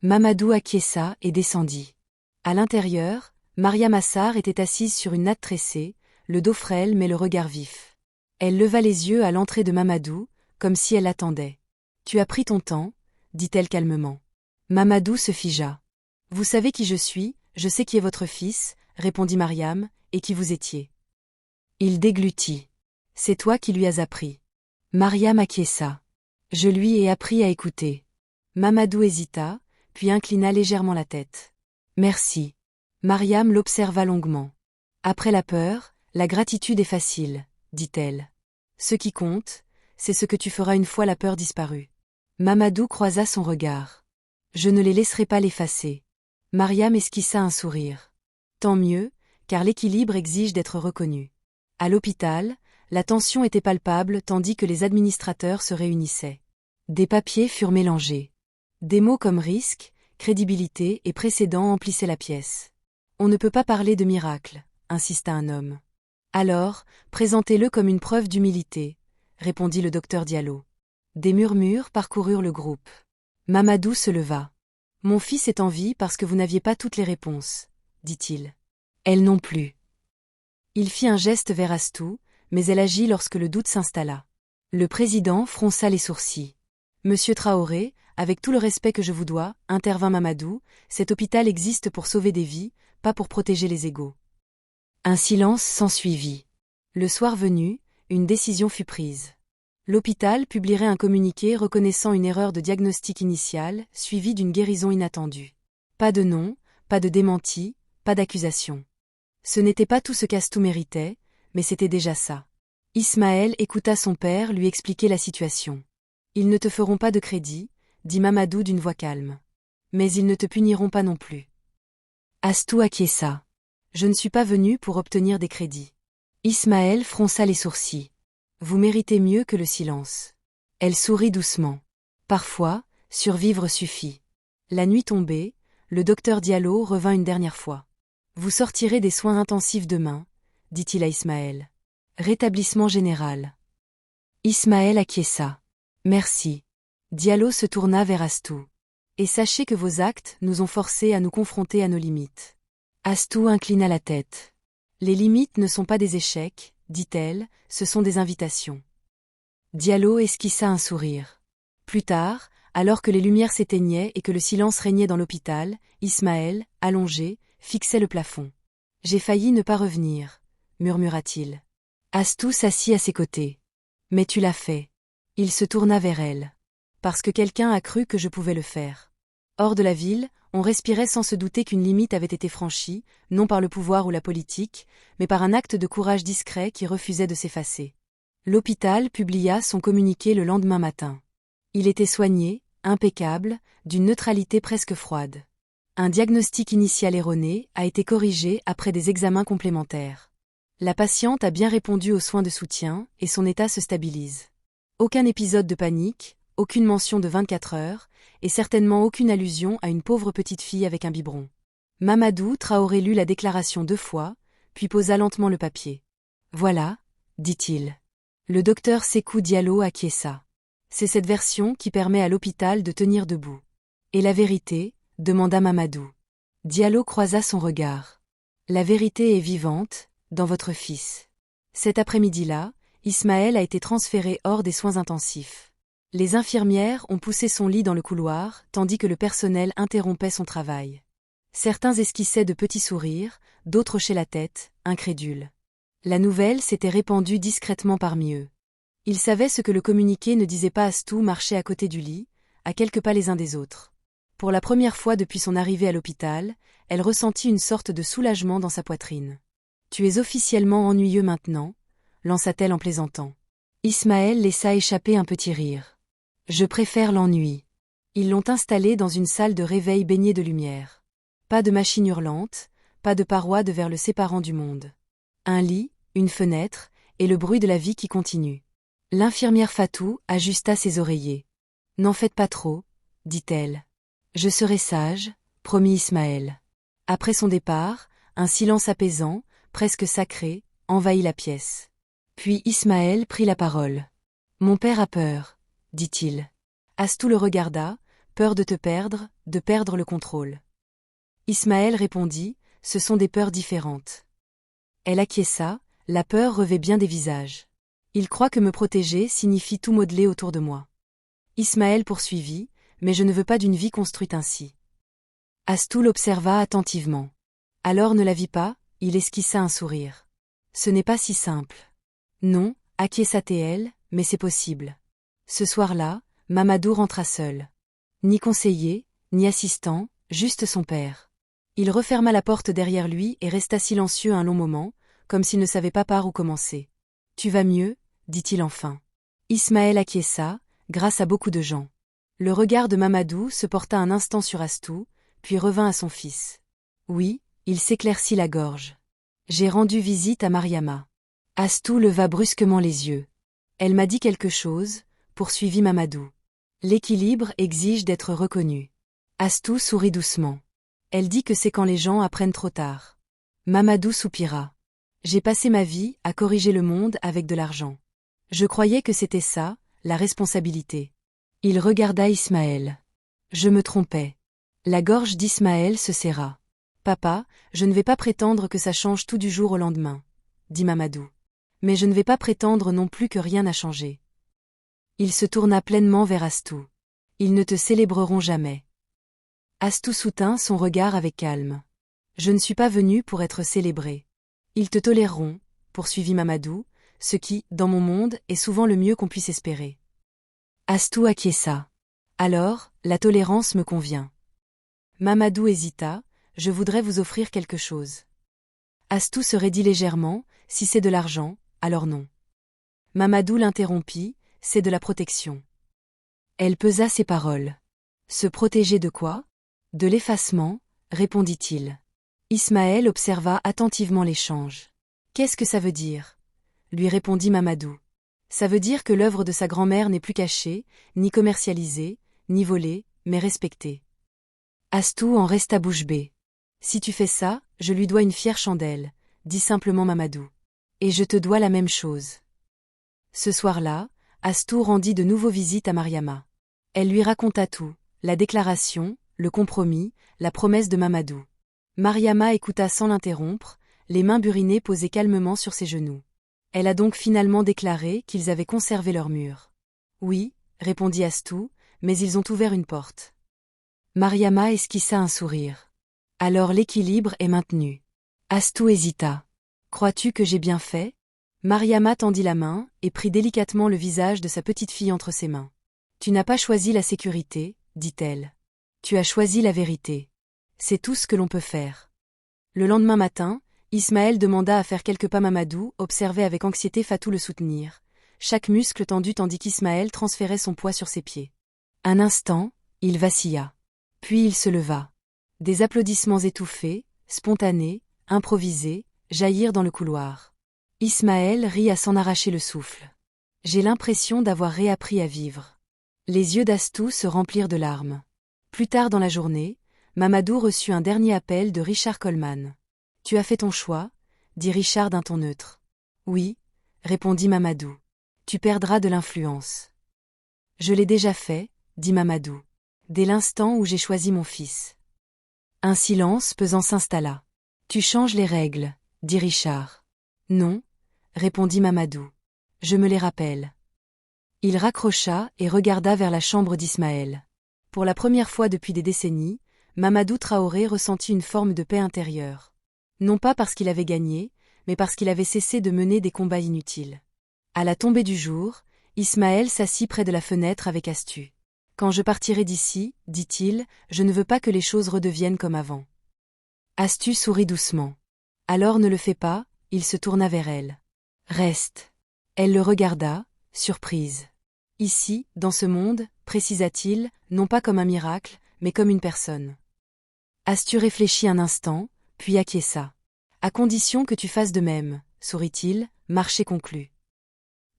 Mamadou acquiesça et descendit. À l'intérieur, Mariam Assar était assise sur une natte tressée, le dos frêle mais le regard vif. Elle leva les yeux à l'entrée de Mamadou, comme si elle l'attendait. « Tu as pris ton temps », dit-elle calmement. Mamadou se figea. « Vous savez qui je suis, je sais qui est votre fils, » répondit Mariam, « et qui vous étiez. » Il déglutit. « C'est toi qui lui as appris. » Mariam acquiesça. « Je lui ai appris à écouter. » Mamadou hésita, puis inclina légèrement la tête. « Merci. » Mariam l'observa longuement. « Après la peur, la gratitude est facile, » dit-elle. « Ce qui compte, c'est ce que tu feras une fois la peur disparue. » Mamadou croisa son regard. « Je ne les laisserai pas l'effacer. » Mariam esquissa un sourire. « Tant mieux, car l'équilibre exige d'être reconnu. » À l'hôpital, la tension était palpable tandis que les administrateurs se réunissaient. Des papiers furent mélangés. Des mots comme risque, crédibilité et précédent emplissaient la pièce. « On ne peut pas parler de miracle, » insista un homme. « Alors, présentez-le comme une preuve d'humilité, » répondit le docteur Diallo. Des murmures parcoururent le groupe. Mamadou se leva. « Mon fils est en vie parce que vous n'aviez pas toutes les réponses, » dit-il. « Elle non plus. » Il fit un geste vers Astou, mais elle agit lorsque le doute s'installa. Le président fronça les sourcils. « Monsieur Traoré, avec tout le respect que je vous dois, » intervint Mamadou, « cet hôpital existe pour sauver des vies, pas pour protéger les égaux. » Un silence s'ensuivit. Le soir venu, une décision fut prise. L'hôpital publierait un communiqué reconnaissant une erreur de diagnostic initial, suivie d'une guérison inattendue. Pas de nom, pas de démenti, pas d'accusation. Ce n'était pas tout ce qu'Astou méritait, mais c'était déjà ça. Ismaël écouta son père lui expliquer la situation. « Ils ne te feront pas de crédit, » dit Mamadou d'une voix calme. « Mais ils ne te puniront pas non plus. » Astou acquiesça. « Je ne suis pas venu pour obtenir des crédits. » Ismaël fronça les sourcils. « Vous méritez mieux que le silence. » Elle sourit doucement. « Parfois, survivre suffit. » La nuit tombée, le docteur Diallo revint une dernière fois. « Vous sortirez des soins intensifs demain, » dit-il à Ismaël. « Rétablissement général. » Ismaël acquiesça. « Merci. » Diallo se tourna vers Astou. Et sachez que vos actes nous ont forcés à nous confronter à nos limites. Astou inclina la tête. Les limites ne sont pas des échecs, dit-elle, ce sont des invitations. Diallo esquissa un sourire. Plus tard, alors que les lumières s'éteignaient et que le silence régnait dans l'hôpital, Ismaël, allongé, fixait le plafond. « J'ai failli ne pas revenir », murmura-t-il. Astou s'assit à ses côtés. « Mais tu l'as fait. » Il se tourna vers elle. « Parce que quelqu'un a cru que je pouvais le faire. » Hors de la ville, on respirait sans se douter qu'une limite avait été franchie, non par le pouvoir ou la politique, mais par un acte de courage discret qui refusait de s'effacer. L'hôpital publia son communiqué le lendemain matin. Il était soigné, impeccable, d'une neutralité presque froide. Un diagnostic initial erroné a été corrigé après des examens complémentaires. La patiente a bien répondu aux soins de soutien et son état se stabilise. Aucun épisode de panique, aucune mention de 24 heures, et certainement aucune allusion à une pauvre petite fille avec un biberon. Mamadou Traoré lut la déclaration 2 fois, puis posa lentement le papier. « Voilà, » dit-il. Le docteur Sékou Diallo acquiesça. C'est cette version qui permet à l'hôpital de tenir debout. « Et la vérité ?» demanda Mamadou. Diallo croisa son regard. « La vérité est vivante, dans votre fils. » Cet après-midi-là, Ismaël a été transféré hors des soins intensifs. Les infirmières ont poussé son lit dans le couloir, tandis que le personnel interrompait son travail. Certains esquissaient de petits sourires, d'autres hochaient la tête, incrédules. La nouvelle s'était répandue discrètement parmi eux. Ils savaient ce que le communiqué ne disait pas. Astou marchait à côté du lit, à quelques pas les uns des autres. Pour la première fois depuis son arrivée à l'hôpital, elle ressentit une sorte de soulagement dans sa poitrine. « Tu es officiellement ennuyeux maintenant » lança-t-elle en plaisantant. Ismaël laissa échapper un petit rire. « Je préfère l'ennui. » Ils l'ont installé dans une salle de réveil baignée de lumière. Pas de machine hurlante, pas de parois de verre le séparant du monde. Un lit, une fenêtre, et le bruit de la vie qui continue. L'infirmière Fatou ajusta ses oreillers. « N'en faites pas trop, » dit-elle. « Je serai sage, » promit Ismaël. Après son départ, un silence apaisant, presque sacré, envahit la pièce. Puis Ismaël prit la parole. « Mon père a peur, » dit-il. Astou le regarda, peur de te perdre, de perdre le contrôle. Ismaël répondit, « Ce sont des peurs différentes. » Elle acquiesça, la peur revêt bien des visages. Il croit que me protéger signifie tout modeler autour de moi. Ismaël poursuivit, mais je ne veux pas d'une vie construite ainsi. Astou l'observa attentivement. Alors ne la vit pas, il esquissa un sourire. Ce n'est pas si simple. Non, acquiesça-t-elle, mais c'est possible. Ce soir-là, Mamadou rentra seul. Ni conseiller, ni assistant, juste son père. Il referma la porte derrière lui et resta silencieux un long moment, comme s'il ne savait pas par où commencer. « Tu vas mieux ?» dit-il enfin. Ismaël acquiesça, grâce à beaucoup de gens. Le regard de Mamadou se porta un instant sur Astou, puis revint à son fils. Oui, il s'éclaircit la gorge. J'ai rendu visite à Mariama. Astou leva brusquement les yeux. Elle m'a dit quelque chose, poursuivit Mamadou. L'équilibre exige d'être reconnu. Astou sourit doucement. Elle dit que c'est quand les gens apprennent trop tard. Mamadou soupira. J'ai passé ma vie à corriger le monde avec de l'argent. Je croyais que c'était ça, la responsabilité. Il regarda Ismaël. Je me trompais. La gorge d'Ismaël se serra. Papa, je ne vais pas prétendre que ça change tout du jour au lendemain, dit Mamadou. Mais je ne vais pas prétendre non plus que rien n'a changé. Il se tourna pleinement vers Astou. Ils ne te célébreront jamais. Astou soutint son regard avec calme. Je ne suis pas venu pour être célébré. Ils te toléreront, poursuivit Mamadou, ce qui, dans mon monde, est souvent le mieux qu'on puisse espérer. Astou acquiesça. Alors, la tolérance me convient. Mamadou hésita, je voudrais vous offrir quelque chose. Astou se raidit légèrement, si c'est de l'argent, alors non. Mamadou l'interrompit, c'est de la protection. Elle pesa ses paroles. Se protéger de quoi? De l'effacement, répondit-il. Ismaël observa attentivement l'échange. Qu'est-ce que ça veut dire? Lui répondit Mamadou. Ça veut dire que l'œuvre de sa grand-mère n'est plus cachée, ni commercialisée, ni volée, mais respectée. Astou en resta bouche bée. Si tu fais ça, je lui dois une fière chandelle, dit simplement Mamadou. Et je te dois la même chose. Ce soir-là, Astou rendit de nouveau visite à Mariama. Elle lui raconta tout, La déclaration, le compromis, la promesse de Mamadou. Mariama écouta sans l'interrompre, les mains burinées posées calmement sur ses genoux. Elle a donc finalement déclaré qu'ils avaient conservé leur mur. Oui, répondit Astou, mais ils ont ouvert une porte. Mariama esquissa un sourire. Alors l'équilibre est maintenu. Astou hésita. Crois-tu que j'ai bien fait? Mariama tendit la main et prit délicatement le visage de sa petite fille entre ses mains. Tu n'as pas choisi la sécurité, dit-elle. Tu as choisi la vérité. C'est tout ce que l'on peut faire. Le lendemain matin, Ismaël demanda à faire quelques pas. Mamadou observait avec anxiété Fatou le soutenir. Chaque muscle tendu tandis qu'Ismaël transférait son poids sur ses pieds. Un instant, il vacilla. Puis il se leva. Des applaudissements étouffés, spontanés, improvisés, jaillirent dans le couloir. Ismaël rit à s'en arracher le souffle. J'ai l'impression d'avoir réappris à vivre. Les yeux d'Astou se remplirent de larmes. Plus tard dans la journée, Mamadou reçut un dernier appel de Richard Coleman. « Tu as fait ton choix ?» dit Richard d'un ton neutre. « Oui » répondit Mamadou. « Tu perdras de l'influence. »« Je l'ai déjà fait » dit Mamadou. « Dès l'instant où j'ai choisi mon fils. » Un silence pesant s'installa. « Tu changes les règles » dit Richard. « Non » répondit Mamadou. « Je me les rappelle. » Il raccrocha et regarda vers la chambre d'Ismaël. Pour la première fois depuis des décennies, Mamadou Traoré ressentit une forme de paix intérieure. Non pas parce qu'il avait gagné, mais parce qu'il avait cessé de mener des combats inutiles. À la tombée du jour, Ismaël s'assit près de la fenêtre avec Astou. « Quand je partirai d'ici, dit-il, je ne veux pas que les choses redeviennent comme avant. » Astou sourit doucement. « Alors ne le fais pas » il se tourna vers elle. « Reste. » Elle le regarda, surprise. « Ici, dans ce monde, précisa-t-il, non pas comme un miracle, mais comme une personne. » Astou réfléchit un instant, puis acquiesça. « À condition que tu fasses de même, » sourit-il, marché conclu.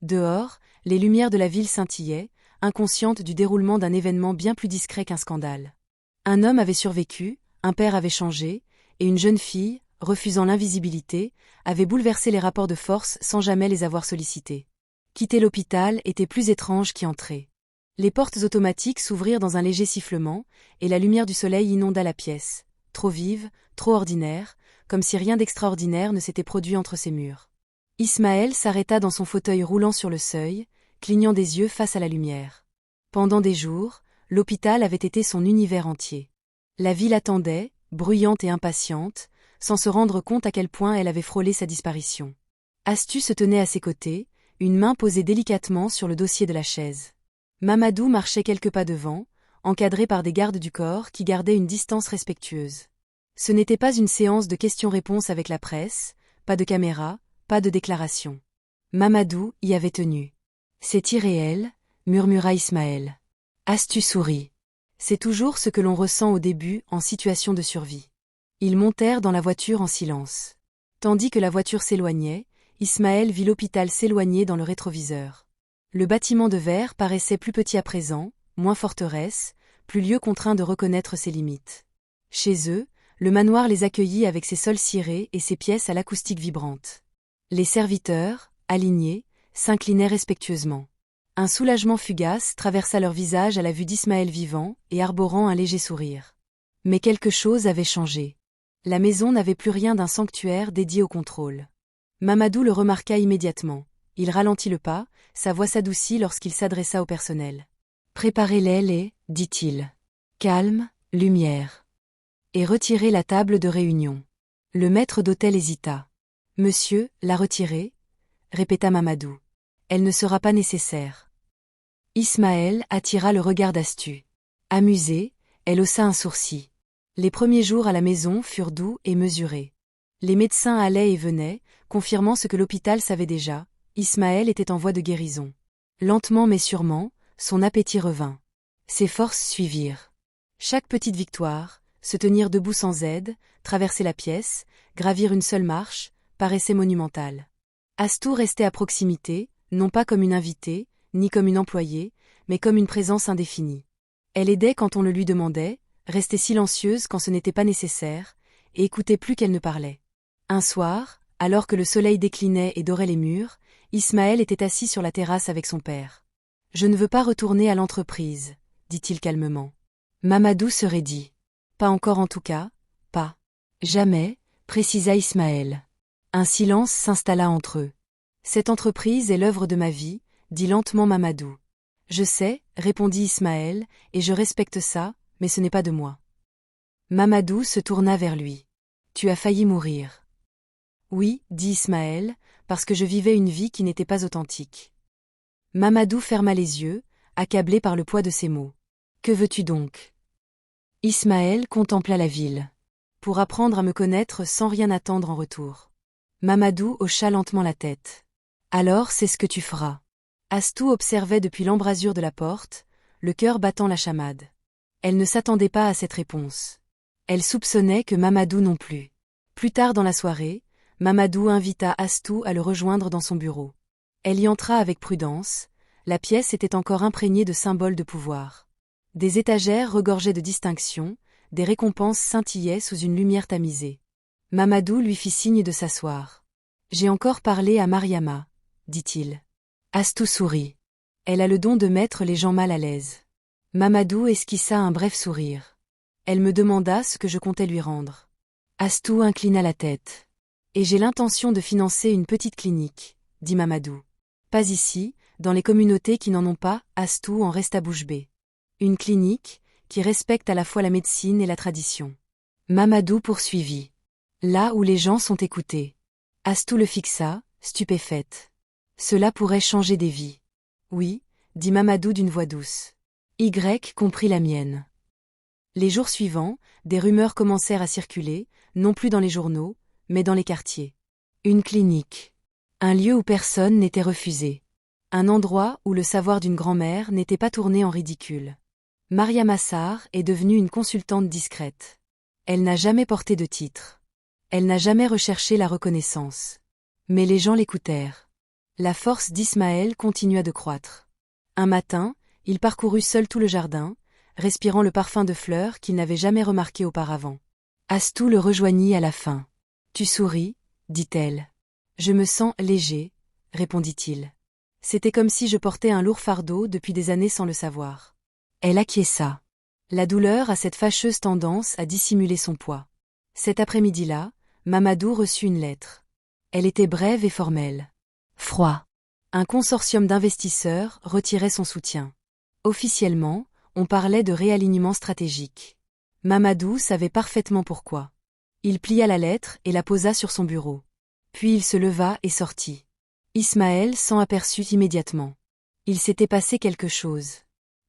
Dehors, les lumières de la ville scintillaient, inconscientes du déroulement d'un événement bien plus discret qu'un scandale. Un homme avait survécu, un père avait changé, et une jeune fille, refusant l'invisibilité, avait bouleversé les rapports de force sans jamais les avoir sollicités. Quitter l'hôpital était plus étrange qu'y entrer. Les portes automatiques s'ouvrirent dans un léger sifflement, et la lumière du soleil inonda la pièce, trop vive, trop ordinaire, comme si rien d'extraordinaire ne s'était produit entre ces murs. Ismaël s'arrêta dans son fauteuil roulant sur le seuil, clignant des yeux face à la lumière. Pendant des jours, l'hôpital avait été son univers entier. La ville attendait, bruyante et impatiente, sans se rendre compte à quel point elle avait frôlé sa disparition. Astou se tenait à ses côtés, une main posée délicatement sur le dossier de la chaise. Mamadou marchait quelques pas devant, encadré par des gardes du corps qui gardaient une distance respectueuse. Ce n'était pas une séance de questions-réponses avec la presse, pas de caméra, pas de déclaration. Mamadou y avait tenu. « C'est irréel » murmura Ismaël. Astou sourit. « C'est toujours ce que l'on ressent au début en situation de survie. » Ils montèrent dans la voiture en silence. Tandis que la voiture s'éloignait, Ismaël vit l'hôpital s'éloigner dans le rétroviseur. Le bâtiment de verre paraissait plus petit à présent, moins forteresse, plus lieu contraint de reconnaître ses limites. Chez eux, le manoir les accueillit avec ses sols cirés et ses pièces à l'acoustique vibrante. Les serviteurs, alignés, s'inclinaient respectueusement. Un soulagement fugace traversa leur visage à la vue d'Ismaël vivant et arborant un léger sourire. Mais quelque chose avait changé. La maison n'avait plus rien d'un sanctuaire dédié au contrôle. Mamadou le remarqua immédiatement. Il ralentit le pas, sa voix s'adoucit lorsqu'il s'adressa au personnel. « Préparez-les les, dit-il. Calme, lumière. Et retirez la table de réunion. » Le maître d'hôtel hésita. « Monsieur, la retirer ?» répéta Mamadou. « Elle ne sera pas nécessaire. » Ismaël attira le regard d'Astou. Amusée, elle haussa un sourcil. Les premiers jours à la maison furent doux et mesurés. Les médecins allaient et venaient, confirmant ce que l'hôpital savait déjà. Ismaël était en voie de guérison. Lentement mais sûrement, son appétit revint. Ses forces suivirent. Chaque petite victoire, se tenir debout sans aide, traverser la pièce, gravir une seule marche, paraissait monumentale. Astou restait à proximité, non pas comme une invitée, ni comme une employée, mais comme une présence indéfinie. Elle aidait quand on le lui demandait, restait silencieuse quand ce n'était pas nécessaire, et écoutait plus qu'elle ne parlait. Un soir, alors que le soleil déclinait et dorait les murs, Ismaël était assis sur la terrasse avec son père. « Je ne veux pas retourner à l'entreprise, dit-il calmement. Mamadou se raidit. Pas encore en tout cas, pas. Jamais, précisa Ismaël. Un silence s'installa entre eux. Cette entreprise est l'œuvre de ma vie, dit lentement Mamadou. Je sais, répondit Ismaël, et je respecte ça, mais ce n'est pas de moi. Mamadou se tourna vers lui. Tu as failli mourir. Oui, dit Ismaël, parce que je vivais une vie qui n'était pas authentique. Mamadou ferma les yeux, accablé par le poids de ses mots. Que veux-tu donc? Ismaël contempla la ville. Pour apprendre à me connaître sans rien attendre en retour. Mamadou hocha lentement la tête. Alors c'est ce que tu feras. Astou observait depuis l'embrasure de la porte, le cœur battant la chamade. Elle ne s'attendait pas à cette réponse. Elle soupçonnait que Mamadou non plus. Plus tard dans la soirée, Mamadou invita Astou à le rejoindre dans son bureau. Elle y entra avec prudence, la pièce était encore imprégnée de symboles de pouvoir. Des étagères regorgeaient de distinctions, des récompenses scintillaient sous une lumière tamisée. Mamadou lui fit signe de s'asseoir. J'ai encore parlé à Mariama, dit-il. Astou sourit. Elle a le don de mettre les gens mal à l'aise. Mamadou esquissa un bref sourire. Elle me demanda ce que je comptais lui rendre. Astou inclina la tête. Et j'ai l'intention de financer une petite clinique, dit Mamadou. Pas ici, dans les communautés qui n'en ont pas, Astou en resta bouche bée. Une clinique, qui respecte à la fois la médecine et la tradition. Mamadou poursuivit. Là où les gens sont écoutés. Astou le fixa, stupéfaite. Cela pourrait changer des vies. Oui, dit Mamadou d'une voix douce. Y comprit la mienne. Les jours suivants, des rumeurs commencèrent à circuler, non plus dans les journaux, mais dans les quartiers. Une clinique. Un lieu où personne n'était refusé. Un endroit où le savoir d'une grand-mère n'était pas tourné en ridicule. Mariama Sarr est devenue une consultante discrète. Elle n'a jamais porté de titre. Elle n'a jamais recherché la reconnaissance. Mais les gens l'écoutèrent. La force d'Ismaël continua de croître. Un matin, il parcourut seul tout le jardin, respirant le parfum de fleurs qu'il n'avait jamais remarqué auparavant. Astou le rejoignit à la fin. Tu souris, dit-elle. Je me sens léger, répondit-il. C'était comme si je portais un lourd fardeau depuis des années sans le savoir. Elle acquiesça. La douleur a cette fâcheuse tendance à dissimuler son poids. Cet après-midi-là, Mamadou reçut une lettre. Elle était brève et formelle. Froid. Un consortium d'investisseurs retirait son soutien. Officiellement, on parlait de réalignement stratégique. Mamadou savait parfaitement pourquoi. Il plia la lettre et la posa sur son bureau. Puis il se leva et sortit. Ismaël s'en aperçut immédiatement. Il s'était passé quelque chose.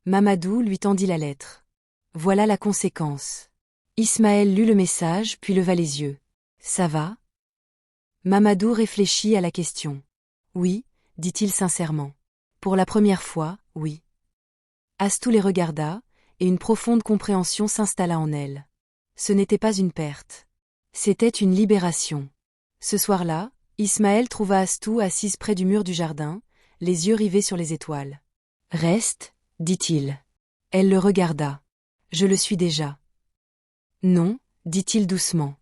Mamadou lui tendit la lettre. Voilà la conséquence. Ismaël lut le message puis leva les yeux. Ça va? Mamadou réfléchit à la question. Oui, dit-il sincèrement. Pour la première fois, oui. Astou les regarda, et une profonde compréhension s'installa en elle. Ce n'était pas une perte. C'était une libération. Ce soir-là, Ismaël trouva Astou assise près du mur du jardin, les yeux rivés sur les étoiles. Reste, dit-il. Elle le regarda. Je le suis déjà. Non, dit-il doucement.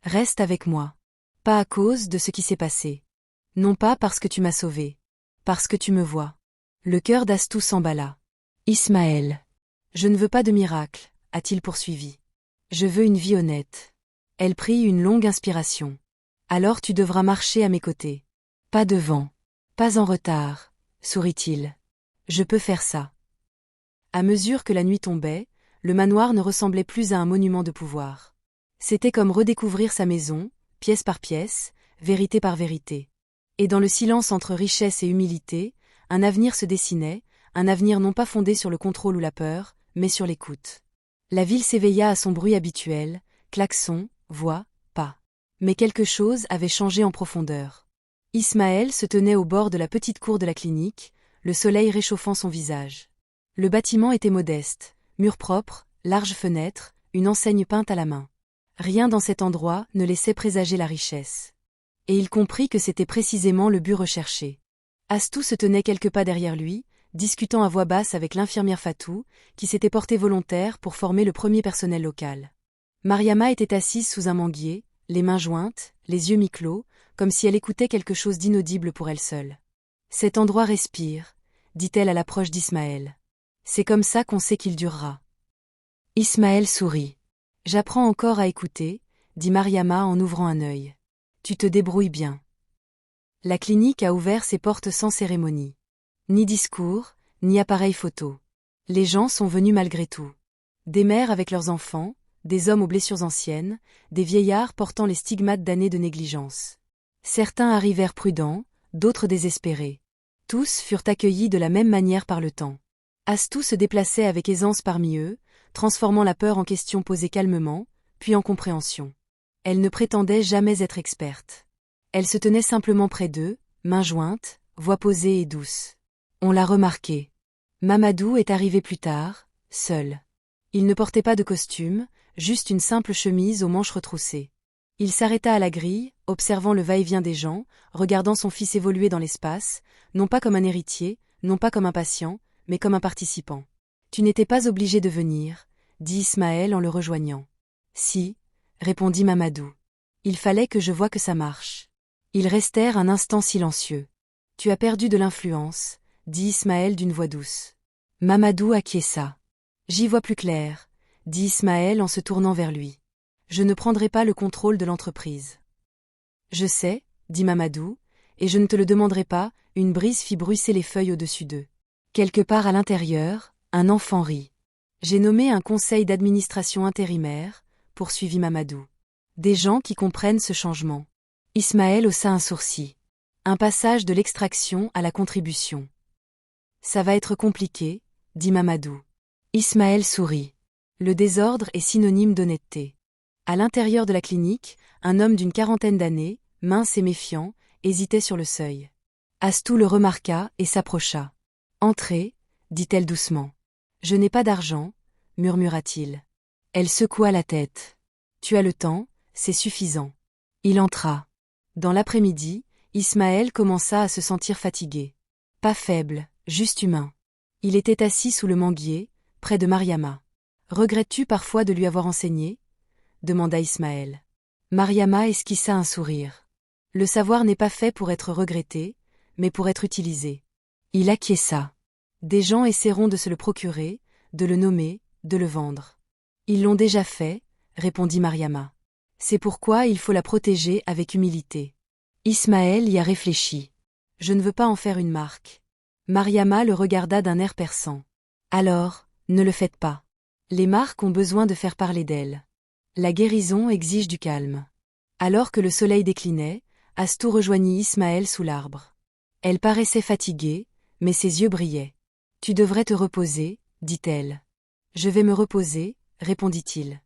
Reste avec moi. Pas à cause de ce qui s'est passé. Non pas parce que tu m'as sauvé. Parce que tu me vois. Le cœur d'Astou s'emballa. Ismaël. Je ne veux pas de miracle, a-t-il poursuivi. Je veux une vie honnête. Elle prit une longue inspiration. Alors tu devras marcher à mes côtés. Pas devant. Pas en retard, sourit-il. Je peux faire ça. À mesure que la nuit tombait, le manoir ne ressemblait plus à un monument de pouvoir. C'était comme redécouvrir sa maison, pièce par pièce, vérité par vérité. Et dans le silence entre richesse et humilité, un avenir se dessinait, un avenir non pas fondé sur le contrôle ou la peur, mais sur l'écoute. La ville s'éveilla à son bruit habituel, klaxons, voix, pas. Mais quelque chose avait changé en profondeur. Ismaël se tenait au bord de la petite cour de la clinique, le soleil réchauffant son visage. Le bâtiment était modeste, murs propres, larges fenêtres, une enseigne peinte à la main. Rien dans cet endroit ne laissait présager la richesse. Et il comprit que c'était précisément le but recherché. Astou se tenait quelques pas derrière lui, discutant à voix basse avec l'infirmière Fatou, qui s'était portée volontaire pour former le premier personnel local. Mariama était assise sous un manguier, les mains jointes, les yeux mi-clos, comme si elle écoutait quelque chose d'inaudible pour elle seule. « Cet endroit respire », dit-elle à l'approche d'Ismaël. « C'est comme ça qu'on sait qu'il durera. » Ismaël sourit. J'apprends encore à écouter, dit Mariama en ouvrant un œil. Tu te débrouilles bien. La clinique a ouvert ses portes sans cérémonie. Ni discours, ni appareil photo. Les gens sont venus malgré tout. Des mères avec leurs enfants, des hommes aux blessures anciennes, des vieillards portant les stigmates d'années de négligence. Certains arrivèrent prudents, d'autres désespérés. Tous furent accueillis de la même manière par le temps. Astou se déplaçait avec aisance parmi eux, transformant la peur en questions posées calmement, puis en compréhension. Elle ne prétendait jamais être experte. Elle se tenait simplement près d'eux, mains jointes, voix posée et douce. On l'a remarqué. Mamadou est arrivé plus tard, seul. Il ne portait pas de costume, juste une simple chemise aux manches retroussées. Il s'arrêta à la grille, observant le va-et-vient des gens, regardant son fils évoluer dans l'espace, non pas comme un héritier, non pas comme un patient, mais comme un participant. Tu n'étais pas obligé de venir, dit Ismaël en le rejoignant. Si, répondit Mamadou. Il fallait que je voie que ça marche. Ils restèrent un instant silencieux. Tu as perdu de l'influence, dit Ismaël d'une voix douce. Mamadou acquiesça. J'y vois plus clair, dit Ismaël en se tournant vers lui. Je ne prendrai pas le contrôle de l'entreprise. Je sais, dit Mamadou, et je ne te le demanderai pas, une brise fit bruisser les feuilles au-dessus d'eux. Quelque part à l'intérieur, un enfant rit. J'ai nommé un conseil d'administration intérimaire, poursuivit Mamadou. Des gens qui comprennent ce changement. Ismaël haussa un sourcil. Un passage de l'extraction à la contribution. Ça va être compliqué, dit Mamadou. Ismaël sourit. Le désordre est synonyme d'honnêteté. À l'intérieur de la clinique, un homme d'une quarantaine d'années, mince et méfiant, hésitait sur le seuil. Astou le remarqua et s'approcha. Entrez, dit-elle doucement. Je n'ai pas d'argent, murmura-t-il. Elle secoua la tête. Tu as le temps, c'est suffisant. Il entra. Dans l'après-midi, Ismaël commença à se sentir fatigué. Pas faible, juste humain. Il était assis sous le manguier, près de Mariama. Regrettes-tu parfois de lui avoir enseigné ? Demanda Ismaël. Mariama esquissa un sourire. Le savoir n'est pas fait pour être regretté, mais pour être utilisé. Il acquiesça. Des gens essaieront de se le procurer, de le nommer, de le vendre. Ils l'ont déjà fait, répondit Mariama. C'est pourquoi il faut la protéger avec humilité. Ismaël y a réfléchi. Je ne veux pas en faire une marque. Mariama le regarda d'un air perçant. Alors, ne le faites pas. Les marques ont besoin de faire parler d'elles. La guérison exige du calme. Alors que le soleil déclinait, Astou rejoignit Ismaël sous l'arbre. Elle paraissait fatiguée, mais ses yeux brillaient. Tu devrais te reposer, dit-elle. Je vais me reposer, répondit-il.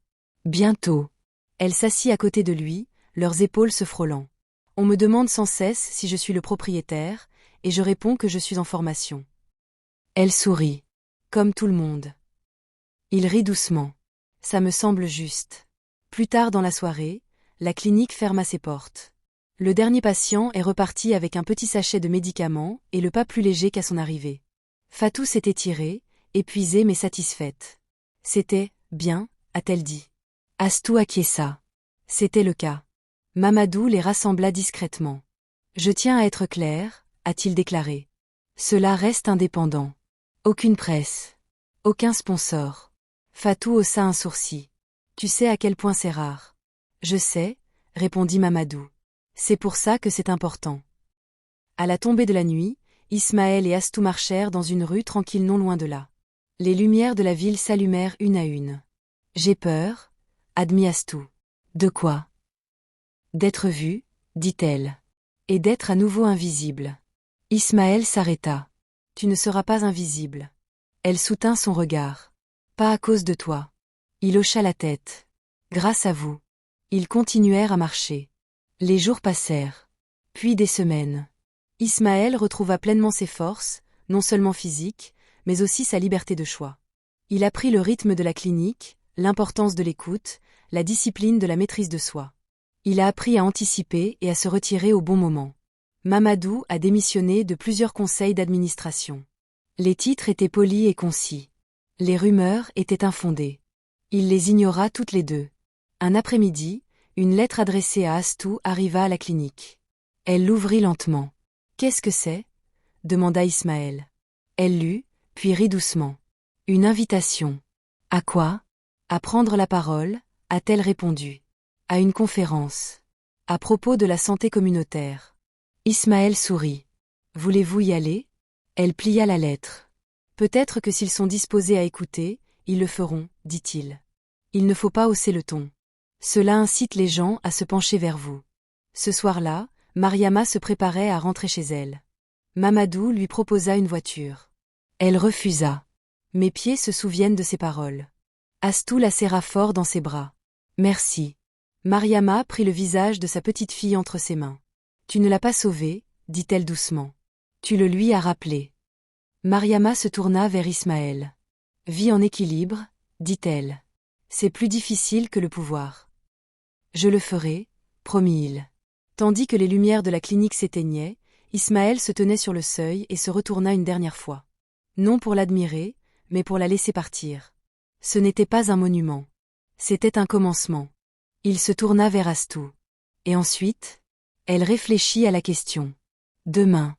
Bientôt. Elle s'assit à côté de lui, leurs épaules se frôlant. On me demande sans cesse si je suis le propriétaire, et je réponds que je suis en formation. Elle sourit. Comme tout le monde. Il rit doucement. Ça me semble juste. Plus tard dans la soirée, la clinique ferma ses portes. Le dernier patient est reparti avec un petit sachet de médicaments et le pas plus léger qu'à son arrivée. Fatou s'est étirée, épuisée mais satisfaite. C'était bien, a-t-elle dit. Astou acquiesça. C'était le cas. Mamadou les rassembla discrètement. Je tiens à être clair, a-t-il déclaré. Cela reste indépendant. Aucune presse. Aucun sponsor. Fatou haussa un sourcil. Tu sais à quel point c'est rare. Je sais, répondit Mamadou. C'est pour ça que c'est important. À la tombée de la nuit, Ismaël et Astou marchèrent dans une rue tranquille non loin de là. Les lumières de la ville s'allumèrent une à une. J'ai peur, admit Astou. De quoi ? D'être vue, dit-elle. Et d'être à nouveau invisible. Ismaël s'arrêta. Tu ne seras pas invisible. Elle soutint son regard. Pas à cause de toi. Il hocha la tête. Grâce à vous. Ils continuèrent à marcher. Les jours passèrent. Puis des semaines. Ismaël retrouva pleinement ses forces, non seulement physiques, mais aussi sa liberté de choix. Il apprit le rythme de la clinique, l'importance de l'écoute, la discipline de la maîtrise de soi. Il a appris à anticiper et à se retirer au bon moment. Mamadou a démissionné de plusieurs conseils d'administration. Les titres étaient polis et concis. Les rumeurs étaient infondées. Il les ignora toutes les deux. Un après-midi, une lettre adressée à Astou arriva à la clinique. Elle l'ouvrit lentement. « Qu'est-ce que c'est » demanda Ismaël. Elle lut, puis rit doucement. « Une invitation. » « À quoi » À prendre la parole, a-t-elle répondu. À une conférence. À propos de la santé communautaire. Ismaël sourit. Voulez-vous y aller? Elle plia la lettre. Peut-être que s'ils sont disposés à écouter, ils le feront, dit-il. Il ne faut pas hausser le ton. Cela incite les gens à se pencher vers vous. Ce soir-là, Mariama se préparait à rentrer chez elle. Mamadou lui proposa une voiture. Elle refusa. Mes pieds se souviennent de ces paroles. Astou la serra fort dans ses bras. Merci. Mariama prit le visage de sa petite fille entre ses mains. Tu ne l'as pas sauvée, dit-elle doucement. Tu le lui as rappelé. Mariama se tourna vers Ismaël. Vis en équilibre, dit-elle. C'est plus difficile que le pouvoir. Je le ferai, promit-il. Tandis que les lumières de la clinique s'éteignaient, Ismaël se tenait sur le seuil et se retourna une dernière fois. Non pour l'admirer, mais pour la laisser partir. Ce n'était pas un monument. C'était un commencement. Il se tourna vers Astou. Et ensuite? Elle réfléchit à la question. Demain.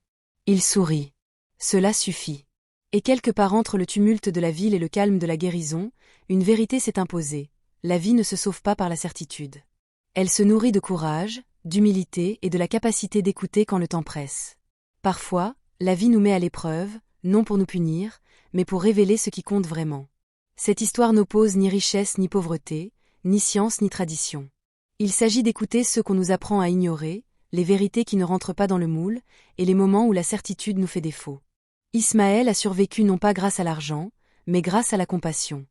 Il sourit. Cela suffit. Et quelque part entre le tumulte de la ville et le calme de la guérison, une vérité s'est imposée. La vie ne se sauve pas par la certitude. Elle se nourrit de courage, d'humilité et de la capacité d'écouter quand le temps presse. Parfois, la vie nous met à l'épreuve, non pour nous punir, mais pour révéler ce qui compte vraiment. Cette histoire n'oppose ni richesse ni pauvreté, ni science ni tradition. Il s'agit d'écouter ceux qu'on nous apprend à ignorer, les vérités qui ne rentrent pas dans le moule, et les moments où la certitude nous fait défaut. Ismaël a survécu non pas grâce à l'argent, mais grâce à la compassion.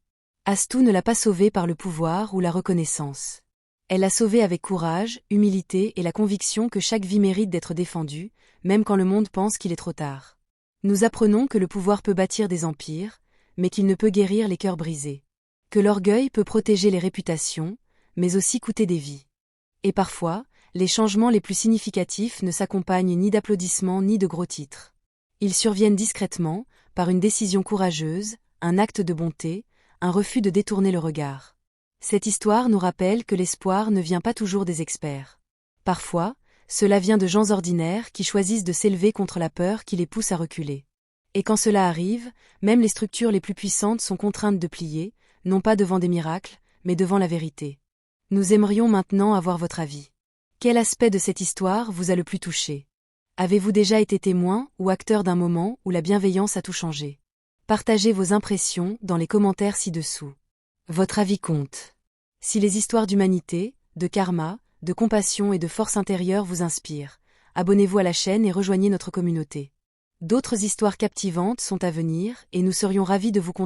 Astou ne l'a pas sauvé par le pouvoir ou la reconnaissance. Elle l'a sauvé avec courage, humilité et la conviction que chaque vie mérite d'être défendue, même quand le monde pense qu'il est trop tard. Nous apprenons que le pouvoir peut bâtir des empires, mais qu'il ne peut guérir les cœurs brisés. Que l'orgueil peut protéger les réputations, mais aussi coûter des vies. Et parfois, les changements les plus significatifs ne s'accompagnent ni d'applaudissements ni de gros titres. Ils surviennent discrètement, par une décision courageuse, un acte de bonté, un refus de détourner le regard. Cette histoire nous rappelle que l'espoir ne vient pas toujours des experts. Parfois, cela vient de gens ordinaires qui choisissent de s'élever contre la peur qui les pousse à reculer. Et quand cela arrive, même les structures les plus puissantes sont contraintes de plier, non pas devant des miracles, mais devant la vérité. Nous aimerions maintenant avoir votre avis. Quel aspect de cette histoire vous a le plus touché? Avez-vous déjà été témoin ou acteur d'un moment où la bienveillance a tout changé? Partagez vos impressions dans les commentaires ci-dessous. Votre avis compte. Si les histoires d'humanité, de karma, de compassion et de force intérieure vous inspirent, abonnez-vous à la chaîne et rejoignez notre communauté. D'autres histoires captivantes sont à venir et nous serions ravis de vous contacter.